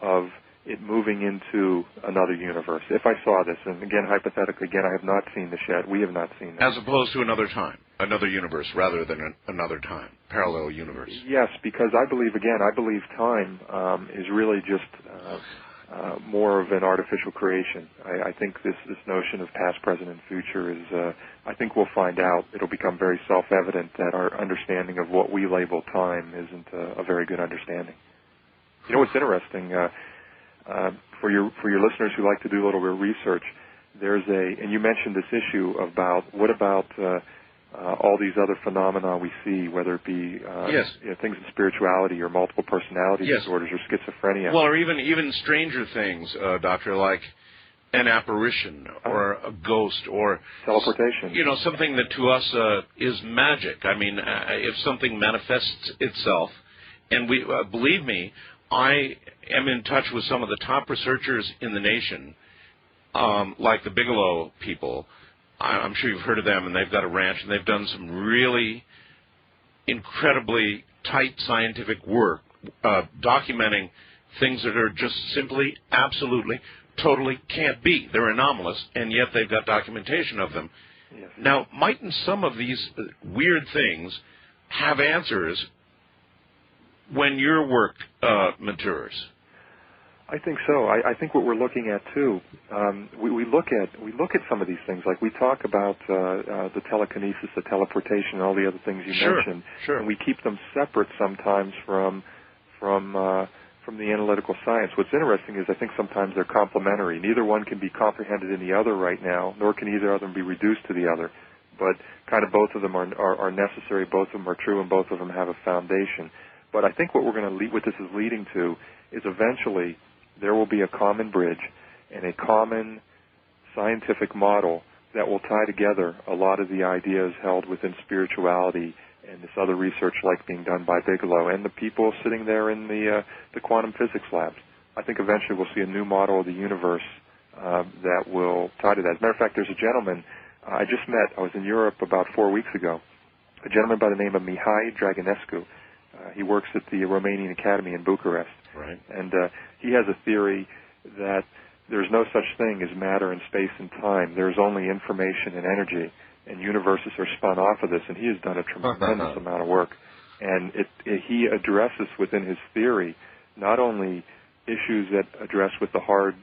of it moving into another universe. If I saw this, and again, hypothetically, I have not seen this yet. We have not seen this. As opposed to another time, another universe, rather than another time, parallel universe. Yes, because I believe time is really just more of an artificial creation. I think this notion of past, present, and future is, I think we'll find out. It'll become very self-evident that our understanding of what we label time isn't a very good understanding. You know what's interesting? For your listeners who like to do a little bit of research, and you mentioned this issue about what about all these other phenomena we see, whether it be things in spirituality or multiple personality disorders or schizophrenia. Well, or even stranger things, Doctor, like an apparition or a ghost or teleportation. Something that to us is magic. I mean, if something manifests itself, and we believe me, I am in touch with some of the top researchers in the nation, like the Bigelow people. I'm sure you've heard of them, and they've got a ranch, and they've done some really incredibly tight scientific work documenting things that are just simply, absolutely, totally can't be. They're anomalous, and yet they've got documentation of them. Yes. Now, mightn't some of these weird things have answers when your work matures? I think so. I think what we're looking at too, we look at some of these things, like we talk about the telekinesis, the teleportation, and all the other things you mentioned, and we keep them separate sometimes from the analytical science. What's interesting is I think sometimes they're complementary. Neither one can be comprehended in the other right now, nor can either of them be reduced to the other. But kind of both of them are necessary, both of them are true, and both of them have a foundation. But I think what this is leading to is eventually there will be a common bridge and a common scientific model that will tie together a lot of the ideas held within spirituality and this other research like being done by Bigelow and the people sitting there in the quantum physics labs. I think eventually we'll see a new model of the universe that will tie to that. As a matter of fact, there's a gentleman I just met. I was in Europe about 4 weeks ago. A gentleman by the name of Mihai Dragonescu. He works at the Romanian Academy in Bucharest. Right. And he has a theory that there's no such thing as matter in space and time. There's only information and energy, and universes are spun off of this, and he has done a tremendous amount of work. And he addresses within his theory not only issues that address with the hard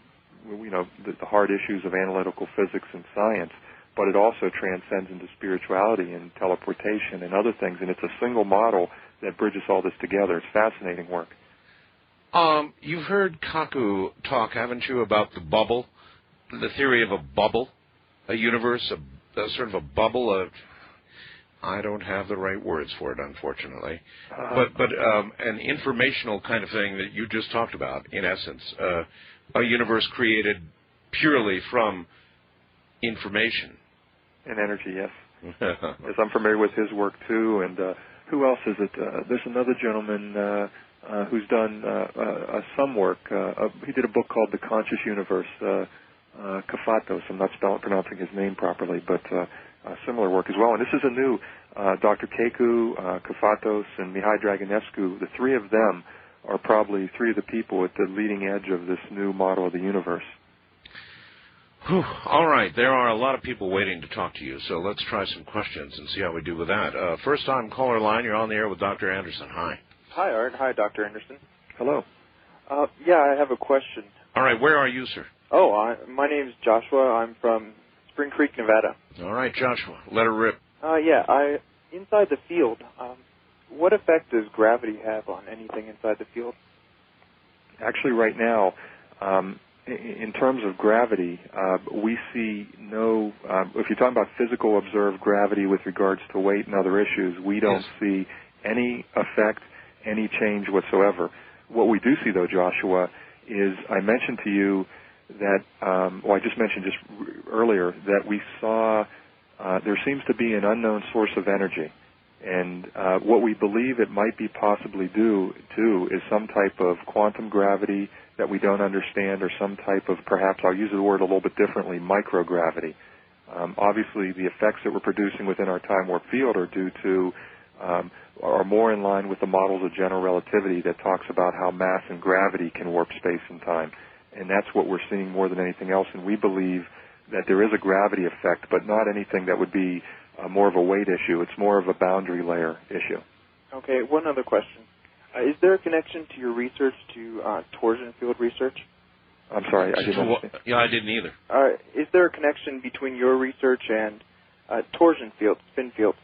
issues of analytical physics and science, but it also transcends into spirituality and teleportation and other things, and it's a single model that bridges all this together. It's fascinating work. You've heard Kaku talk, haven't you, about the bubble, the theory of a bubble, a universe, a sort of a bubble. I don't have the right words for it, unfortunately, but an informational kind of thing that you just talked about, in essence, a universe created purely from information. And energy, yes. Yes, I'm familiar with his work, too, and who else is it? There's another gentleman who's done some work. He did a book called The Conscious Universe, Kafatos. I'm not pronouncing his name properly, but similar work as well. And this is a new Dr. Keku, Kafatos, and Mihai Dragonescu. The three of them are probably three of the people at the leading edge of this new model of the universe. Whew. All right, there are a lot of people waiting to talk to you, so let's try some questions and see how we do with that. First-time caller line, you're on the air with Dr. Anderson. Hi. Hi, Art. Hi, Dr. Anderson. Hello. Yeah, I have a question. All right, where are you, sir? Oh, my name's Joshua. I'm from Spring Creek, Nevada. All right, Joshua, let her rip. Inside the field, what effect does gravity have on anything inside the field? Actually, right now, in terms of gravity, we see no, if you're talking about physical observed gravity with regards to weight and other issues, we don't see any effect, any change whatsoever. What we do see, though, Joshua, is I mentioned to you that, I just mentioned just earlier that we saw there seems to be an unknown source of energy. And what we believe it might be possibly due to is some type of quantum gravity that we don't understand, or some type of, perhaps I'll use the word a little bit differently, microgravity. Obviously, the effects that we're producing within our time warp field are due to, are more in line with the models of general relativity that talks about how mass and gravity can warp space and time. And that's what we're seeing more than anything else. And we believe that there is a gravity effect, but not anything that would be more of a weight issue. It's more of a boundary layer issue. Okay, one other question. Is there a connection to your research to torsion field research? I'm sorry, I didn't understand. Yeah, I didn't either. Is there a connection between your research and torsion fields, spin fields?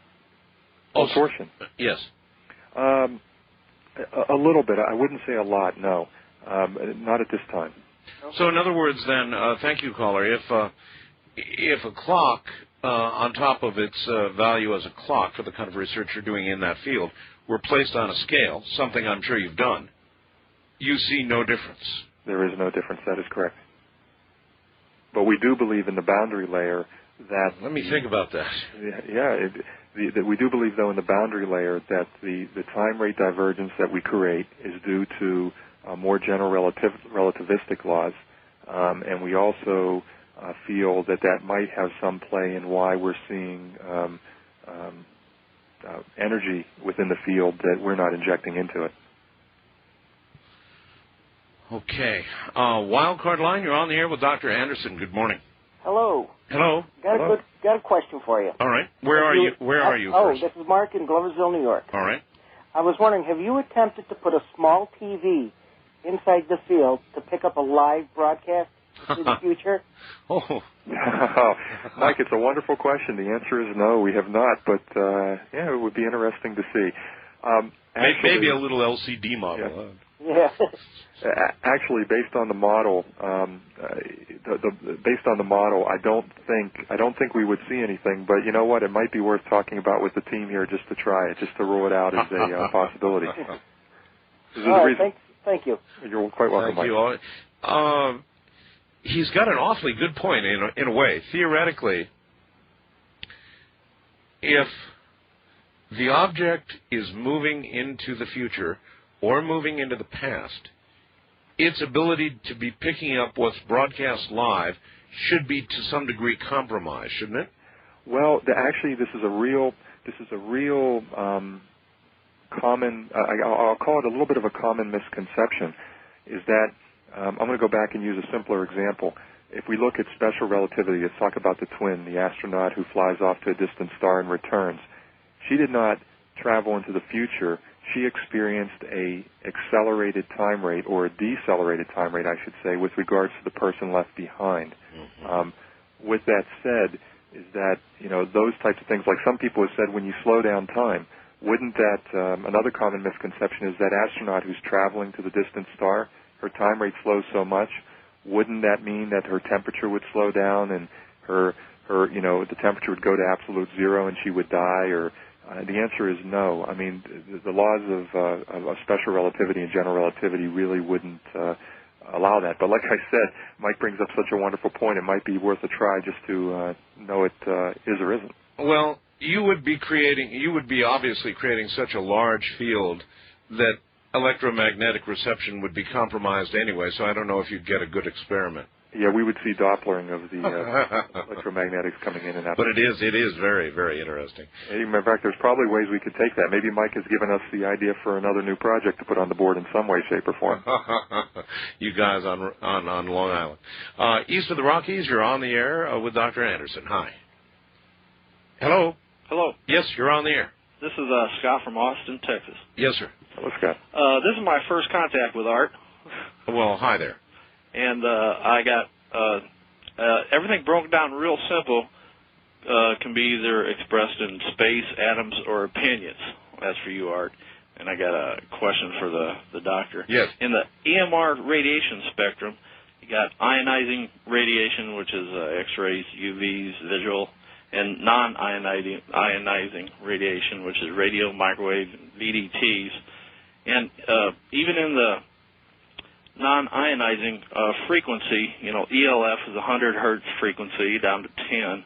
Oh, torsion? Yes. A little bit. I wouldn't say a lot, no. Not at this time. Okay. So in other words, then, thank you, caller, if a clock, on top of its value as a clock for the kind of research you're doing in that field, were placed on a scale, something I'm sure you've done, you see no difference. There is no difference. That is correct. But we do believe in the boundary layer that... Let me think about that. We do believe, though, in the boundary layer that the time rate divergence that we create is due to more general relativistic laws, and we also feel that that might have some play in why we're seeing energy within the field that we're not injecting into it. Okay. Wildcard line, you're on the air with Dr. Anderson. Good morning. Hello. Hello. Got a question for you. All right. Where are you first? This is Mark in Gloversville, New York. All right. I was wondering, have you attempted to put a small TV inside the field to pick up a live broadcast in the future? Mike, it's a wonderful question. The answer is no, we have not, but it would be interesting to see. Actually, maybe a little LCD model. Yeah. Actually, based on the model, I don't think we would see anything. But you know what? It might be worth talking about with the team here just to try it, just to rule it out as a possibility. All right, thank you. You're quite welcome, Thank you. He's got an awfully good point in a way. Theoretically, if the object is moving into the future or moving into the past, its ability to be picking up what's broadcast live should be to some degree compromised, shouldn't it? Well, actually, this is a real common. I'll call it a little bit of a common misconception. Is that I'm going to go back and use a simpler example. If we look at special relativity, let's talk about the twin, the astronaut who flies off to a distant star and returns. She did not travel into the future. She experienced a accelerated time rate, or a decelerated time rate, I should say, with regards to the person left behind. Mm-hmm. With that said, is that, those types of things, like some people have said, when you slow down time, wouldn't that, another common misconception is that astronaut who's traveling to the distant star, her time rate slows so much, wouldn't that mean that her temperature would slow down and her the temperature would go to absolute zero and she would die? Or the answer is no. I mean, the laws of special relativity and general relativity really wouldn't allow that. But like I said, Mike brings up such a wonderful point. It might be worth a try just to know it is or isn't. Well, you would be obviously creating such a large field that electromagnetic reception would be compromised anyway, so I don't know if you'd get a good experiment. Yeah, we would see Doppling of the electromagnetics coming in and out. But it is very, very interesting. In fact, there's probably ways we could take that. Maybe Mike has given us the idea for another new project to put on the board in some way, shape, or form. You guys on Long Island. East of the Rockies, you're on the air with Dr. Anderson. Hi. Hello. Hello. Yes, you're on the air. This is Scott from Austin, Texas. Yes, sir. Hello, Scott. This is my first contact with Art. Well, hi there. And I got everything broken down real simple, can be either expressed in space, atoms, or opinions. That's for you, Art. And I got a question for the doctor. Yes. In the EMR radiation spectrum, you got ionizing radiation, which is X-rays, UVs, visual, and non-ionizing radiation, which is radio, microwave, VDTs. And even in the non-ionizing frequency. ELF is 100 hertz frequency down to 10,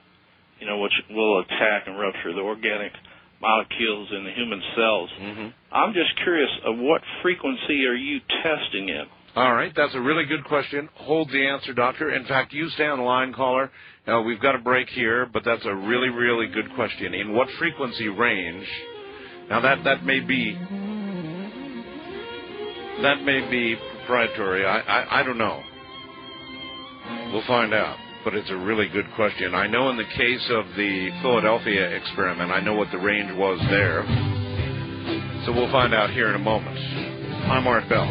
which will attack and rupture the organic molecules in the human cells. Mm-hmm. I'm just curious, what frequency are you testing in? All right, that's a really good question. Hold the answer, Doctor. In fact, you stay on the line, caller. We've got a break here, but that's a really, really good question. In what frequency range? Now, that may be proprietary. I don't know. We'll find out. But it's a really good question. I know in the case of the Philadelphia experiment, I know what the range was there. So we'll find out here in a moment. I'm Art Bell.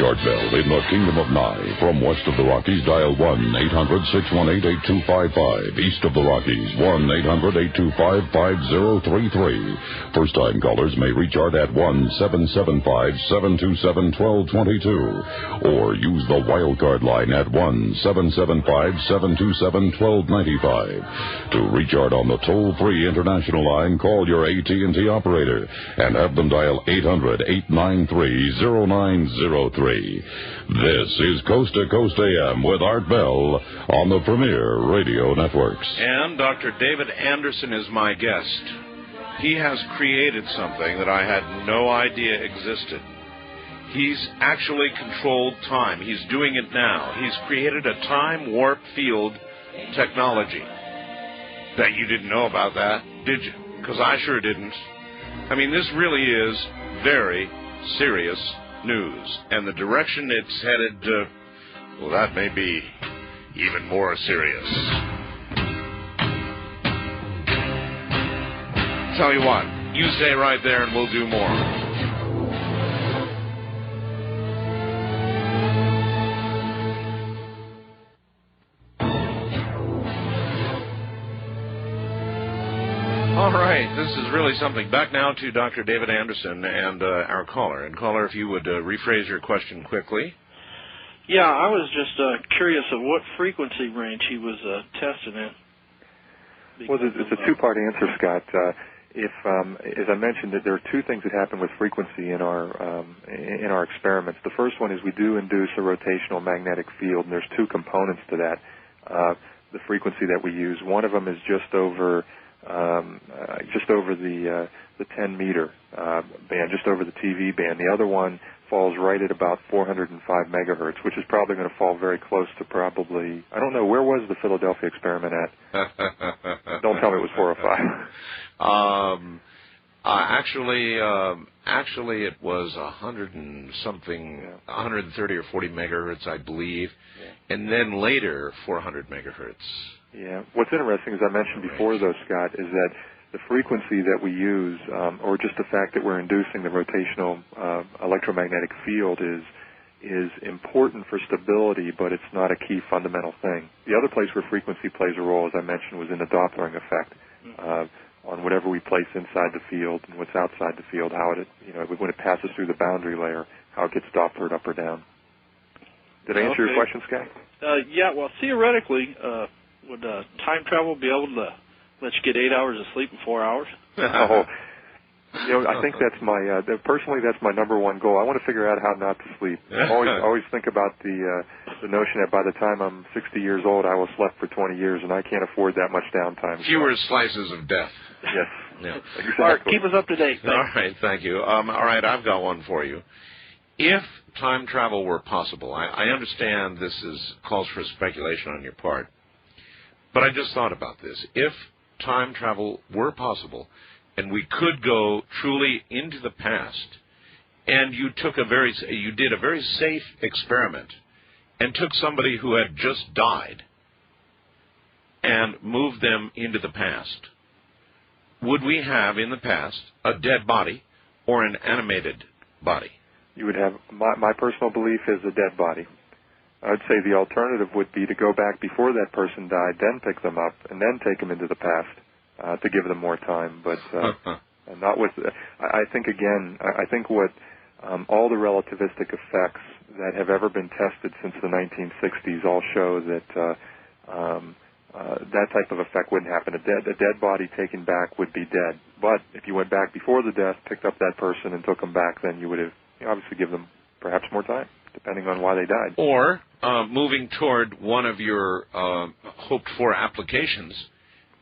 Art Bell in the Kingdom of Nye. From west of the Rockies, dial 1-800-618-8255. East of the Rockies, 1-800-825-5033. First-time callers may reach Art at 1-775-727-1222. Or use the wildcard line at 1-775-727-1295. To reach Art on the toll-free international line, call your AT&T operator and have them dial 800-893-0903. This is Coast to Coast AM with Art Bell on the Premier Radio Networks. And Dr. David Anderson is my guest. He has created something that I had no idea existed. He's actually controlled time. He's doing it now. He's created a time warp field technology. Bet you didn't know about that, did you? Because I sure didn't. I mean, this really is very serious news, and the direction it's headed, well, that may be even more serious. Tell you what, you stay right there and we'll do more. All right, this is really something. Back now to Dr. David Anderson and our caller. And caller, if you would rephrase your question quickly. Yeah, I was just curious of what frequency range he was testing in. Well, it's a two-part answer, Scott. As I mentioned, that there are two things that happen with frequency in our experiments. The first one is we do induce a rotational magnetic field, and there's two components to that. The frequency that we use. One of them is just over the 10-meter band, just over the TV band. The other one falls right at about 405 megahertz, which is probably going to fall very close to probably, I don't know, where was the Philadelphia experiment at? Don't tell me it was 405. Actually, it was 100 and something, 130 or 40 megahertz, I believe, and then later 400 megahertz. Yeah. What's interesting, as I mentioned before, though, Scott, is that the frequency that we use, or just the fact that we're inducing the rotational electromagnetic field, is important for stability, but it's not a key fundamental thing. The other place where frequency plays a role, as I mentioned, was in the Doppling effect. On whatever we place inside the field and what's outside the field, how it, when it passes through the boundary layer, how it gets Dopplered up or down. Did I answer your question, Scott? Yeah, well, theoretically, would time travel be able to let you get 8 hours of sleep in 4 hours? I think that's my personally that's my number one goal. I want to figure out how not to sleep. I always think about the notion that by the time I'm 60 years old, I will have slept for 20 years, and I can't afford that much downtime. Fewer slices of death. Yes. Yeah. Exactly. Art, keep us up to date. All right, thank you. All right, I've got one for you. If time travel were possible, I understand this calls for speculation on your part, but I just thought about this. If time travel were possible, and we could go truly into the past, and you did a very safe experiment, and took somebody who had just died, and moved them into the past, would we have in the past a dead body or an animated body? You would have, my personal belief is a dead body. I would say the alternative would be to go back before that person died, then pick them up, and then take them into the past to give them more time. But not with. I think what all the relativistic effects that have ever been tested since the 1960s all show that that type of effect wouldn't happen. A dead body taken back would be dead. But if you went back before the death, picked up that person, and took them back, then you would have obviously give them perhaps more time, depending on why they died. Or moving toward one of your hoped-for applications,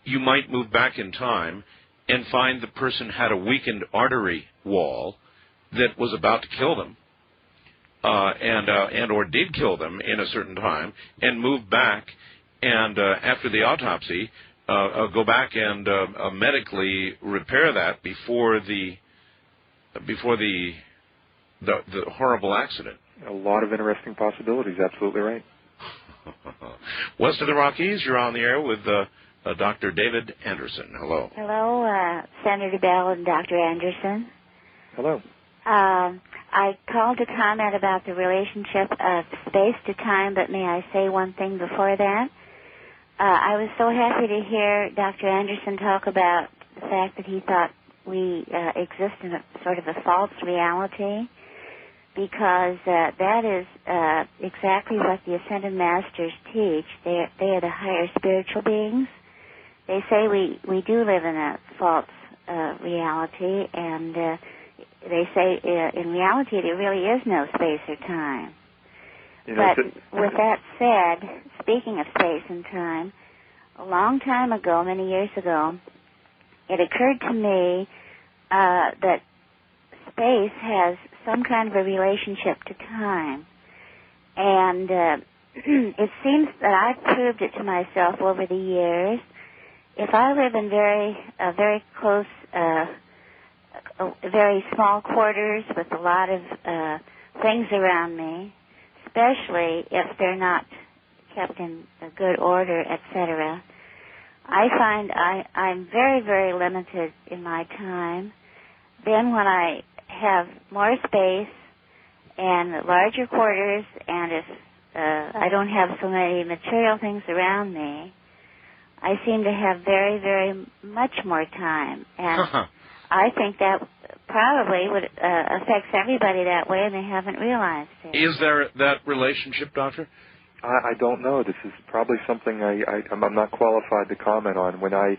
you might move back in time and find the person had a weakened artery wall that was about to kill them, and or did kill them in a certain time, and move back and after the autopsy, go back and medically repair that before the horrible accident. A lot of interesting possibilities. Absolutely right. West of the Rockies, you're on the air with Dr. David Anderson. Hello. Hello, Senator Bell and Dr. Anderson. Hello. I called to comment about the relationship of space to time, but may I say one thing before that? I was so happy to hear Dr. Anderson talk about the fact that he thought we exist in a sort of a false reality, because that is exactly what the Ascended Masters teach. They are the higher spiritual beings. They say we do live in a false reality, and they say in reality there really is no space or time. But with that said, speaking of space and time, a long time ago, many years ago, it occurred to me that space has some kind of a relationship to time. And it seems that I've proved it to myself over the years. If I live in very close, very small quarters with a lot of things around me, especially if they're not kept in a good order, etc., I find I'm very, very limited in my time. Then when I have more space and larger quarters, and if I don't have so many material things around me, I seem to have very, very much more time. And I think that probably affects everybody that way, and they haven't realized it. Is there that relationship, Doctor? I don't know. This is probably something I'm not qualified to comment on. When I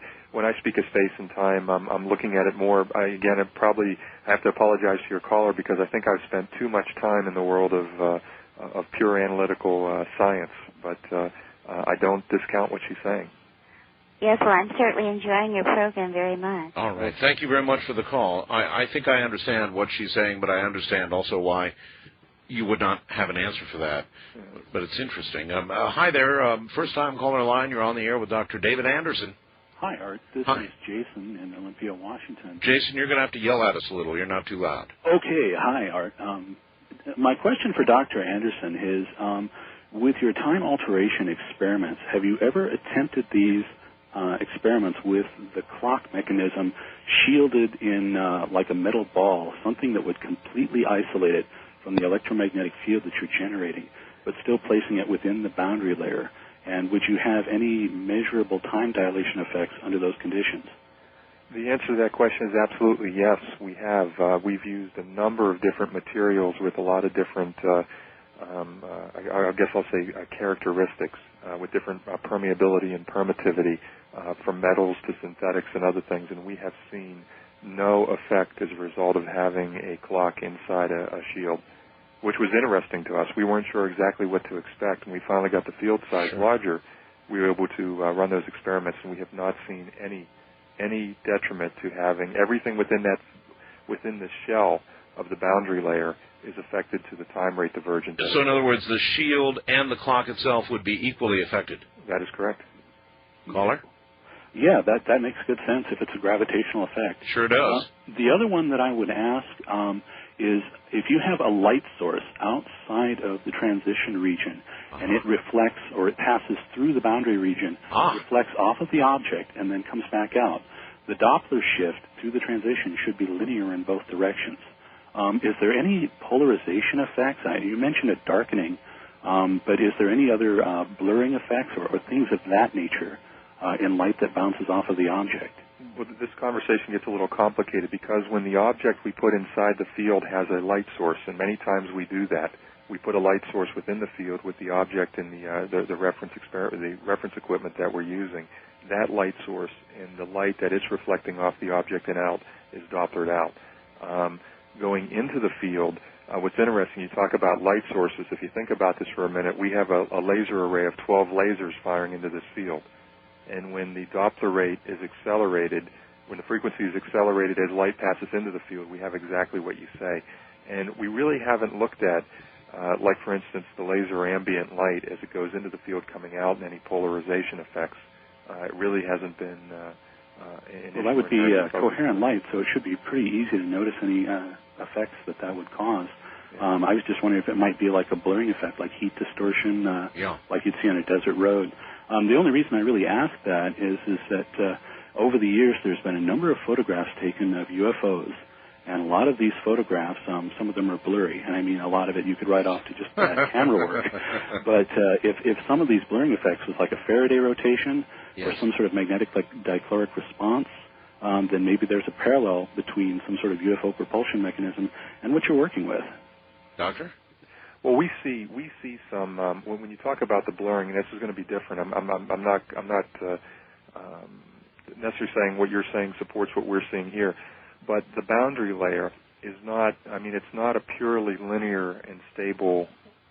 speak of space and time, I'm looking at it more. I probably have to apologize to your caller, because I think I've spent too much time in the world of pure analytical science. But I don't discount what she's saying. Yes, well, I'm certainly enjoying your program very much. All right. Thank you very much for the call. I think I understand what she's saying, but I understand also why you would not have an answer for that. But it's interesting. Hi there. First-time caller line. You're on the air with Dr. David Anderson. Hi, Art. This is Jason in Olympia, Washington. Jason, you're going to have to yell at us a little. You're not too loud. Okay. Hi, Art. My question for Dr. Anderson is, with your time alteration experiments, have you ever attempted these experiments with the clock mechanism shielded in like a metal ball, something that would completely isolate it from the electromagnetic field that you're generating, but still placing it within the boundary layer? And would you have any measurable time dilation effects under those conditions? The answer to that question is absolutely yes. We have. We've used a number of different materials with a lot of different, I guess I'll say, characteristics with different permeability and permittivity, from metals to synthetics and other things. And we have seen no effect as a result of having a clock inside a shield, which was interesting to us. We weren't sure exactly what to expect, and we finally got the field size larger. We were able to run those experiments, and we have not seen any detriment to having everything within the shell of the boundary layer is affected to the time rate divergence. So in other words, the shield and the clock itself would be equally affected. That is correct. Caller? Yeah, that makes good sense if it's a gravitational effect. Sure does. The other one that I would ask is if you have a light source outside of the transition region and it reflects or it passes through the boundary region, reflects off of the object and then comes back out, the Doppler shift through the transition should be linear in both directions. Is there any polarization effects? You mentioned a darkening, but is there any other blurring effects or things of that nature in light that bounces off of the object? Well, this conversation gets a little complicated because when the object we put inside the field has a light source, and many times we do that, we put a light source within the field with the object and the reference equipment that we're using. That light source and the light that it's reflecting off the object and out is Dopplered out. Going into the field, what's interesting, you talk about light sources. If you think about this for a minute, we have a laser array of 12 lasers firing into this field. And when the Doppler rate is accelerated, when the frequency is accelerated as light passes into the field, we have exactly what you say. And we really haven't looked at, like for instance, the laser ambient light as it goes into the field coming out and any polarization effects. It really hasn't been well, that would be coherent light, so it should be pretty easy to notice any effects that would cause. I was just wondering if it might be like a blurring effect, like heat distortion, like you'd see on a desert road. The only reason I really ask that is that over the years there's been a number of photographs taken of UFOs, and a lot of these photographs, some of them are blurry, and I mean a lot of it you could write off to just bad camera work. But if some of these blurring effects was like a Faraday rotation or some sort of magnetic dichloric response, then maybe there's a parallel between some sort of UFO propulsion mechanism and what you're working with. Doctor? Well, we see some when you talk about the blurring, and this is going to be different. I'm not necessarily saying what you're saying supports what we're seeing here, but the boundary layer is not. I mean, it's not a purely linear and stable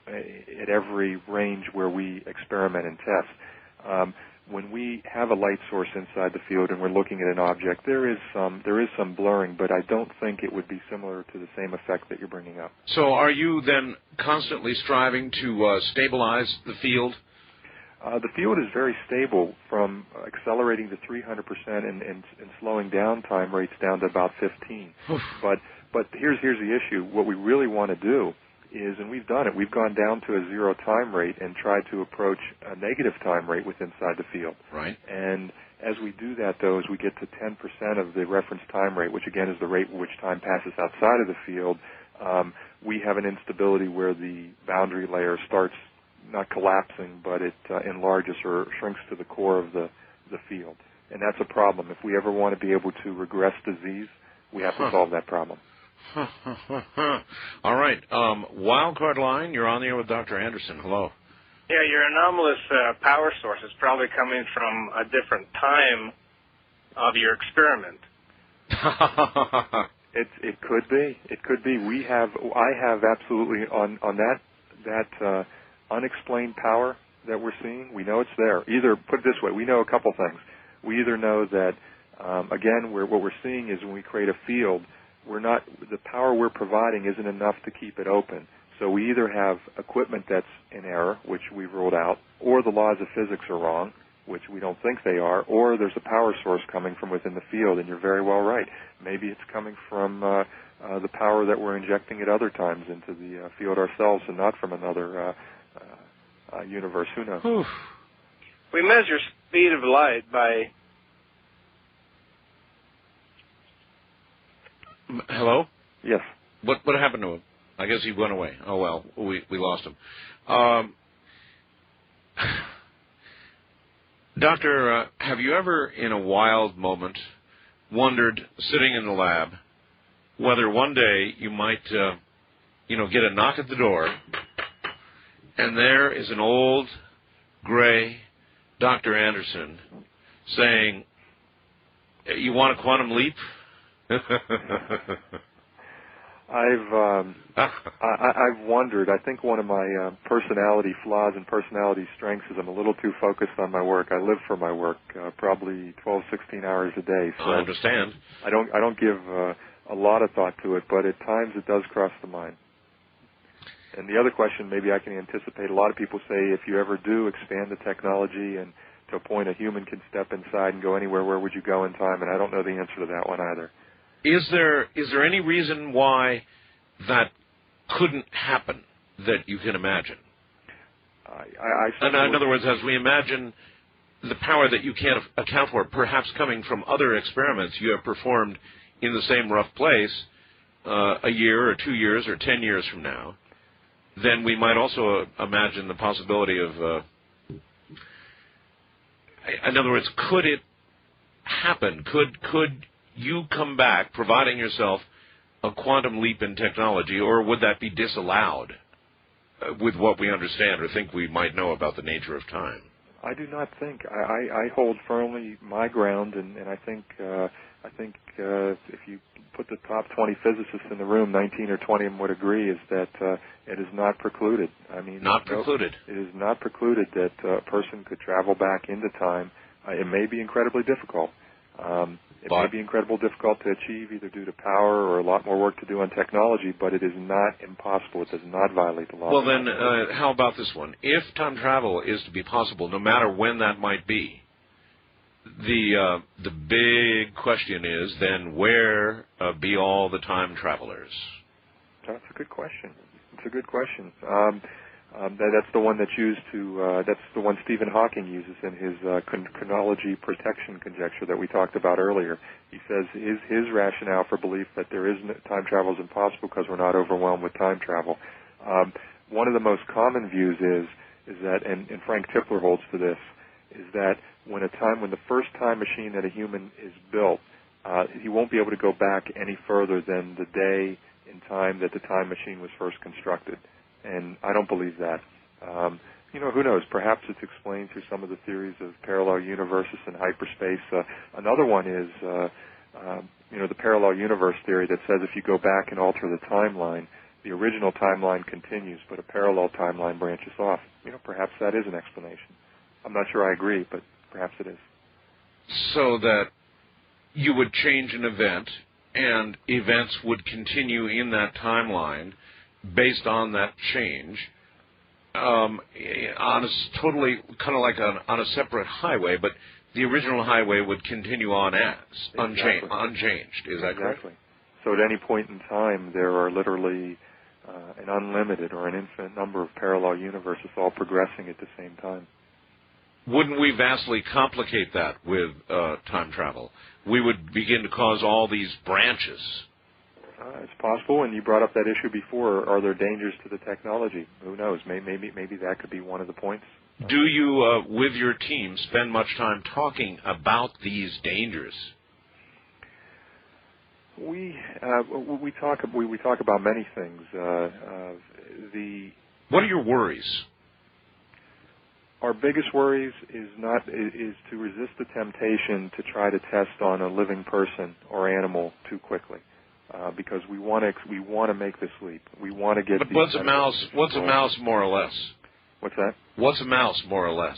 at every range where we experiment and test. When we have a light source inside the field and we're looking at an object, there is some blurring, but I don't think it would be similar to the same effect that you're bringing up. So are you then constantly striving to stabilize the field? The field is very stable from accelerating to 300% and slowing down time rates down to about 15. But here's the issue. What we really want to do is, and we've done it, we've gone down to a zero time rate and tried to approach a negative time rate within inside the field. Right. And as we do that, though, as we get to 10% of the reference time rate, which again is the rate at which time passes outside of the field, we have an instability where the boundary layer starts not collapsing, but it enlarges or shrinks to the core of the field. And that's a problem. If we ever want to be able to regress disease, we have to solve that problem. All right. Wildcard line, you're on the air with Dr. Anderson. Hello. Yeah, your anomalous power source is probably coming from a different time of your experiment. It could be. It could be. I have absolutely on that unexplained power that we're seeing. We know it's there. Either put it this way, we know a couple things. We either know that again, what we're seeing is when we create a field, the power we're providing isn't enough to keep it open. So we either have equipment that's in error, which we've ruled out, or the laws of physics are wrong, which we don't think they are, or there's a power source coming from within the field, and you're very well right. Maybe it's coming from the power that we're injecting at other times into the field ourselves and not from another universe. Who knows? We measure speed of light by... Hello? Yes. What happened to him? I guess he went away. Oh, well, we lost him. Doctor, have you ever, in a wild moment, wondered, sitting in the lab, whether one day you might, get a knock at the door, and there is an old, gray Dr. Anderson saying, "You want a quantum leap?" I've wondered. I think one of my personality flaws and personality strengths is I'm a little too focused on my work. I live for my work, probably 12, 16 hours a day. So I understand. I don't give a lot of thought to it, but at times it does cross the mind. And the other question, maybe I can anticipate. A lot of people say if you ever do expand the technology and to a point a human can step inside and go anywhere, where would you go in time? And I don't know the answer to that one either. Is there any reason why that couldn't happen that you can imagine? In other words, as we imagine the power that you can't account for, perhaps coming from other experiments you have performed in the same rough place a year or 2 years or 10 years from now, then we might also imagine the possibility of, in other words, could it happen? Could you come back, providing yourself a quantum leap in technology, or would that be disallowed with what we understand or think we might know about the nature of time? I do not think. I hold firmly my ground, and I think if you put the top 20 physicists in the room, 19 or 20 of them would agree, is that it is not precluded. I mean, not precluded. It is not precluded that a person could travel back into time. It may be incredibly difficult. It may be incredibly difficult to achieve, either due to power or a lot more work to do on technology, but it is not impossible. It does not violate the law. Well, then, how about this one? If time travel is to be possible, no matter when that might be, the big question is then where be all the time travelers? That's a good question. It's a good question. That's the one that's used to. That's the one Stephen Hawking uses in his chronology protection conjecture that we talked about earlier. He says his rationale for belief that there is time travel is impossible because we're not overwhelmed with time travel. One of the most common views is that, and Frank Tipler holds to this, is that when the first time machine that a human is built, he won't be able to go back any further than the day in time that the time machine was first constructed. And I don't believe that. Who knows? Perhaps it's explained through some of the theories of parallel universes and hyperspace. Another one is, the parallel universe theory that says if you go back and alter the timeline, the original timeline continues, but a parallel timeline branches off. Perhaps that is an explanation. I'm not sure I agree, but perhaps it is. So that you would change an event, and events would continue in that timeline based on that change, on a totally kind of like on a separate highway, but the original highway would continue on as unchanged. Is that correct? Exactly. So at any point in time, there are literally an unlimited or an infinite number of parallel universes all progressing at the same time. Wouldn't we vastly complicate that with time travel? We would begin to cause all these branches. It's possible, and you brought up that issue before. Are there dangers to the technology? Who knows? Maybe that could be one of the points. Do you, with your team, spend much time talking about these dangers? We talk about many things. What are your worries? Our biggest worries is to resist the temptation to try to test on a living person or animal too quickly. Because we want to make this leap. We want to get. But what's a mouse? What's a mouse more or less? What's that? What's a mouse more or less?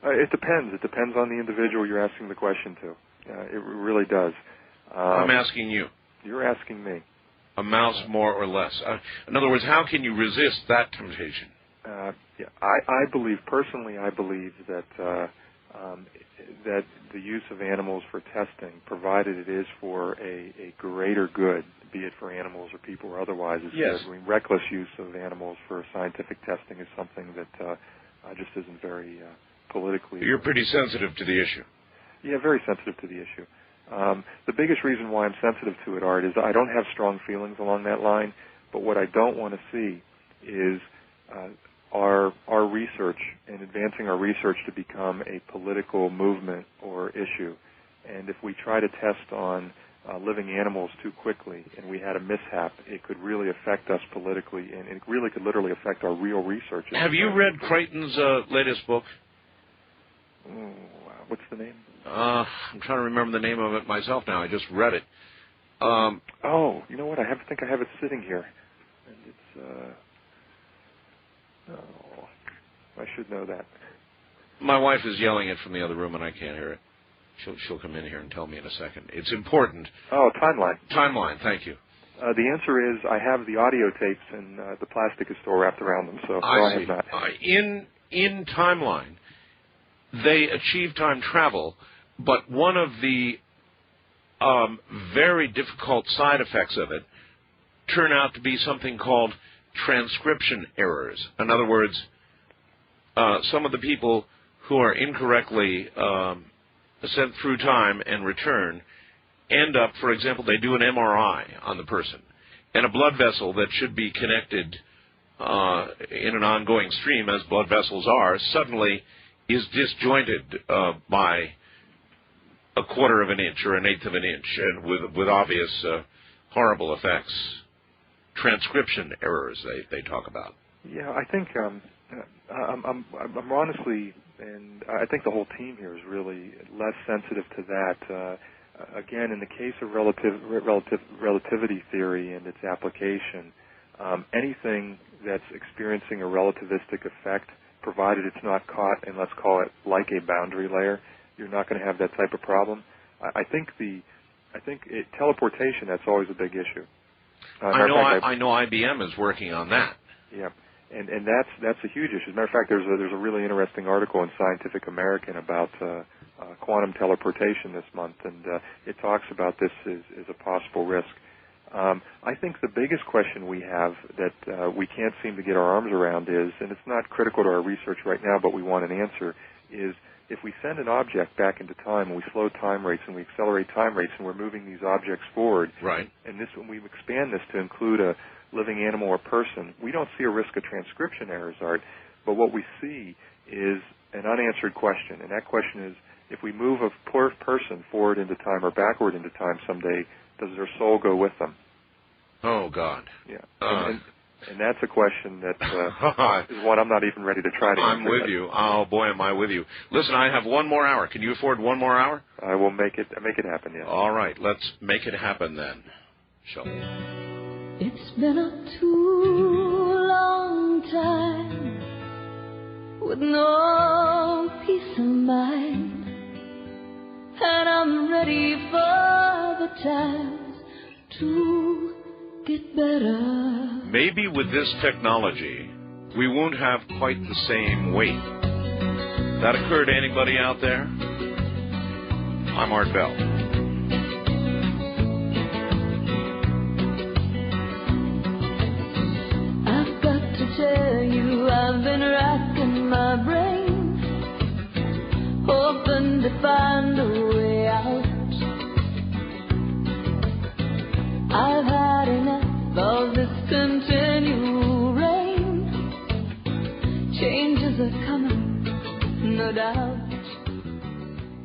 It depends. It depends on the individual you're asking the question to. It really does. I'm asking you. You're asking me. A mouse more or less. In other words, how can you resist that temptation? I believe that that the use of animals for testing, provided it is for a greater good, be it for animals or people or otherwise, is good. I mean, reckless use of animals for scientific testing is something that just isn't very politically... You're pretty sensitive to the issue. Yeah, very sensitive to the issue. The biggest reason why I'm sensitive to it, Art, is I don't have strong feelings along that line, but what I don't want to see is our research and advancing our research to become a political movement or issue. And if we try to test on living animals too quickly and we had a mishap, it could really affect us politically, and it really could literally affect our real research. Have you read Creighton's latest book? What's the name? I'm trying to remember the name of it myself now. I just read it. Oh, you know what? I think I have it sitting here, and it's. Oh, I should know that. My wife is yelling it from the other room, and I can't hear it. She'll come in here and tell me in a second. It's important. Oh, timeline. Timeline. Thank you. The answer is I have the audio tapes, and the plastic is still wrapped around them, so I have see. not. In Timeline, they achieve time travel, but one of the very difficult side effects of it turn out to be something called transcription errors. In other words, some of the people who are incorrectly sent through time and return end up, for example, they do an MRI on the person, and a blood vessel that should be connected in an ongoing stream, as blood vessels are, suddenly is disjointed by a quarter of an inch or an eighth of an inch, and with obvious horrible effects. Transcription errors they talk about. Yeah, I think I'm honestly, and I think the whole team here is really less sensitive to that. Again, in the case of relativity theory and its application, anything that's experiencing a relativistic effect, provided it's not caught in, let's call it, like a boundary layer, you're not going to have that type of problem. I think teleportation, that's always a big issue. I know IBM is working on that. Yeah, and that's a huge issue. As a matter of fact, there's a really interesting article in Scientific American about quantum teleportation this month, and it talks about this as a possible risk. I think the biggest question we have that we can't seem to get our arms around is, and it's not critical to our research right now, but we want an answer, is if we send an object back into time and we slow time rates and we accelerate time rates and we're moving these objects forward, right? And this, when we expand this to include a living animal or person, we don't see a risk of transcription errors, Art, but what we see is an unanswered question, and that question is, if we move a person forward into time or backward into time someday, does their soul go with them? Oh, God. Yeah. And that's a question that is one I'm not even ready to try to answer. I'm with you. Oh, boy, am I with you. Listen, I have one more hour. Can you afford one more hour? I will make it happen, yes. All right. Let's make it happen then, shall we? It's been a too long time with no peace of mind, and I'm ready for the times to get better. Maybe with this technology, we won't have quite the same weight. That occur to anybody out there? I'm Art Bell. I've got to tell you, I've been racking my brain, hoping to find a way out. I've had enough of this continual rain. Changes are coming, no doubt.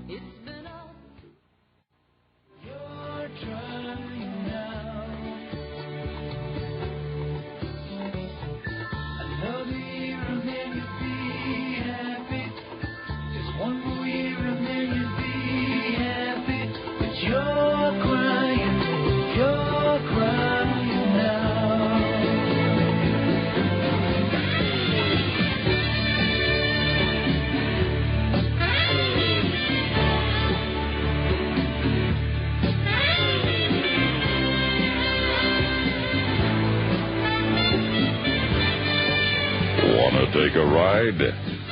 It's been all you're trying now. Another year and then you'll be happy. Just one more year and then you'll be happy. But you're crying. You're crying now. Want to take a ride?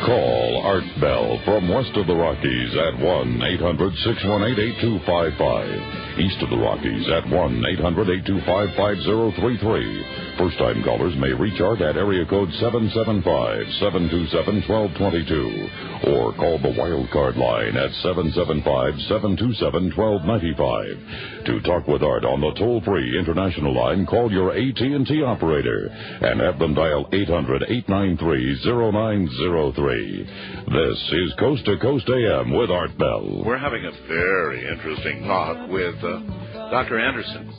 Call Art Bell from west of the Rockies at 1-800-618-8255. East of the Rockies at 1-800-825-5033. First-time callers may reach Art at area code 775-727-1222 or call the wildcard line at 775-727-1295. To talk with Art on the toll-free international line, call your AT&T operator and have them dial 800-893-0903. This is Coast to Coast AM with Art Bell. We're having a very interesting talk with Dr. Anderson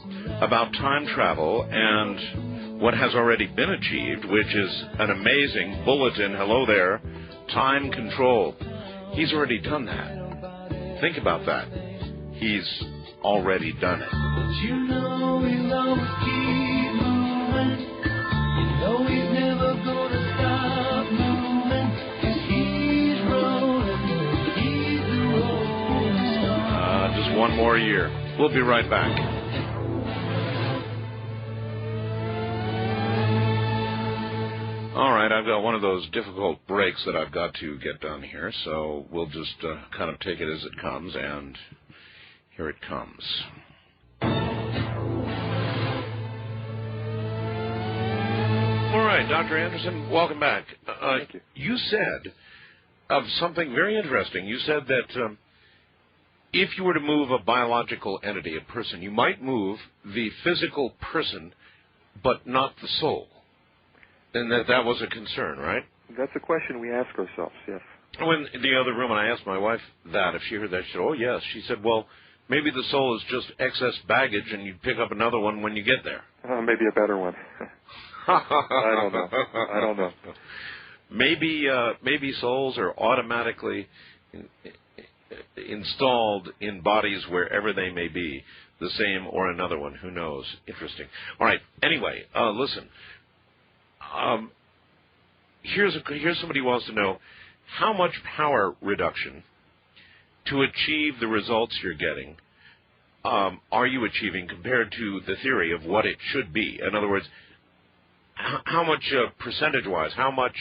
about time travel and what has already been achieved, which is an amazing bulletin. Hello there, time control. He's already done that. Think about that. He's already done it. But you know he'll always keep moving. You know he's never gonna stop moving. 'Cause he's rolling. He's the rolling stone. Just one more year. We'll be right back. All right, I've got one of those difficult breaks that I've got to get done here, so we'll just kind of take it as it comes, and here it comes. All right, Dr. Anderson, welcome back. Thank you. You said of something very interesting. You said that if you were to move a biological entity, a person, you might move the physical person, but not the soul. And that was a concern, right? That's a question we ask ourselves, yes. When in the other room, and I asked my wife that, if she heard that, she said, oh, yes. She said, well, maybe the soul is just excess baggage, and you'd pick up another one when you get there. Maybe a better one. I don't know. Maybe souls are automatically installed in bodies wherever they may be, the same or another one. Who knows? Interesting. All right. Anyway, listen. Here's somebody who wants to know how much power reduction to achieve the results you're getting are you achieving compared to the theory of what it should be? In other words, how much percentage-wise, how much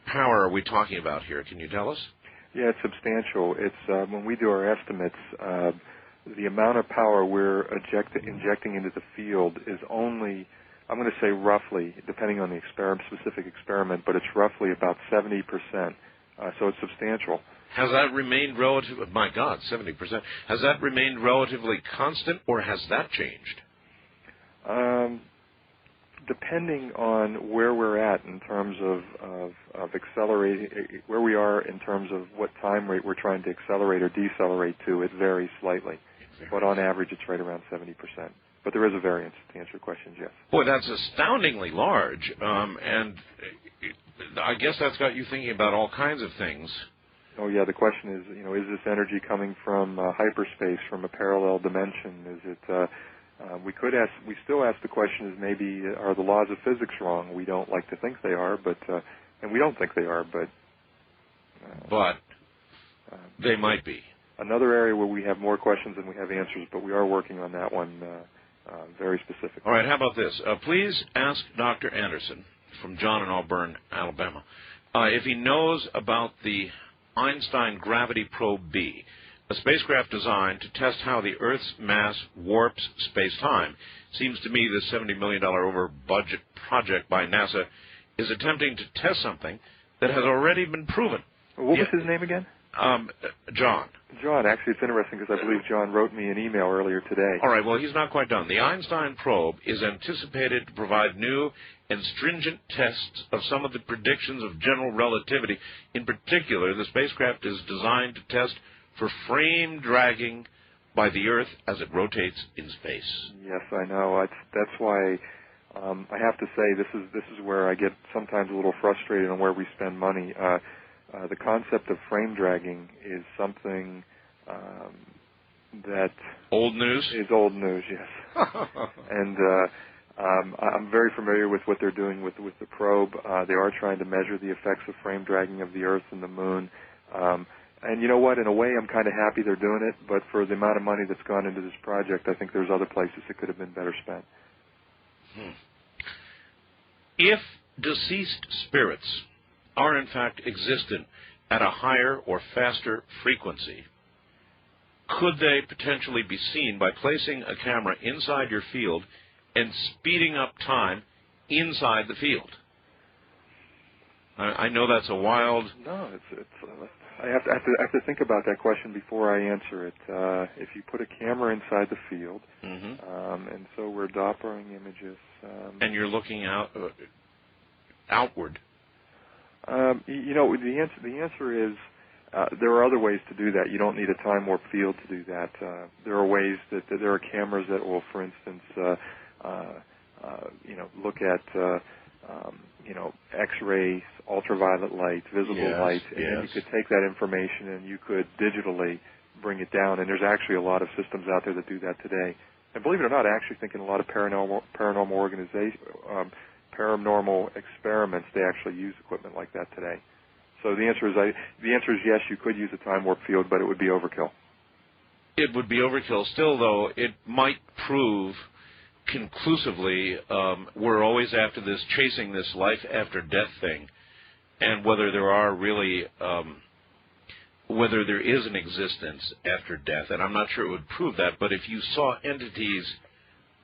power are we talking about here? Can you tell us? Yeah, it's substantial. It's when we do our estimates, the amount of power we're injecting into the field is only, I'm going to say roughly, depending on the specific experiment, but it's roughly about 70%. So it's substantial. Has that remained my God, 70%. Has that remained relatively constant, or has that changed? Depending on where we're at in terms of accelerating, where we are in terms of what time rate we're trying to accelerate or decelerate to, it varies slightly. But on average, it's right around 70%. But there is a variance, to answer your question, yes. Boy, that's astoundingly large, and I guess that's got you thinking about all kinds of things. Oh, yeah, the question is, is this energy coming from hyperspace, from a parallel dimension? Is it, we still ask the question, is maybe, are the laws of physics wrong? We don't like to think they are, and we don't think they are, but they might be. Another area where we have more questions than we have answers, but we are working on that one very specifically. All right, how about this? Please ask Dr. Anderson from John in Auburn, Alabama, if he knows about the Einstein Gravity Probe B, a spacecraft designed to test how the Earth's mass warps space-time. Seems to me this $70 million over-budget project by NASA is attempting to test something that has already been proven. What was his name again? John. John. Actually, it's interesting because I believe John wrote me an email earlier today. All right, well, he's not quite done. The Einstein probe is anticipated to provide new and stringent tests of some of the predictions of general relativity. In particular, the spacecraft is designed to test for frame dragging by the Earth as it rotates in space. Yes, I know. That's why I have to say this is where I get sometimes a little frustrated on where we spend money. The concept of frame dragging is something that old news is old news, yes. And I'm very familiar with what they're doing with the probe. They are trying to measure the effects of frame dragging of the Earth and the Moon. And you know what? In a way, I'm kind of happy they're doing it. But for the amount of money that's gone into this project, I think there's other places that could have been better spent. If deceased spirits are in fact existent at a higher or faster frequency, could they potentially be seen by placing a camera inside your field and speeding up time inside the field? I know that's a wild... No, I have to think about that question before I answer it. If you put a camera inside the field, and so we're Doppling images... and you're looking outward. The answer is there are other ways to do that. You don't need a time warp field to do that. There are ways that there are cameras that will, for instance, look at X-rays, ultraviolet light, visible light, and then you could take that information and you could digitally bring it down. And there's actually a lot of systems out there that do that today. And believe it or not, I actually think in a lot of paranormal experiments, they actually use equipment like that today. So the answer is yes, you could use a time warp field, but it would be overkill. It would be overkill. Still, though, it might prove conclusively we're always after this, chasing this life after death thing, and whether there are really, whether there is an existence after death. And I'm not sure it would prove that, but if you saw entities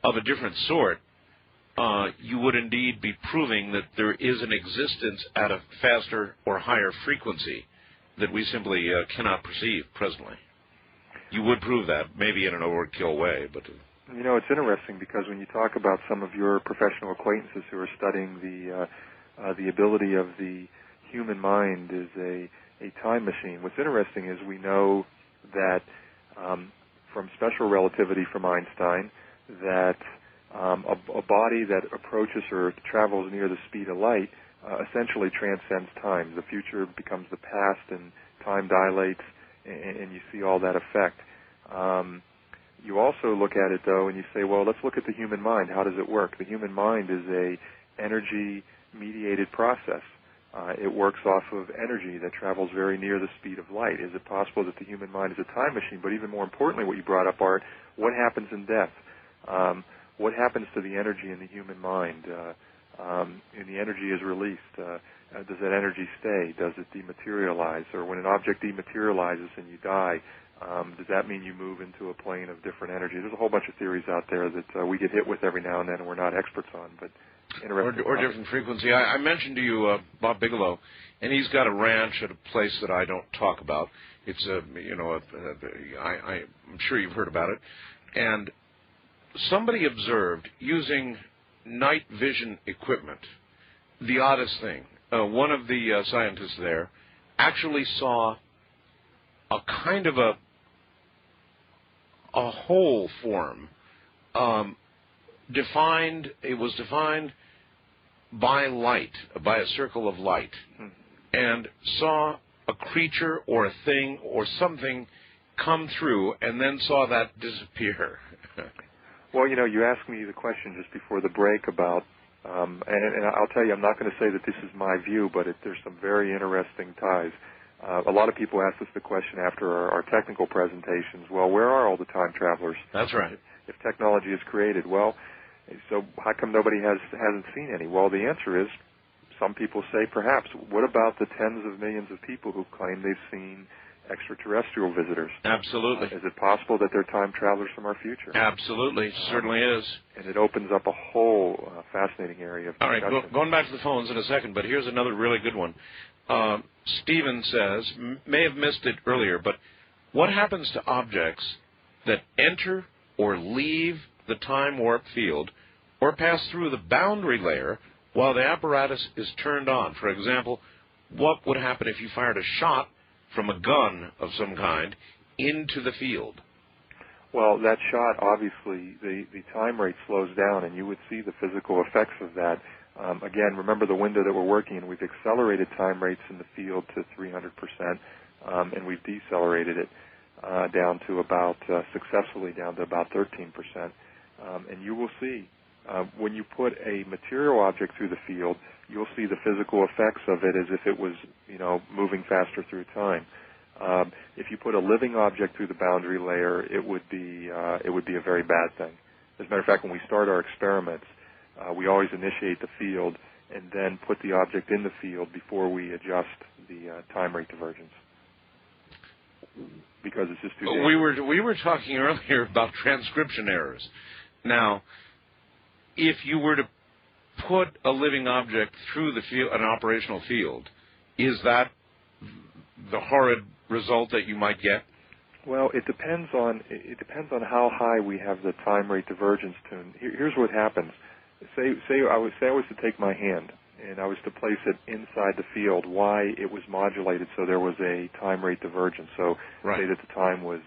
of a different sort, you would indeed be proving that there is an existence at a faster or higher frequency that we simply cannot perceive presently. You would prove that, maybe in an overkill way, but... You know, it's interesting because when you talk about some of your professional acquaintances who are studying the ability of the human mind as a time machine, what's interesting is we know that from special relativity from Einstein that a body that approaches or travels near the speed of light essentially transcends time. The future becomes the past, and time dilates, and you see all that effect. You also look at it, though, and you say, well, let's look at the human mind. How does it work? The human mind is a energy-mediated process. It works off of energy that travels very near the speed of light. Is it possible that the human mind is a time machine? But even more importantly, what you brought up, Art, what happens in death? What happens to the energy in the human mind? And the energy is released. Does that energy stay? Does it dematerialize? Or when an object dematerializes and you die, does that mean you move into a plane of different energy? There's a whole bunch of theories out there that we get hit with every now and then and we're not experts on, but interesting. Or different frequency. I mentioned to you Bob Bigelow, and he's got a ranch at a place that I don't talk about. It's I'm sure you've heard about it. And somebody observed using night vision equipment the oddest thing. One of the scientists there actually saw a kind of a hole form defined. It was defined by light, by a circle of light, and saw a creature or a thing or something come through, and then saw that disappear. Well, you know, you asked me the question just before the break about, and I'll tell you, I'm not going to say that this is my view, but there's some very interesting ties. A lot of people ask us the question after our technical presentations, well, where are all the time travelers? That's right. If technology is created, well, so how come nobody hasn't seen any? Well, the answer is, some people say perhaps. What about the tens of millions of people who claim they've seen extraterrestrial visitors? Absolutely. Is it possible that they're time travelers from our future? Absolutely. Certainly is. And it opens up a whole fascinating area of discussion. All right, going back to the phones in a second, but here's another really good one. Stephen says, may have missed it earlier, but what happens to objects that enter or leave the time warp field or pass through the boundary layer while the apparatus is turned on? For example, what would happen if you fired a shot from a gun of some kind into the field? Well, that shot, obviously, the time rate slows down, and you would see the physical effects of that. Again, remember the window that we're working in. We've accelerated time rates in the field to 300%, and we've decelerated it down to about, successfully down to about 13%. And you will see, when you put a material object through the field, you'll see the physical effects of it as if it was, moving faster through time. If you put a living object through the boundary layer, it would be a very bad thing. As a matter of fact, when we start our experiments, we always initiate the field and then put the object in the field before we adjust the time rate divergence, because it's just too dangerous. We were talking earlier about transcription errors. Now, if you were to put a living object through the field, an operational field, is that the horrid result that you might get? Well, it depends on how high we have the time rate divergence tuned. Here's what happens. Say I was to take my hand and I was to place it inside the field. Why it was modulated so there was a time rate divergence. So say that the time was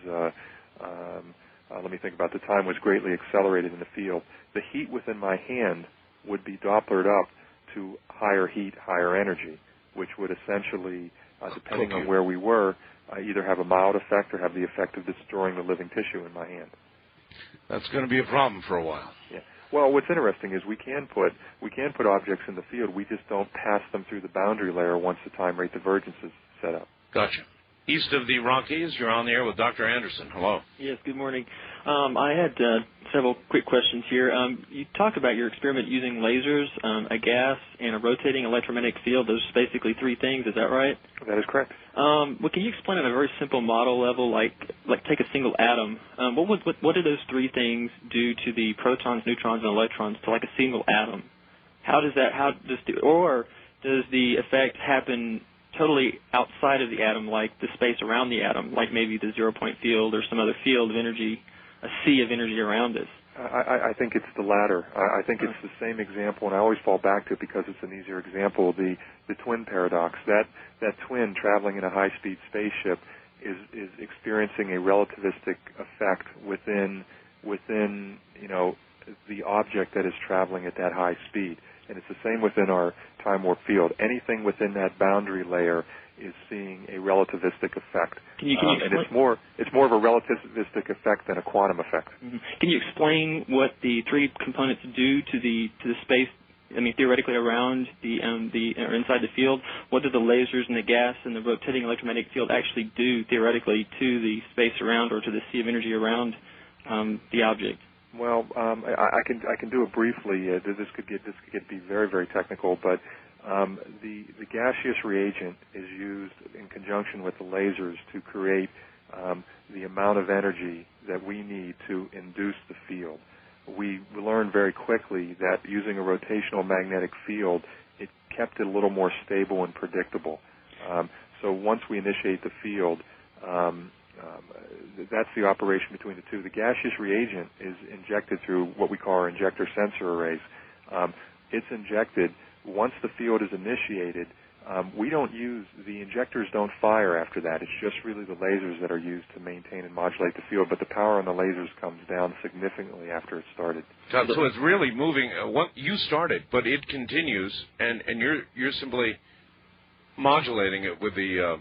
let me think about the time was greatly accelerated in the field. The heat within my hand would be Dopplered up to higher heat, higher energy, which would essentially, depending on where we were, either have a mild effect or have the effect of destroying the living tissue in my hand. That's going to be a problem for a while. Yeah. Well, what's interesting is we can put objects in the field. We just don't pass them through the boundary layer once the time rate divergence is set up. Gotcha. East of the Rockies, you're on the air with Dr. Anderson. Hello. Yes, good morning. I had several quick questions here. You talked about your experiment using lasers, a gas, and a rotating electromagnetic field. Those are basically three things. Is that right? That is correct. Well, can you explain on a very simple model level, like take a single atom? What do those three things do to the protons, neutrons, and electrons to like a single atom? Does the effect happen totally outside of the atom, like the space around the atom, like maybe the zero-point field or some other field of energy, a sea of energy around us? I think it's the latter. I think it's the same example, and I always fall back to it because it's an easier example, the twin paradox. That twin traveling in a high-speed spaceship is experiencing a relativistic effect within the object that is traveling at that high speed. And it's the same within our time warp field. Anything within that boundary layer is seeing a relativistic effect. Can you and it's more of a relativistic effect than a quantum effect. Mm-hmm. Can you explain what the three components do to the space? I mean, theoretically around or inside the field. What do the lasers and the gas and the rotating electromagnetic field actually do theoretically to the space around or to the sea of energy around the object? Well, I can do it briefly. This could be very, very technical, but the gaseous reagent is used in conjunction with the lasers to create the amount of energy that we need to induce the field. We learned very quickly that using a rotational magnetic field, it kept it a little more stable and predictable. So once we initiate the field, that's the operation between the two. The gaseous reagent is injected through what we call our injector sensor arrays. It's injected once the field is initiated. The injectors don't fire after that. It's just really the lasers that are used to maintain and modulate the field, but the power on the lasers comes down significantly after it started. So it's really moving. What you started, but it continues, and you're simply modulating it with the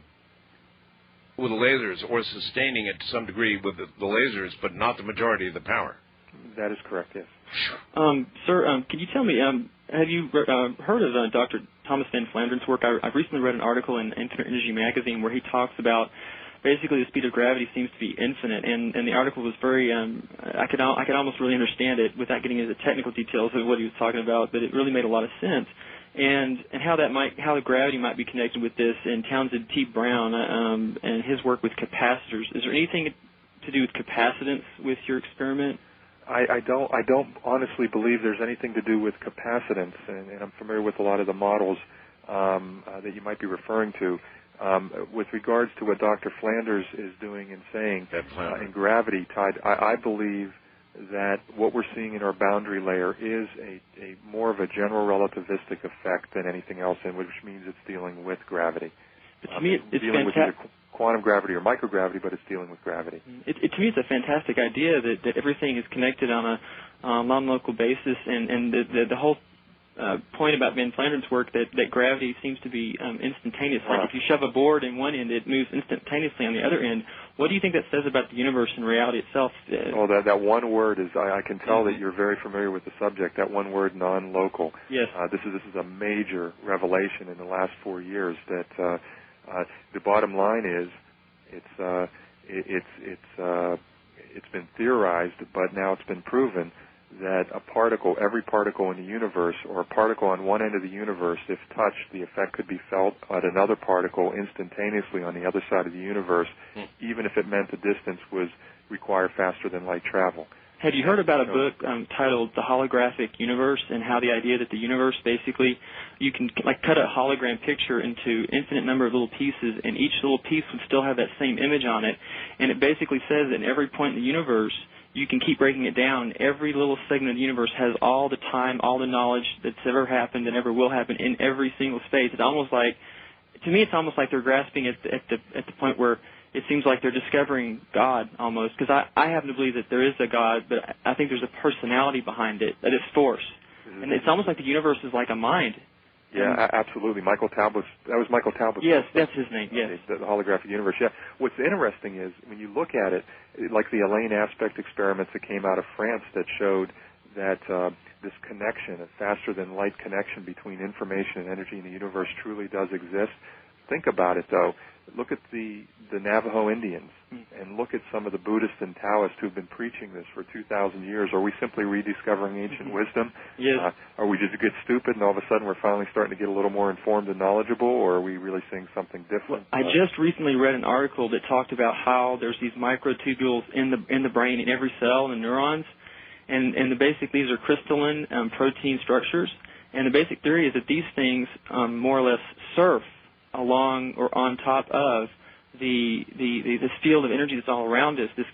lasers, or sustaining it to some degree with the lasers, but not the majority of the power. That is correct, yes. Sir, can you tell me, have you heard of Dr. Thomas Van Flanderen's work? I've recently read an article in Infinite Energy magazine where he talks about basically the speed of gravity seems to be infinite, and the article was very, I could almost really understand it without getting into the technical details of what he was talking about, but it really made a lot of sense. And how the gravity might be connected with this, and Townsend T. Brown and his work with capacitors. Is there anything to do with capacitance with your experiment? I don't honestly believe there's anything to do with capacitance, and I'm familiar with a lot of the models that you might be referring to. With regards to what Dr. Flanders is doing and saying in gravity tied, I believe that what we're seeing in our boundary layer is a more of a general relativistic effect than anything else, which means it's dealing with gravity. But to me, it's dealing with either quantum gravity or microgravity, but it's dealing with gravity. To me, it's a fantastic idea that everything is connected on a non-local basis, and the whole point about Van Flanderen's work that gravity seems to be instantaneous. Like if you shove a board in one end, it moves instantaneously on the other end. What do you think that says about the universe and reality itself? Oh, that one word is, I can tell that you're very familiar with the subject, that one word, non-local. Yes. This is a major revelation in the last 4 years that the bottom line is it's been theorized, but now it's been proven that every particle in the universe, or a particle on one end of the universe, if touched, the effect could be felt at another particle instantaneously on the other side of the universe, even if it meant the distance was required faster than light travel. Have you heard about a book titled The Holographic Universe, and how the idea that the universe basically, you can cut a hologram picture into infinite number of little pieces, and each little piece would still have that same image on it, and it basically says that in every point in the universe, you can keep breaking it down. Every little segment of the universe has all the time, all the knowledge that's ever happened and ever will happen in every single space. It's almost like, to me, it's almost like they're grasping at the point where it seems like they're discovering God almost. Because I happen to believe that there is a God, but I think there's a personality behind it, that is force. And it's almost like the universe is like a mind. Yeah, absolutely. Michael Talbot. That was Michael Talbot. Yes, that's his name. Yes. The holographic universe. Yeah. What's interesting is when you look at it, like the Elaine aspect experiments that came out of France that showed that this connection, a faster than light connection between information and energy in the universe, truly does exist. Think about it, though. Look at the Navajo Indians, and look at some of the Buddhists and Taoists who've been preaching this for 2,000 years. Are we simply rediscovering ancient wisdom? Yes. Are we just get stupid and all of a sudden we're finally starting to get a little more informed and knowledgeable, or are we really seeing something different? I just recently read an article that talked about how there's these microtubules in the brain, in every cell, in the neurons, and these are crystalline protein structures. And the basic theory is that these things more or less surf along or on top of this field of energy that's all around us, this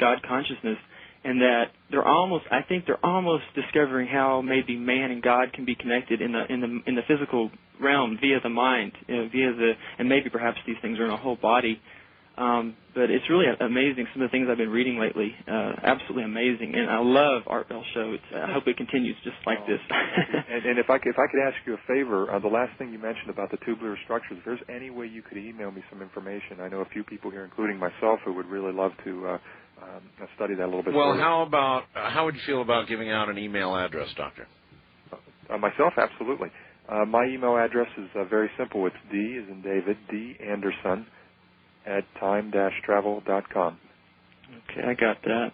God consciousness, and that they're almost discovering how maybe man and God can be connected in the physical realm via the mind, and maybe perhaps these things are in a whole body. But it's really amazing, some of the things I've been reading lately. Absolutely amazing. And I love Art Bell Show. I hope it continues just like this. and if I could ask you a favor, the last thing you mentioned about the tubular structures, if there's any way you could email me some information. I know a few people here, including myself, who would really love to study that a little bit further. How would you feel about giving out an email address, Doctor? Myself, absolutely. My email address is very simple. It's D as in David, D Anderson, at time-travel.com. Okay, I got that.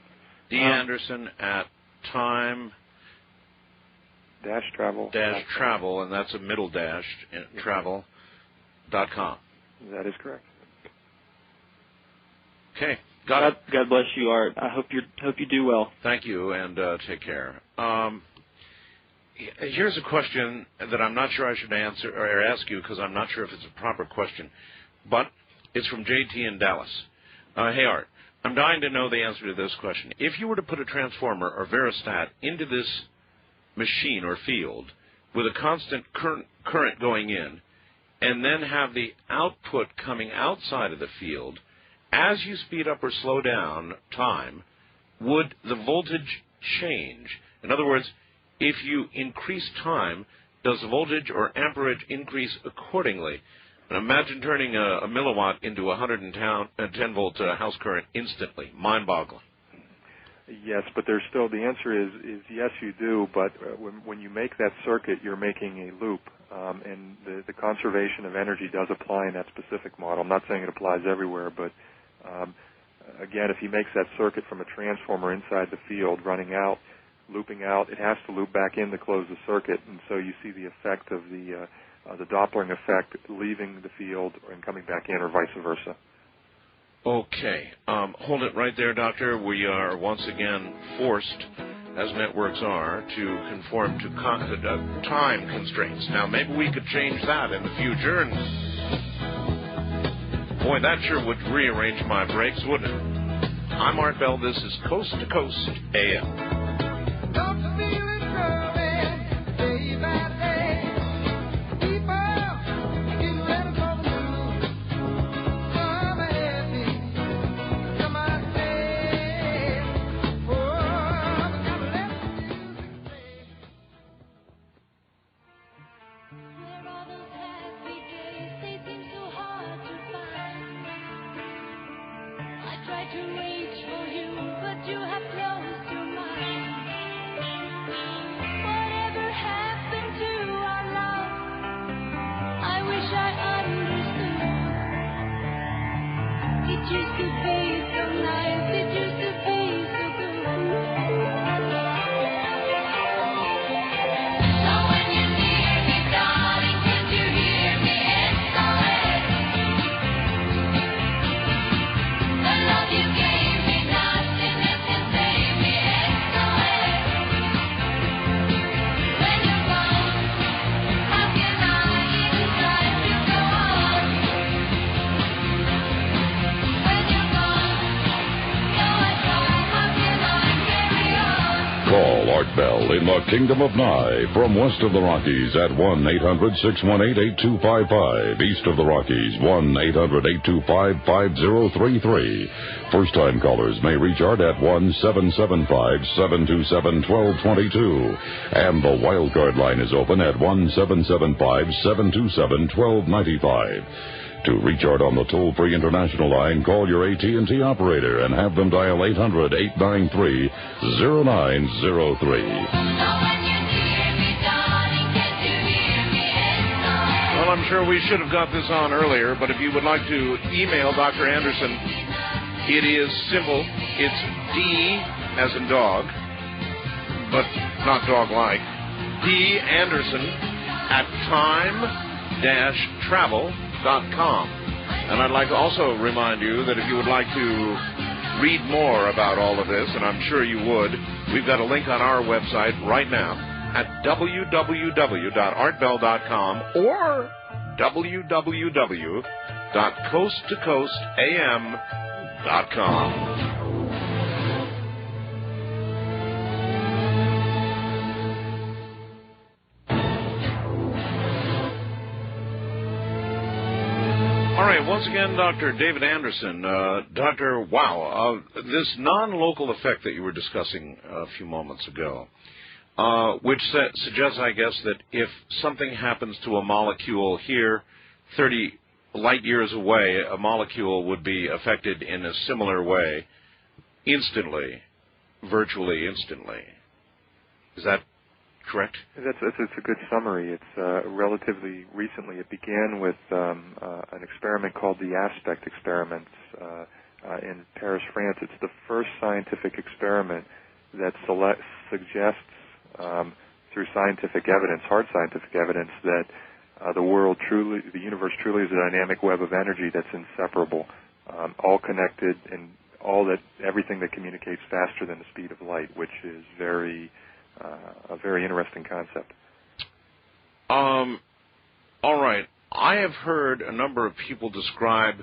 D. Anderson at time-travel, and that's a middle dash, travel.com. That is correct. Okay, got it. God bless you, Art. I hope you do well. Thank you, and take care. Here's a question that I'm not sure I should answer or ask you because I'm not sure if it's a proper question, but it's from JT in Dallas. Hey, Art, I'm dying to know the answer to this question. If you were to put a transformer or varostat into this machine or field with a constant current going in, and then have the output coming outside of the field, as you speed up or slow down time, would the voltage change? In other words, if you increase time, does the voltage or amperage increase accordingly? And imagine turning a milliwatt into a 110-volt house current instantly. Mind-boggling. Yes, but there's still, the answer is yes, you do, but when you make that circuit, you're making a loop, and the conservation of energy does apply in that specific model. I'm not saying it applies everywhere, but again, if he makes that circuit from a transformer inside the field, running out, looping out, it has to loop back in to close the circuit, and so you see the effect of the Doppling effect leaving the field and coming back in, or vice versa. Okay. Hold it right there, Doctor. We are once again forced, as networks are, to conform to time constraints. Now, maybe we could change that in the future, and boy, that sure would rearrange my brakes, wouldn't it? I'm Art Bell. This is Coast to Coast AM. To reach for you, but you have closed your mind. Call Art Bell in the Kingdom of Nye from west of the Rockies at 1-800-618-8255. East of the Rockies, 1-800-825-5033. First-time callers may reach Art at 1-775-727-1222. And the wildcard line is open at 1-775-727-1295. To reach Art on the toll-free international line, call your AT&T operator and have them dial 800-893-0903. Well, I'm sure we should have got this on earlier, but if you would like to email Dr. Anderson, it is simple. It's D as in dog, but not dog-like. D. Anderson at time-travel.com. And I'd like to also remind you that if you would like to read more about all of this, and I'm sure you would, we've got a link on our website right now at www.artbell.com or www.coasttocoastam.com. All right, once again, Dr. David Anderson. Doctor, this non-local effect that you were discussing a few moments ago, which suggests, I guess, that if something happens to a molecule here 30 light years away, a molecule would be affected in a similar way instantly, virtually instantly. Is that correct? It's a good summary. It's relatively recently. It began with an experiment called the Aspect experiments in Paris, France. It's the first scientific experiment that suggests through scientific evidence, hard scientific evidence, that the universe truly is a dynamic web of energy that's inseparable, all connected, and everything that communicates faster than the speed of light, which is a very interesting concept. All right. I have heard a number of people describe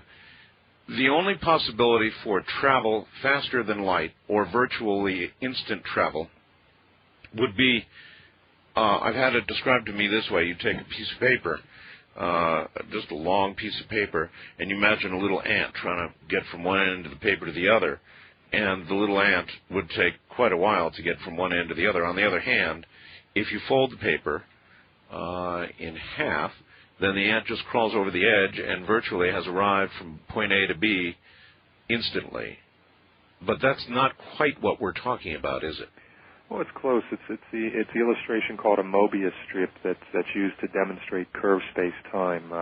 the only possibility for travel faster than light or virtually instant travel would be, I've had it described to me this way. You take a piece of paper, just a long piece of paper, and you imagine a little ant trying to get from one end of the paper to the other. And the little ant would take quite a while to get from one end to the other. On the other hand, if you fold the paper in half, then the ant just crawls over the edge and virtually has arrived from point A to B instantly. But that's not quite what we're talking about, is it? Well, it's close. It's the illustration called a Mobius strip that's used to demonstrate curved space-time.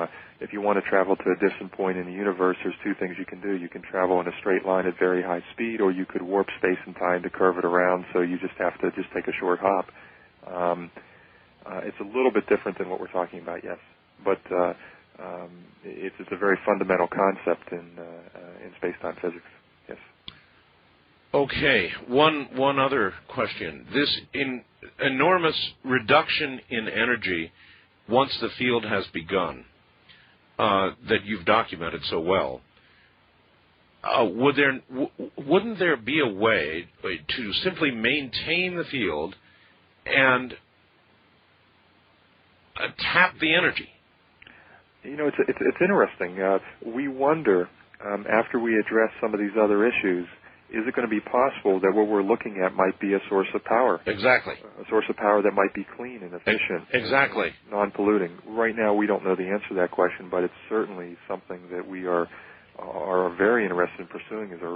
If you want to travel to a distant point in the universe, there's two things you can do. You can travel in a straight line at very high speed, or you could warp space and time to curve it around, so you just have to take a short hop. It's a little bit different than what we're talking about, yes. But it's a very fundamental concept in space-time physics, yes. Okay, one other question. This enormous reduction in energy once the field has begun, that you've documented so well, wouldn't there be a way to simply maintain the field and tap the energy? You know, it's interesting. We wonder, after we address some of these other issues, is it going to be possible that what we're looking at might be a source of power? Exactly. A source of power that might be clean and efficient. Exactly. Non-polluting. Right now, we don't know the answer to that question, but it's certainly something that we are very interested in pursuing as our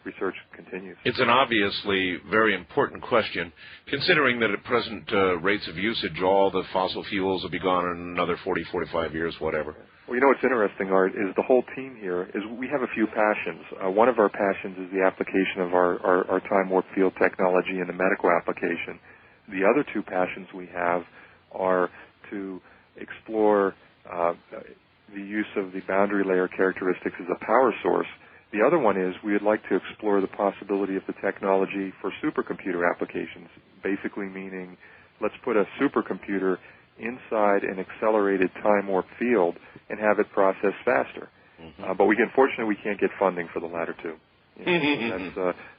research continues. It's an obviously very important question, considering that at present rates of usage, all the fossil fuels will be gone in another 40, 45 years, whatever. Well, you know what's interesting, Art, is the whole team here is we have a few passions. One of our passions is the application of our time warp field technology in the medical application. The other two passions we have are to explore the use of the boundary layer characteristics as a power source. The other one is we would like to explore the possibility of the technology for supercomputer applications, basically meaning let's put a supercomputer inside an accelerated time warp field and have it process faster. Mm-hmm. But unfortunately, we can't get funding for the latter two.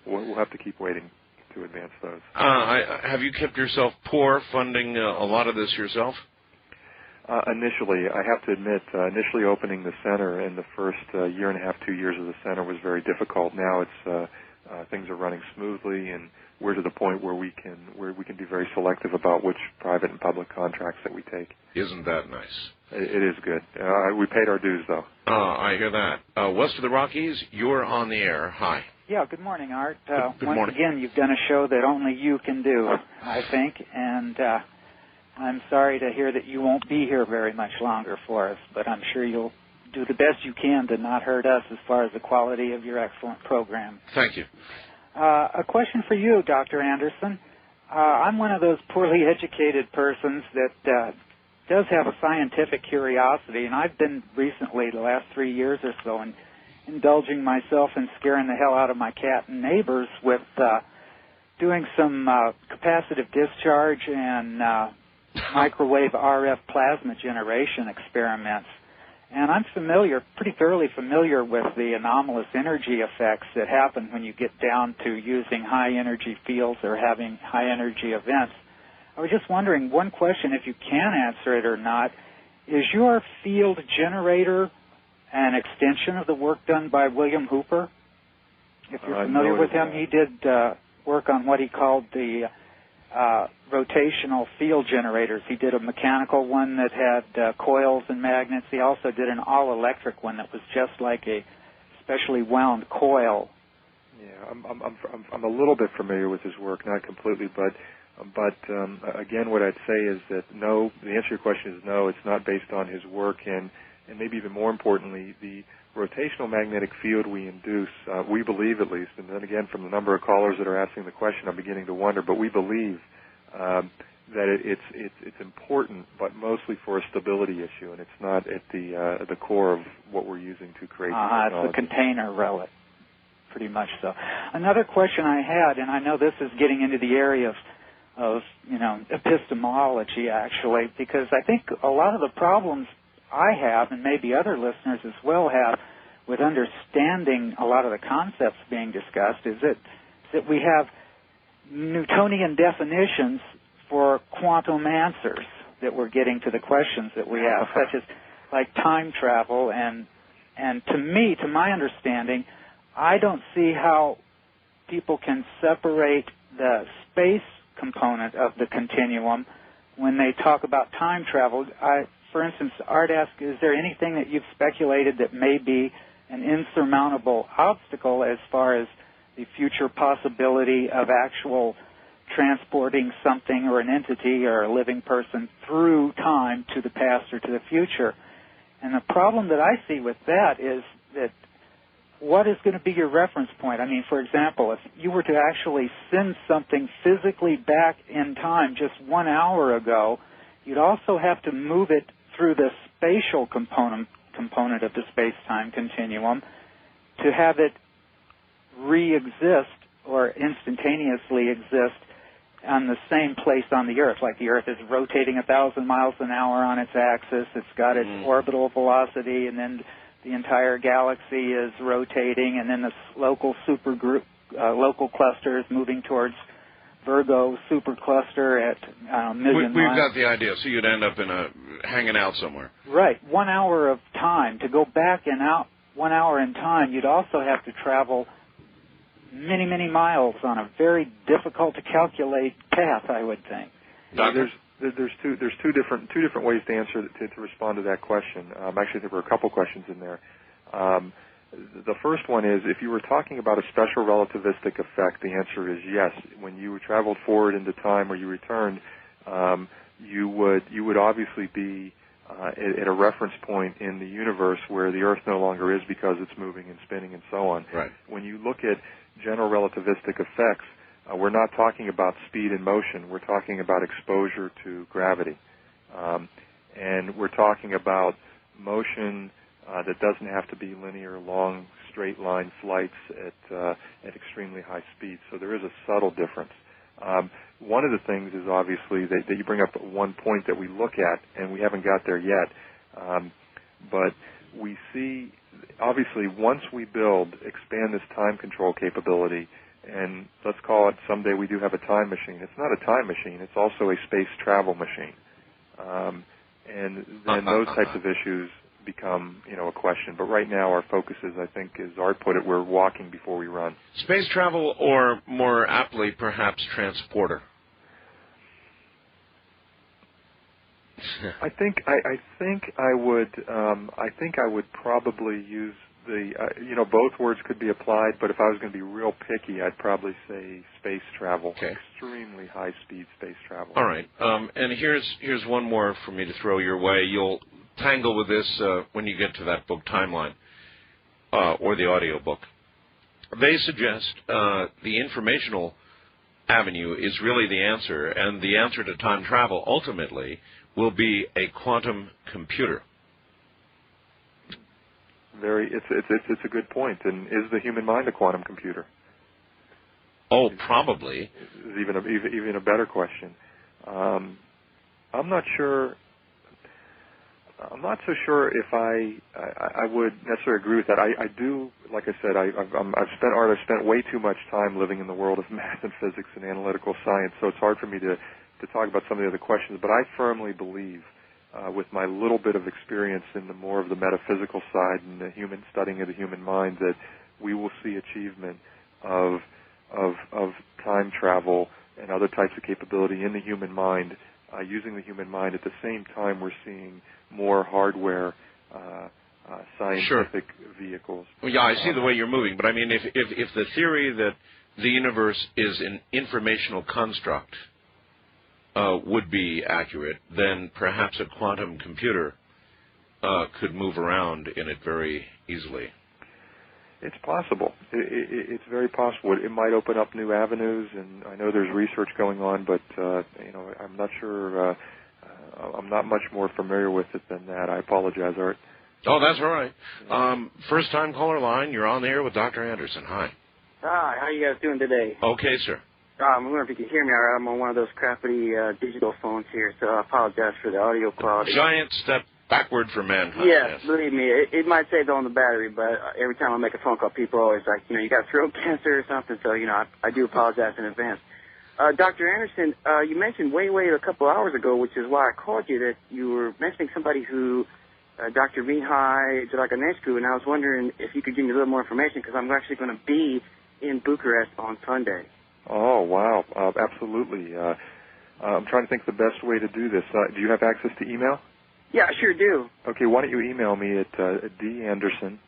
We'll have to keep waiting to advance those. Have you kept yourself poor funding a lot of this yourself? Initially, I have to admit, initially opening the center in the first year and a half, 2 years of the center was very difficult. Now it's things are running smoothly, and we're to the point where we can be very selective about which private and public contracts that we take. Isn't that nice? It is good. We paid our dues, though. I hear that. West of the Rockies, you're on the air. Hi. Yeah, good morning, Art. Good once morning. again, you've done a show that only you can do, I think, and I'm sorry to hear that you won't be here very much longer for us, but I'm sure you'll do the best you can to not hurt us as far as the quality of your excellent program. Thank you. A question for you, Dr. Anderson. I'm one of those poorly educated persons that does have a scientific curiosity, and I've been recently, the last 3 years or so, indulging myself in scaring the hell out of my cat and neighbors with doing some capacitive discharge and microwave RF plasma generation experiments. And I'm pretty thoroughly familiar with the anomalous energy effects that happen when you get down to using high energy fields or having high energy events. I was just wondering, one question, if you can answer it or not, is your field generator an extension of the work done by William Hooper? If you're familiar with him, he did work on what he called the rotational field generators. He did a mechanical one that had coils and magnets. He also did an all-electric one that was just like a specially wound coil. Yeah, I'm a little bit familiar with his work, not completely, but again, what I'd say is that no. The answer to your question is no. It's not based on his work, and maybe even more importantly, the rotational magnetic field we induce, we believe at least, and then again from the number of callers that are asking the question, I'm beginning to wonder, but we believe that it's important, but mostly for a stability issue, and it's not at the core of what we're using to create technology. It's a container relic, pretty much so. Another question I had, and I know this is getting into the area of epistemology actually, because I think a lot of the problems I have, and maybe other listeners as well have, with understanding a lot of the concepts being discussed, is that we have Newtonian definitions for quantum answers that we're getting to the questions that we have, such as like time travel, and to me, to my understanding, I don't see how people can separate the space component of the continuum when they talk about time travel. For instance, Art asked, is there anything that you've speculated that may be an insurmountable obstacle as far as the future possibility of actual transporting something or an entity or a living person through time to the past or to the future? And the problem that I see with that is that what is going to be your reference point? I mean, for example, if you were to actually send something physically back in time just 1 hour ago, you'd also have to move it through the spatial component of the space-time continuum to have it re-exist or instantaneously exist on the same place on the Earth. Like the Earth is rotating 1,000 miles an hour on its axis, it's got its orbital velocity, and then the entire galaxy is rotating, and then this local local cluster is moving towards Virgo supercluster at a million miles. We've got the idea. So you'd end up hanging out somewhere. Right. 1 hour of time. To go back and out 1 hour in time, you'd also have to travel many, many miles on a very difficult to calculate path, I would think. There's two different ways to answer to respond to that question. Actually, there were a couple questions in there. The first one is, if you were talking about a special relativistic effect, the answer is yes. When you traveled forward into time or you returned, you would obviously be at a reference point in the universe where the Earth no longer is because it's moving and spinning and so on. Right. When you look at general relativistic effects, we're not talking about speed and motion. We're talking about exposure to gravity. And we're talking about motion that doesn't have to be linear, long, straight line flights at extremely high speeds. So there is a subtle difference. One of the things is obviously that you bring up one point that we look at, and we haven't got there yet. But we see, obviously, once we expand this time control capability, and let's call it someday we do have a time machine. It's not a time machine. It's also a space travel machine. And then those types of issues become, a question. But right now our focus is, I think, as Art put it, we're walking before we run. Space travel, or more aptly, perhaps transporter. I think I would probably use the both words could be applied, but if I was going to be real picky, I'd probably say space travel. Okay. Extremely high speed space travel. All right. And here's one more for me to throw your way. You'll tangle with this when you get to that book Timeline or the audio book. They suggest the informational avenue is really the answer, and the answer to time travel ultimately will be a quantum computer. It's a good point. And is the human mind a quantum computer? Oh, probably. Is even a better question. I'm not sure. I'm not so sure if I would necessarily agree with that. I do, like I said, I've spent way too much time living in the world of math and physics and analytical science, so it's hard for me to talk about some of the other questions. But I firmly believe, with my little bit of experience in the more of the metaphysical side and the studying of the human mind, that we will see achievement of time travel and other types of capability in the human mind, using the human mind. At the same time, we're seeing more hardware, scientific vehicles. Well, yeah, I see the way you're moving, but I mean, if the theory that the universe is an informational construct would be accurate, then perhaps a quantum computer could move around in it very easily. It's possible. It's very possible. It might open up new avenues, and I know there's research going on, but I'm not sure. I'm not much more familiar with it than that. I apologize, Art. Oh, that's all right. First-time caller line. You're on the air with Dr. Anderson. Hi. Hi. How you guys doing today? Okay, sir. I wonder if you can hear me all right. I'm on one of those crappy digital phones here, so I apologize for the audio quality. Giant step backward for mankind. Yes, believe me, it might save on the battery, but every time I make a phone call, people are always like, you got throat cancer or something, so, I do apologize in advance. Dr. Anderson, you mentioned way a couple hours ago, which is why I called you, that you were mentioning somebody who, Dr. Mihai Draganescu, and I was wondering if you could give me a little more information, because I'm actually going to be in Bucharest on Sunday. Oh, wow. Absolutely. I'm trying to think the best way to do this. Do you have access to email? Yeah, I sure do. Okay, why don't you email me at D. Anderson.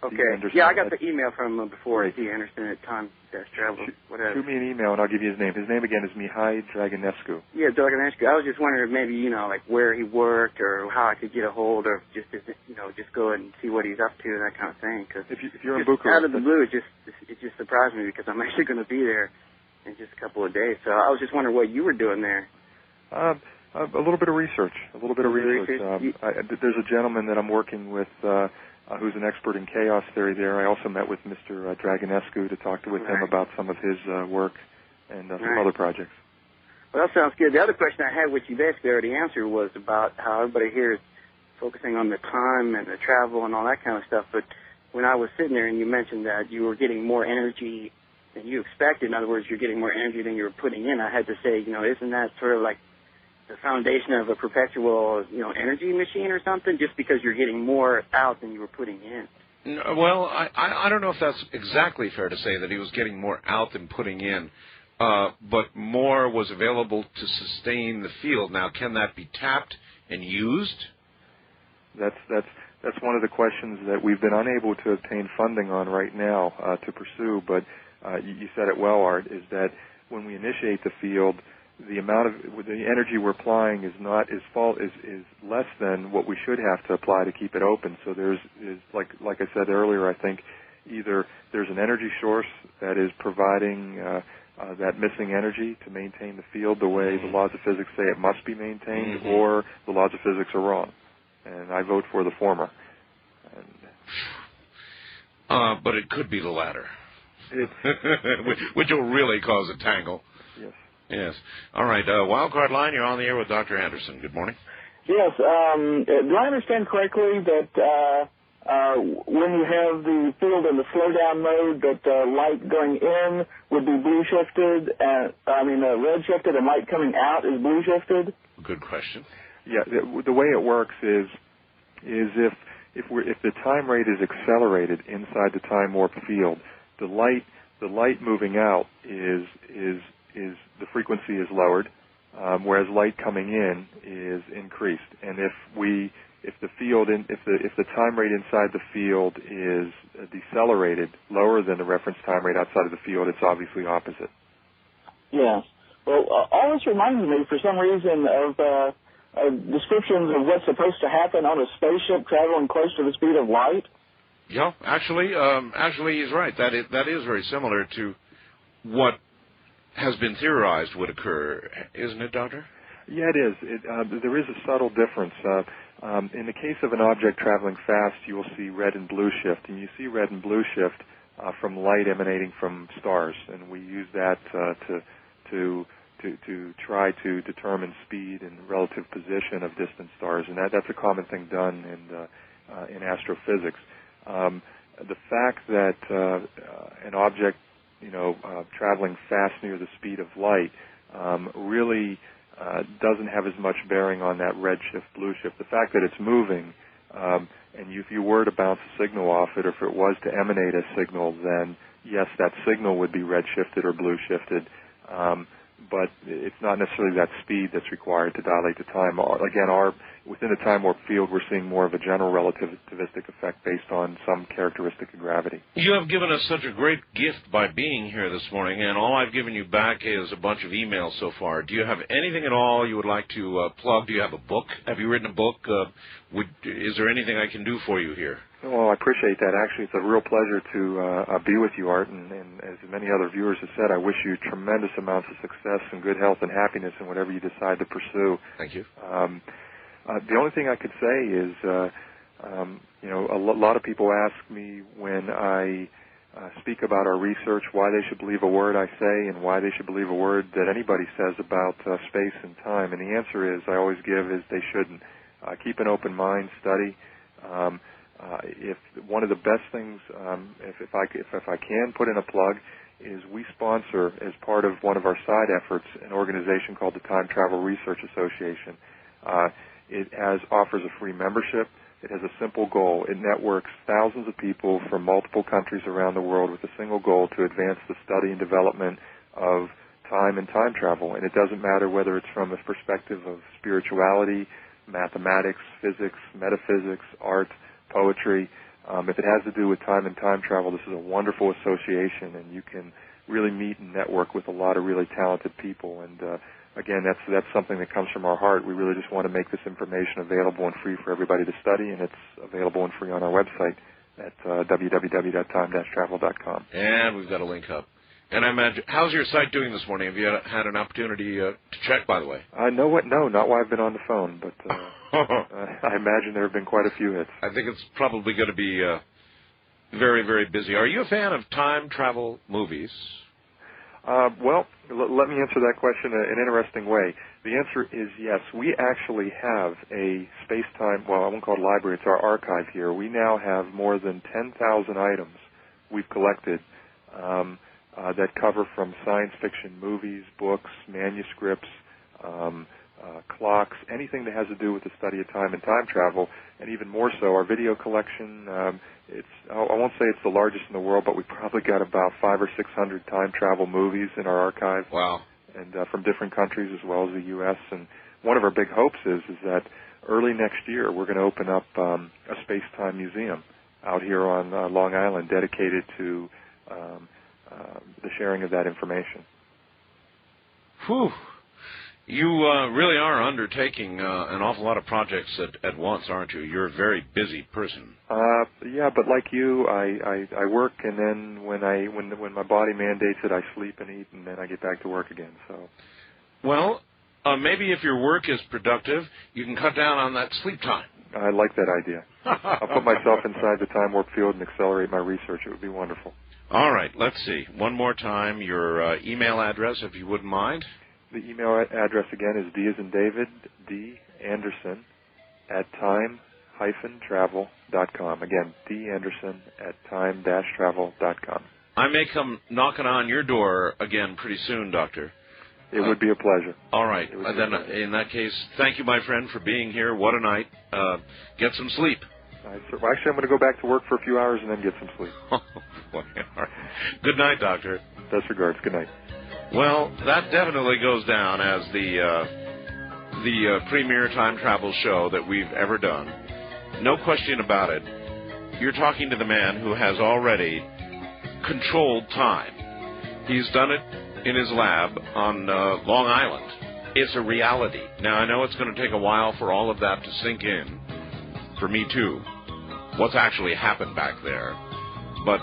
Okay. D. Anderson Yeah, I got the email from before, D. Anderson at time-travel, whatever. Shoot me an email, and I'll give you his name. His name, again, is Mihai Draganescu. Yeah, Draganescu. I was just wondering if maybe, where he worked or how I could get a hold of just go and see what he's up to and that kind of thing. Cause if you're in Bucharest. Out of the blue, it just surprised me because I'm actually going to be there in just a couple of days. So I was just wondering what you were doing there. A little bit of research. There's a gentleman that I'm working with who's an expert in chaos theory there. I also met with Mr. Draganescu to talk with him about some of his work and some other projects. Well, that sounds good. The other question I had, which you basically already answered, was about how everybody here is focusing on the time and the travel and all that kind of stuff. But when I was sitting there and you mentioned that you were getting more energy than you expected, in other words, you're getting more energy than you were putting in, I had to say, isn't that sort of like the foundation of a perpetual, energy machine or something, just because you're getting more out than you were putting in? Well, I don't know if that's exactly fair to say that he was getting more out than putting in, but more was available to sustain the field. Now, can that be tapped and used? That's one of the questions that we've been unable to obtain funding on right now to pursue, but you said it well, Art, is that when we initiate the field, the amount of the energy we're applying is less than what we should have to apply to keep it open. So there's like I said earlier, I think either there's an energy source that is providing that missing energy to maintain the field the way the laws of physics say it must be maintained, or the laws of physics are wrong. And I vote for the former. But it could be the latter, which will really cause a tangle. Yes. Yes. All right. Wildcard line, you're on the air with Dr. Anderson. Good morning. Yes. Do I understand correctly that when you have the field in the slowdown mode, that light going in would be blue shifted, red shifted, and light coming out is blue shifted? Good question. Yeah, the way it works is if the time rate is accelerated inside the time warp field, the light moving out is the frequency is lowered, whereas light coming in is increased. And if the time rate inside the field is decelerated lower than the reference time rate outside of the field, it's obviously opposite. Yes. Well, all this reminds me, for some reason, of descriptions of what's supposed to happen on a spaceship traveling close to the speed of light. Yeah, actually, he's right. That is very similar to what has been theorized would occur, isn't it, Doctor? Yeah, it is. There is a subtle difference. In the case of an object traveling fast, you will see red and blue shift, and you see red and blue shift from light emanating from stars, and we use that to try to determine speed and relative position of distant stars, and that's a common thing done in astrophysics. The fact that an object, traveling fast near the speed of light, really doesn't have as much bearing on that red shift, blue shift. The fact that it's moving, and if you were to bounce a signal off it, or if it was to emanate a signal, then yes, that signal would be red shifted or blue shifted. But it's not necessarily that speed that's required to dilate the time. Again, within the time warp field, we're seeing more of a general relativistic effect based on some characteristic of gravity. You have given us such a great gift by being here this morning, and all I've given you back is a bunch of emails so far. Do you have anything at all you would like to plug? Do you have a book? Have you written a book? Is there anything I can do for you here? Well, I appreciate that. Actually, it's a real pleasure to be with you, Art, and as many other viewers have said, I wish you tremendous amounts of success and good health and happiness in whatever you decide to pursue. Thank you. The only thing I could say is, a lot of people ask me when I speak about our research why they should believe a word I say and why they should believe a word that anybody says about space and time, and the answer is, I always give, is they shouldn't. Keep an open mind, study. If one of the best things, if I can put in a plug, is we sponsor, as part of one of our side efforts, an organization called the Time Travel Research Association. It offers a free membership. It has a simple goal. It networks thousands of people from multiple countries around the world with a single goal to advance the study and development of time and time travel. And it doesn't matter whether it's from a perspective of spirituality, mathematics, physics, metaphysics, art, poetry. If it has to do with time and time travel, this is a wonderful association, and you can really meet and network with a lot of really talented people. And again, that's something that comes from our heart. We really just want to make this information available and free for everybody to study, and it's available and free on our website at www.time-travel.com. And we've got a link up. And I imagine, how's your site doing this morning? Have you had an opportunity to check, by the way? No, not while I've been on the phone, but I imagine there have been quite a few hits. I think it's probably going to be very, very busy. Are you a fan of time travel movies? Well, let me answer that question in an interesting way. The answer is yes. We actually have a space-time, well, I won't call it a library, it's our archive here. We now have more than 10,000 items we've collected that cover from science fiction movies, books, manuscripts, clocks, anything that has to do with the study of time and time travel, and even more so, our video collection. I won't say it's the largest in the world, but we've probably got about 500 or 600 time travel movies in our archive. Wow. And from different countries as well as the U.S. And one of our big hopes is that early next year we're going to open up a space-time museum out here on Long Island dedicated to the sharing of that information. Whew. You really are undertaking an awful lot of projects at once, aren't you? You're a very busy person. Yeah, but like you, I work, and then when my body mandates it, I sleep and eat, and then I get back to work again. So, well, maybe if your work is productive, you can cut down on that sleep time. I like that idea. I'll put myself inside the time warp field and accelerate my research. It would be wonderful. All right, let's see. One more time, your email address, if you wouldn't mind. The email address again is D as in David, D Anderson, at time-travel, time-travel.com. Again, danderson at time-travel.com. I may come knocking on your door again pretty soon, Doctor. It would be a pleasure. All right. Then, in that case, thank you, my friend, for being here. What a night. Get some sleep. Well, actually, I'm going to go back to work for a few hours and then get some sleep. Oh, boy. All right. Good night, Doctor. Best regards. Good night. Well, that definitely goes down as the premier time travel show that we've ever done. No question about it. You're talking to the man who has already controlled time. He's done it in his lab on Long Island. It's a reality. Now, I know it's going to take a while for all of that to sink in, for me too, what's actually happened back there. But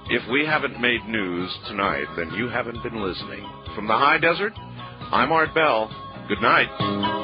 if we haven't made news tonight, then you haven't been listening. From the high desert, I'm Art Bell. Good night.